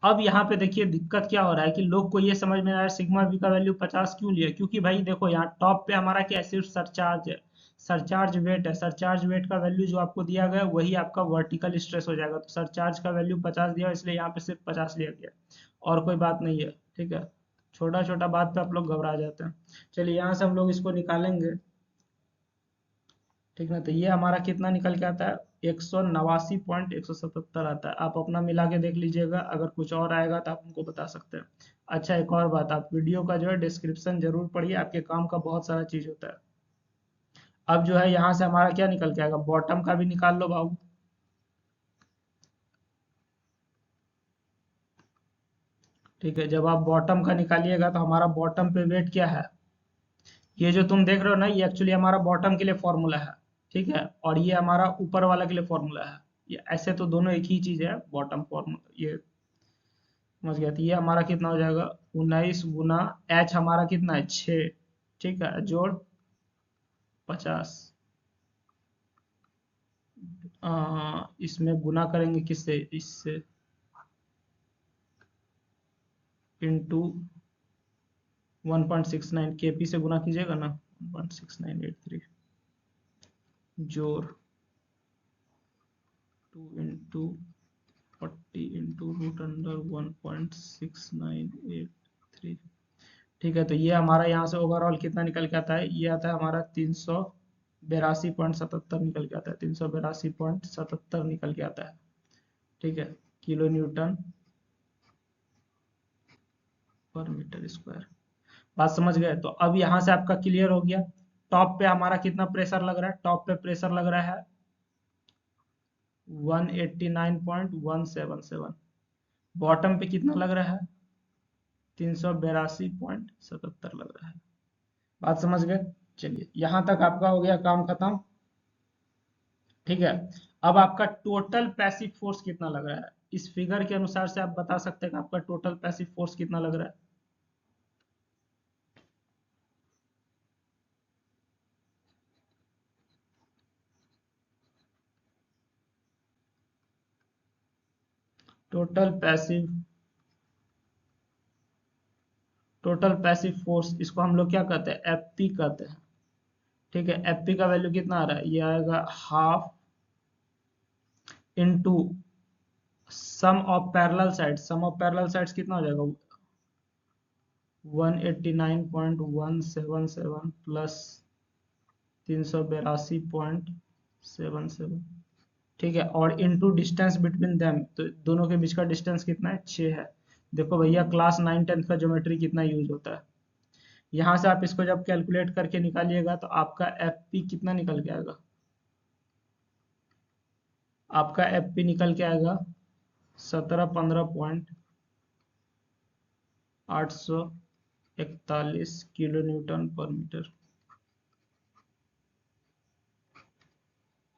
अब यहाँ पे देखिए दिक्कत क्या हो रहा है कि लोग को ये समझ में आ रहा है सिग्मा वी का वैल्यू 50 क्यों लिया, क्योंकि भाई देखो यहाँ टॉप पे हमारा क्या है, सिर्फ सरचार्ज है, सरचार्ज वेट है, सरचार्ज वेट का वैल्यू जो आपको दिया गया है वही आपका वर्टिकल स्ट्रेस हो जाएगा, तो सरचार्ज का वैल्यू 50 दिया इसलिए यहाँ पे सिर्फ 50 लिया गया, और कोई बात नहीं है। ठीक है, छोटा छोटा बात पे आप लोग घबरा जाते हैं। चलिए यहाँ से हम लोग इसको निकालेंगे। ठीक ना, तो ये हमारा कितना निकल के आता है, 189.177 आता है। आप अपना मिला के देख लीजिएगा, अगर कुछ और आएगा तो आप हमको बता सकते हैं। अच्छा, एक और बात, आप वीडियो का जो है डिस्क्रिप्शन जरूर पढ़िए, आपके काम का बहुत सारा चीज होता है। अब जो है यहाँ से हमारा क्या निकल के आएगा, बॉटम का भी निकाल लो बाबू। ठीक है, जब आप बॉटम का निकालिएगा तो हमारा बॉटम पे वेट क्या है, ये जो तुम देख रहे हो ना, ये एक्चुअली हमारा बॉटम के लिए फॉर्मूला है। ठीक है, और ये हमारा ऊपर वाला के लिए फॉर्मूला है। ये ऐसे तो दोनों एक ही चीज है, बॉटम फॉर्मूला ये समझ गया। तो ये हमारा कितना हो जाएगा, 19 गुना एच हमारा कितना है 6, ठीक है, जोड़ 50। इसमें गुना करेंगे किससे, इससे, इंटू 1.69 के पी से गुना कीजिएगा ना, 1.6983 जोड़ 2 इंटू 40 इंटू रूट अंडर 1.6983। ठीक है, तो ये हमारा यहाँ से ओवरऑल कितना निकल के आता है, ये आता है हमारा 382.77 निकल के आता है, 382.77 निकल के आता है। ठीक है, किलो न्यूटन पर मीटर स्क्वायर। बात समझ गए, तो अब यहाँ से आपका क्लियर हो गया। टॉप पे हमारा कितना प्रेशर लग रहा है, टॉप पे प्रेशर लग रहा है 189.177। बॉटम पे कितना लग रहा है, 382.77 लग रहा है। बात समझ गए। चलिए यहाँ तक आपका हो गया काम खत्म। ठीक है, अब आपका टोटल पैसिव फोर्स कितना लग रहा है, इस फिगर के अनुसार से आप बता सकते हैं कि आपका टोटल पैसिव फोर्स कितना लग रहा है। Total passive, total passive force, इसको हम लोग क्या कहते हैं, एफ कहते हैं। ठीक है, एफ का वैल्यू कितना आ रहा है, ये आएगा half into sum of parallel sides, sum of parallel sides कितना हो जाएगा, 189.177 प्लस 382.77। ठीक है, और इनटू डिस्टेंस बिटवीन देम, तो दोनों के बीच का डिस्टेंस कितना है, 6 है। देखो भैया क्लास 9 10 का ज्योमेट्री कितना यूज होता है। यहाँ से आप इसको जब कैलकुलेट करके निकालिएगा तो आपका एफ पी कितना निकल के आएगा, आपका एफ पी निकल के आएगा 1715.841 किलो न्यूटन पर मीटर,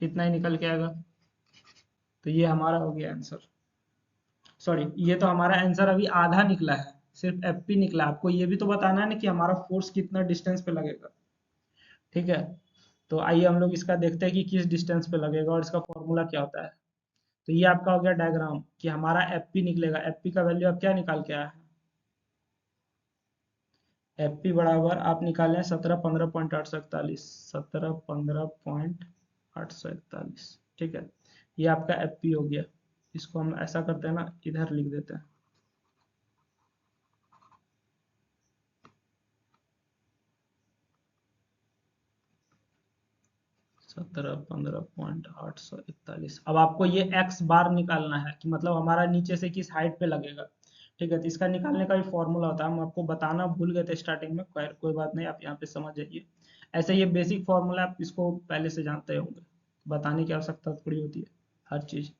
इतना ही निकल के आएगा। तो ये हमारा हो गया आंसर। सॉरी, ये तो हमारा आंसर अभी आधा निकला है, सिर्फ एफपी निकला। आपको ये भी तो बताना है ना कि हमारा फोर्स कितना डिस्टेंस पे लगेगा। ठीक है, तो आइए हम लोग इसका देखते हैं कि किस डिस्टेंस पे लगेगा और इसका फॉर्मूला क्या होता है। तो ये आपका हो गया डायग्राम कि हमारा एफपी निकलेगा, एफपी का वैल्यू अब क्या निकाल के आया है, एफपी बराबर आप निकालें 1715.841, 1715.841। ठीक है, ये आपका एफपी हो गया। इसको हम ऐसा करते हैं ना, इधर लिख देते हैं, 1715.841। अब आपको ये एक्स बार निकालना है कि मतलब हमारा नीचे से किस हाइट पे लगेगा। ठीक है, तो इसका निकालने का भी फॉर्मूला होता है, हम आपको बताना भूल गए थे स्टार्टिंग में, कोई बात नहीं, आप यहाँ पे समझ जाइए। ऐसे ये बेसिक फॉर्मूला आप इसको पहले से जानते होंगे, बताने की आवश्यकता थोड़ी होती है हर चीज।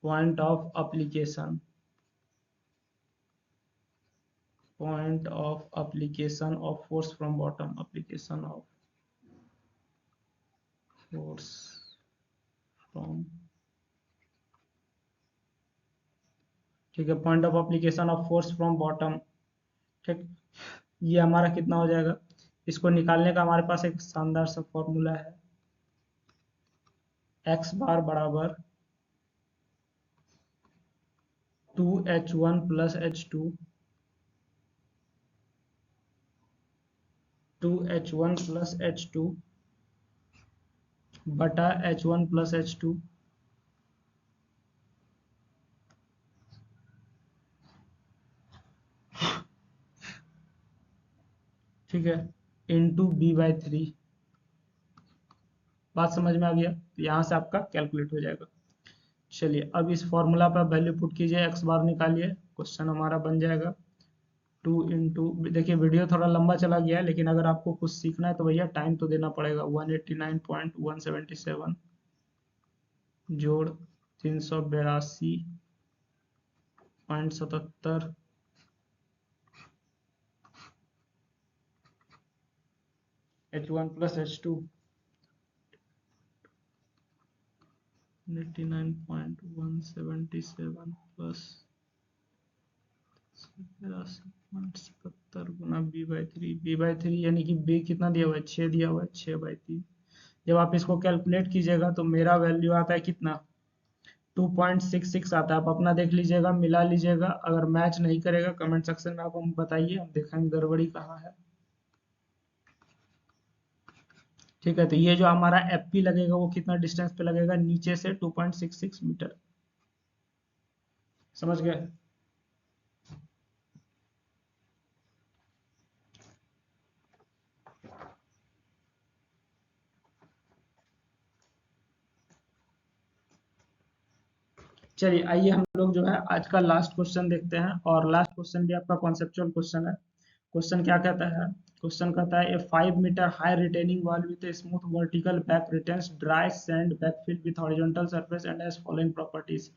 Point of application, point of application of force from bottom, application of force from, ठीक है, point of application of force from bottom. ठीक, ये हमारा कितना हो जाएगा, इसको निकालने का हमारे पास एक शानदार सा फॉर्मूला है, एक्स बार बराबर 2H1 plus H2, 2H1 plus H2 बटा H1 प्लस H2, ठीक है, इंटू B/3। बात समझ में आ गया? तो यहाँ से आपका कैलकुलेट हो जाएगा। चलिए अब इस फॉर्मूला पर वैल्यू पुट कीजिए, एक्स बार निकालिए, क्वेश्चन हमारा बन जाएगा 2 देखिए वीडियो थोड़ा लंबा चला गया है, लेकिन अगर आपको कुछ सीखना है तो भैया टाइम तो देना पड़ेगा। 189.177 जोड़ 382.77 H1 प्लस H2 89.177 प्लस 83.77 गुना B/3 यानी कि B कितना दिया हुआ है? 6 दिया हुआ है, 6/3। जब आप इसको कैलकुलेट कीजिएगा तो मेरा वैल्यू आता है कितना? 2.66 आता है। आप अपना देख लीजिएगा, मिला लीजिएगा, अगर मैच नहीं करेगा कमेंट सेक्शन में आप हम बताइए, हम देखेंगे गड़बड़ी कहाँ है। ठीक है, तो ये जो हमारा FP लगेगा वो कितना डिस्टेंस पे लगेगा? नीचे से 2.66 मीटर। समझ गए? चलिए आइए हम लोग जो है आज का लास्ट क्वेश्चन देखते हैं, और लास्ट क्वेश्चन भी आपका कॉन्सेप्चुअल क्वेश्चन है। क्वेश्चन क्या कहता है? क्वेश्चन कहता है a 5 metre high retaining wall with a smooth vertical back retains dry sand backfill with horizontal surface and has following properties.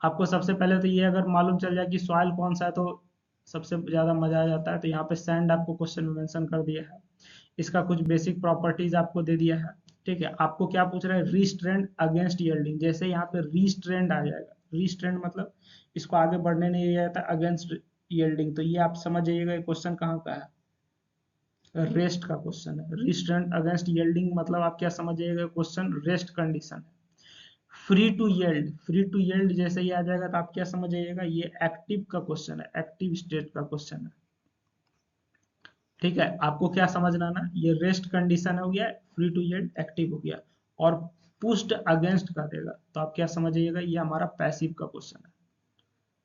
आपको सबसे पहले तो ये अगर मालूम चल जाए कि सॉइल कौन सा है तो सबसे ज्यादा मजा आ जाता है। तो यहाँ पे सैंड आपको क्वेश्चन में मेंशन कर दिया है, इसका कुछ बेसिक प्रॉपर्टीज आपको दे दिया है। ठीक है, आपको क्या पूछ रहा है? रीस्ट्रेंड अगेंस्ट यील्डिंग। जैसे यहाँ पे रीस्ट्रेंड आ जाएगा, रीस्ट्रेंड मतलब इसको आगे बढ़ने नहीं दिया जाता, अगेंस्ट यील्डिंग, तो ये आप समझ जाइएगा क्वेश्चन कहाँ का है, रेस्ट का क्वेश्चन है। रिस्ट्रेंट अगेंस्ट यील्डिंग मतलब आप क्या समझ जाइएगा, क्वेश्चन रेस्ट कंडीशन है। Free to yield, free to yield जैसे ही आ जाएगा तो आप क्या समझ जाइएगा, ये एक्टिव का क्वेश्चन है, एक्टिव स्टेट का क्वेश्चन है। ठीक है, आपको क्या समझना ना, ये रेस्ट कंडीशन हो गया, फ्री टू यील्ड एक्टिव हो गया, और पुश्ड अगेंस्ट का देगा तो आप क्या समझ जाइएगा, ये हमारा पैसिव का क्वेश्चन है।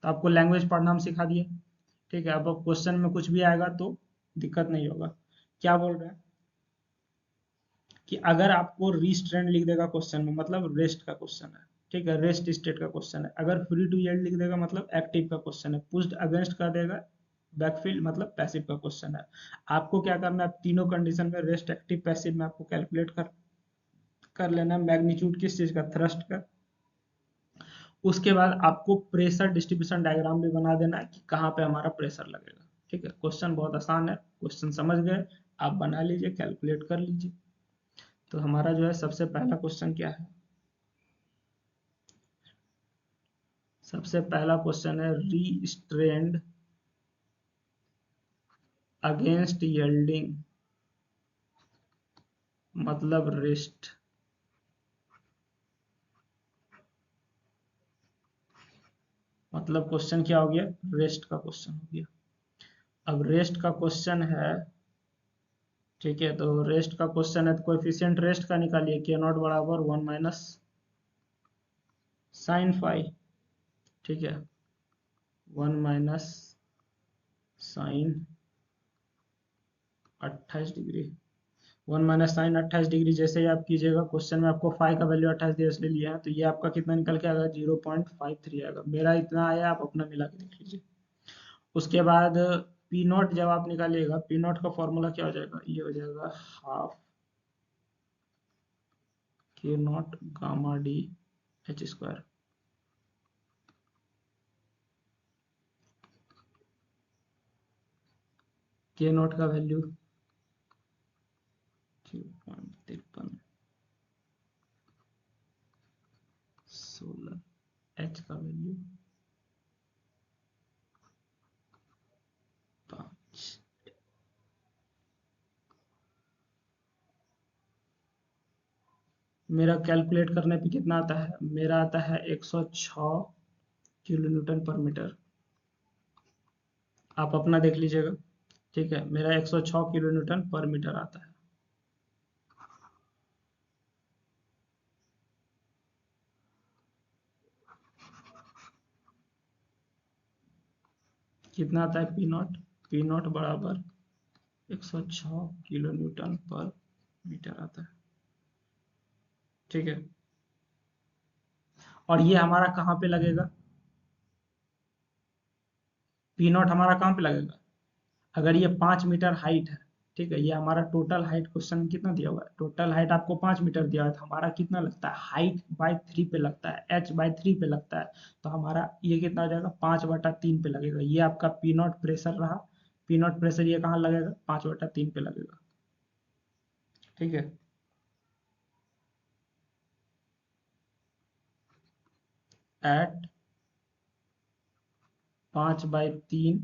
तो आपको लैंग्वेज पढ़ना हम सिखा दिए। ठीक है, अब क्वेश्चन में कुछ भी आएगा तो दिक्कत नहीं होगा। क्या बोल रहे हैं कि अगर आपको रिस्ट्रेंट लिख देगा क्वेश्चन में मतलब रेस्ट का क्वेश्चन है। ठीक है, रेस्ट स्टेट का क्वेश्चन है। अगर फ्री टू यील्ड लिख देगा मतलब एक्टिव का क्वेश्चन है। पुश्ड अगेंस्ट कर देगा बैकफिल मतलब पैसिव का क्वेश्चन है। आपको क्या करना है, तीनों कंडीशन में रेस्ट एक्टिव पैसिव में आपको कैलकुलेट कर लेना है मैग्नीट्यूड किस चीज का, थ्रस्ट का। उसके बाद आपको प्रेशर डिस्ट्रीब्यूशन डायग्राम भी बना देना है कि कहाँ पे हमारा प्रेशर लगेगा। ठीक है, क्वेश्चन बहुत आसान है, क्वेश्चन समझ गए आप बना लीजिए, कैलकुलेट कर लीजिए। तो हमारा जो है सबसे पहला क्वेश्चन क्या है? सबसे पहला क्वेश्चन है रीस्ट्रेंड अगेंस्ट यील्डिंग मतलब रेस्ट। मतलब क्वेश्चन क्या हो गया, रेस्ट का क्वेश्चन हो गया। अब रेस्ट का क्वेश्चन है, ठीक है, तो रेस्ट का क्वेश्चन है तो कोएफिशिएंट रेस्ट का निकालिए, के नॉट बराबर 1 माइनस साइन फाई। ठीक है, 1 minus sine 28 degree, 1 minus sine 28 degree जैसे ही आप कीजिएगा, क्वेश्चन में आपको फाई का वैल्यू 28 दिया इसलिए लिया है, तो ये आपका कितना निकल के आएगा, 0.53 आएगा। मेरा इतना आया, आप अपना मिला के देख लीजिए। उसके बाद पी नॉट जब आप निकालिएगा, पी नॉट का फॉर्मूला क्या हो जाएगा, ये हो जाएगा हाफ के not gamma D H square. के नॉट का वैल्यू 0.53, 16, एच का वैल्यू 5। मेरा कैलकुलेट करने पे कितना आता है, मेरा आता है 106 किलो न्यूटन पर मीटर। आप अपना देख लीजिएगा। ठीक है, मेरा 106 किलो न्यूटन पर मीटर आता है। कितना आता है पी नॉट? पी नॉट बराबर 106 किलो न्यूटन पर मीटर आता है। ठीक है, और ये हमारा कहाँ पे लगेगा? पी नॉट हमारा कहाँ पे लगेगा? अगर ये 5 मीटर हाइट है, ठीक है, ये हमारा टोटल हाइट क्वेश्चन में कितना दिया हुआ है? टोटल हाइट आपको 5 मीटर दिया है, तो हमारा कितना लगता है? हाइट बाई 3 पे लगता है, एच बाई 3 पे लगता है। तो हमारा ये कितना हो जाएगा? 5/3 पे लगेगा। ये आपका पी नॉट प्रेशर रहा। पी नॉट प्रेशर ये कहाँ लगेगा? 5/3 पे लगेगा। ठीक है, एट 5/3,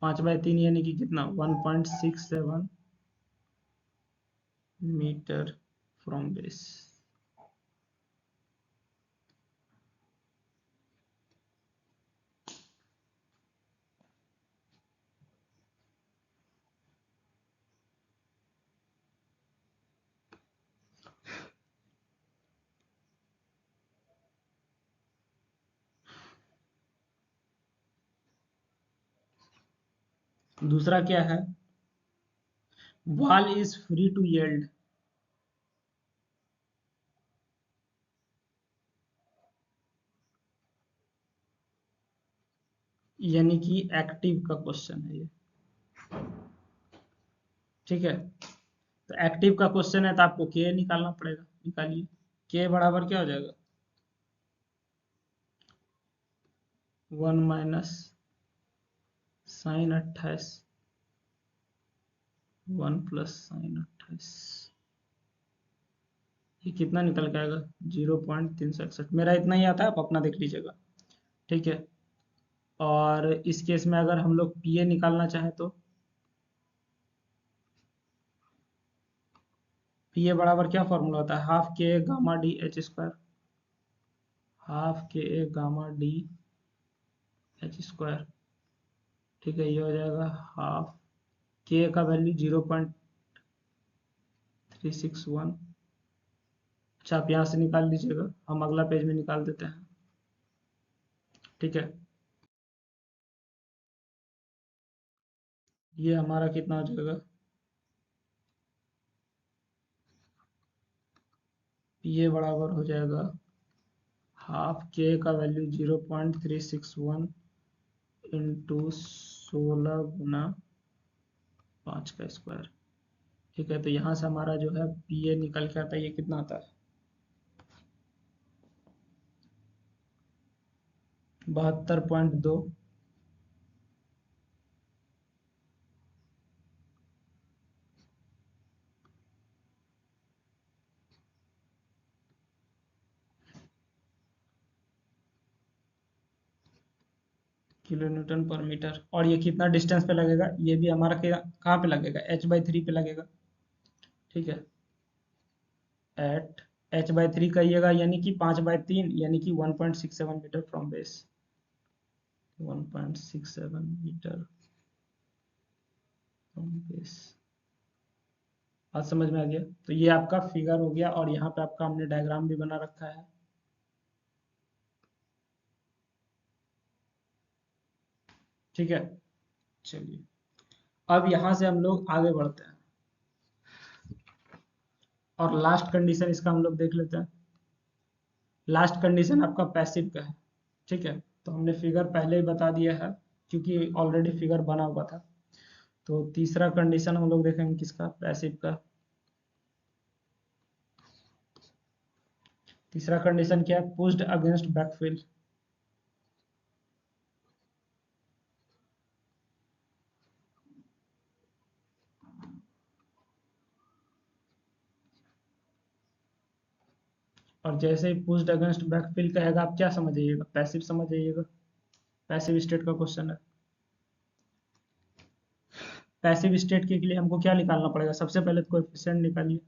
5/3 यानी कि कितना? 1.67 मीटर फ्रॉम बेस। दूसरा क्या है? Wall is free to yield, यानी कि एक्टिव का क्वेश्चन है ये। ठीक है, तो एक्टिव का क्वेश्चन है तो आपको के निकालना पड़ेगा। निकालिए, के बराबर क्या हो जाएगा? 1 माइनस sin 28, 1 प्लस sin 28। ये कितना निकल के आएगा? 0.361। मेरा इतना ही आता है, आप अपना देख लीजिएगा। ठीक है, और इस केस में अगर हम लोग पी ए निकालना चाहें तो पी ए बराबर क्या फॉर्मूला होता है? Half K gamma D H square. Half K gamma D H square. ठीक है, ये हो जाएगा हाफ के का वैल्यू 0.361। अच्छा, आप यहाँ से निकाल लीजिएगा, हम अगला पेज में निकाल देते हैं। ठीक है, ये हमारा कितना हो जाएगा? ये बराबर हो जाएगा हाफ के का वैल्यू 0.361 इंटू 16 गुना 5 का स्क्वायर। ठीक है, तो यहाँ से हमारा जो है पी ए निकल के आता है, ये कितना आता है? 72.2 किलो न्यूटन पर मीटर। और ये कितना डिस्टेंस पे लगेगा? ये भी हमारा कहाँ पे लगेगा? h/3 पे लगेगा। ठीक है, एट h/3 कहिएगा, यानी कि 5/3, यानी कि 1.67 metre from base. 1.67 metre from base. बात समझ में आ गया? तो ये आपका फिगर हो गया, और यहाँ पे आपका हमने डायग्राम भी बना रखा है। ठीक है, चलिए, अब यहाँ से हम लोग आगे बढ़ते हैं, और लास्ट कंडीशन इसका हम लोग देख लेते हैं। लास्ट कंडीशन आपका पैसिव का है। ठीक है, तो हमने फिगर पहले ही बता दिया है, क्योंकि ऑलरेडी फिगर बना हुआ था। तो तीसरा कंडीशन हम लोग देखेंगे किसका? पैसिव का। तीसरा कंडीशन क्या है? Pushed against backfill. और जैसे ही पुश्ड अगेंस्ट बैकफिल कहेगा, आप क्या समझ जाइएगा? पैसिव समझ जाइएगा। पैसिव स्टेट का क्वेश्चन है। पैसिव स्टेट के लिए हमको क्या निकालना पड़ेगा? सबसे पहले तो कोएफिशिएंट निकालिए।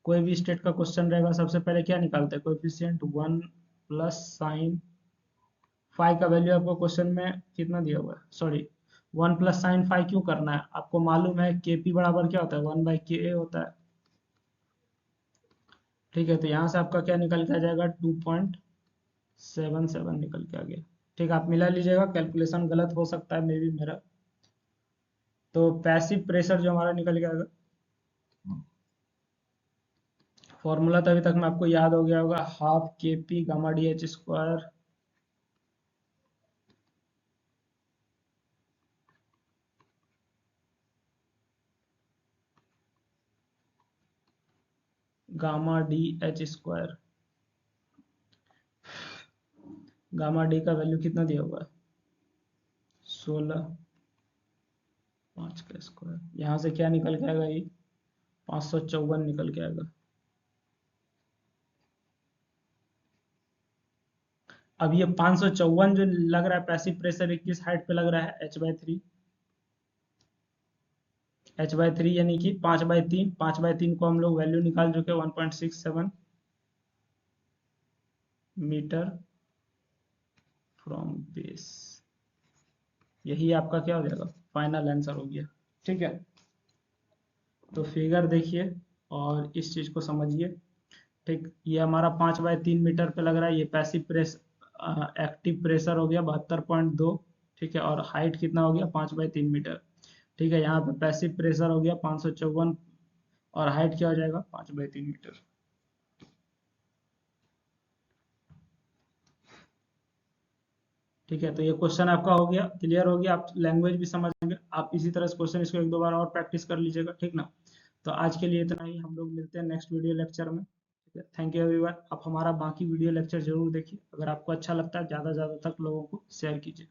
कोई भी स्टेट का क्वेश्चन रहेगा, सबसे पहले क्या निकालते हैं? कोएफिशिएंट 1 प्लस साइन फाइव का वैल्यू आपको क्वेश्चन में कितना दिया हुआ है, सॉरी 1 + sin⁵ क्यों करना है, आपको मालूम है के पी बराबर क्या होता है, 1/ka होता है। ठीक है, तो यहाँ से आपका क्या निकल के आ जाएगा, 2.77 निकल के आ गया। ठीक है, आप मिला लीजिएगा, कैलकुलेशन गलत हो सकता है मे बी मेरा। तो पैसिव प्रेशर जो हमारा निकल के आएगा, फॉर्मूला तो अभी तक में आपको याद हो गया होगा, हाफ के P gamma D H square gamma D H square. Gamma D का वैल्यू कितना दिया हुआ है, 16, 5 का स्क्वायर, यहाँ से क्या निकल के आएगा, ये 554 निकल के आएगा। अब ये 554 जो लग रहा है पैसिव प्रेशर 21 हाइट पे लग रहा है h/3, h/3 यानी कि 5/3, 5/3 को हम लोग वैल्यू निकाल चुके 1.67 मीटर फ्रॉम बेस। यही आपका क्या हो जाएगा, फाइनल आंसर हो गया। ठीक है, तो फिगर देखिए और इस चीज को समझिए। ठीक, ये हमारा 5/3 मीटर पे लग रहा है, ये पैसिव प्रेस एक्टिव प्रेशर हो गया 72.2। ठीक है, और हाइट कितना हो गया, 5/3 मीटर। ठीक है, यहाँ पे पैसिव प्रेशर हो गया 554 और हाइट क्या हो जाएगा, 5/3 मीटर। ठीक है, तो ये क्वेश्चन आपका हो गया, क्लियर हो गया, आप लैंग्वेज भी समझ गए। आप इसी तरह से क्वेश्चन इसको एक दो बार और प्रैक्टिस कर लीजिएगा, ठीक ना। तो आज के लिए इतना ही, हम लोग मिलते हैं नेक्स्ट वीडियो लेक्चर में। ठीक है, थैंक यू एवरीवन। आप हमारा बाकी वीडियो लेक्चर जरूर देखिए, अगर आपको अच्छा लगता है ज़्यादा से ज़्यादा तक लोगों को शेयर कीजिए।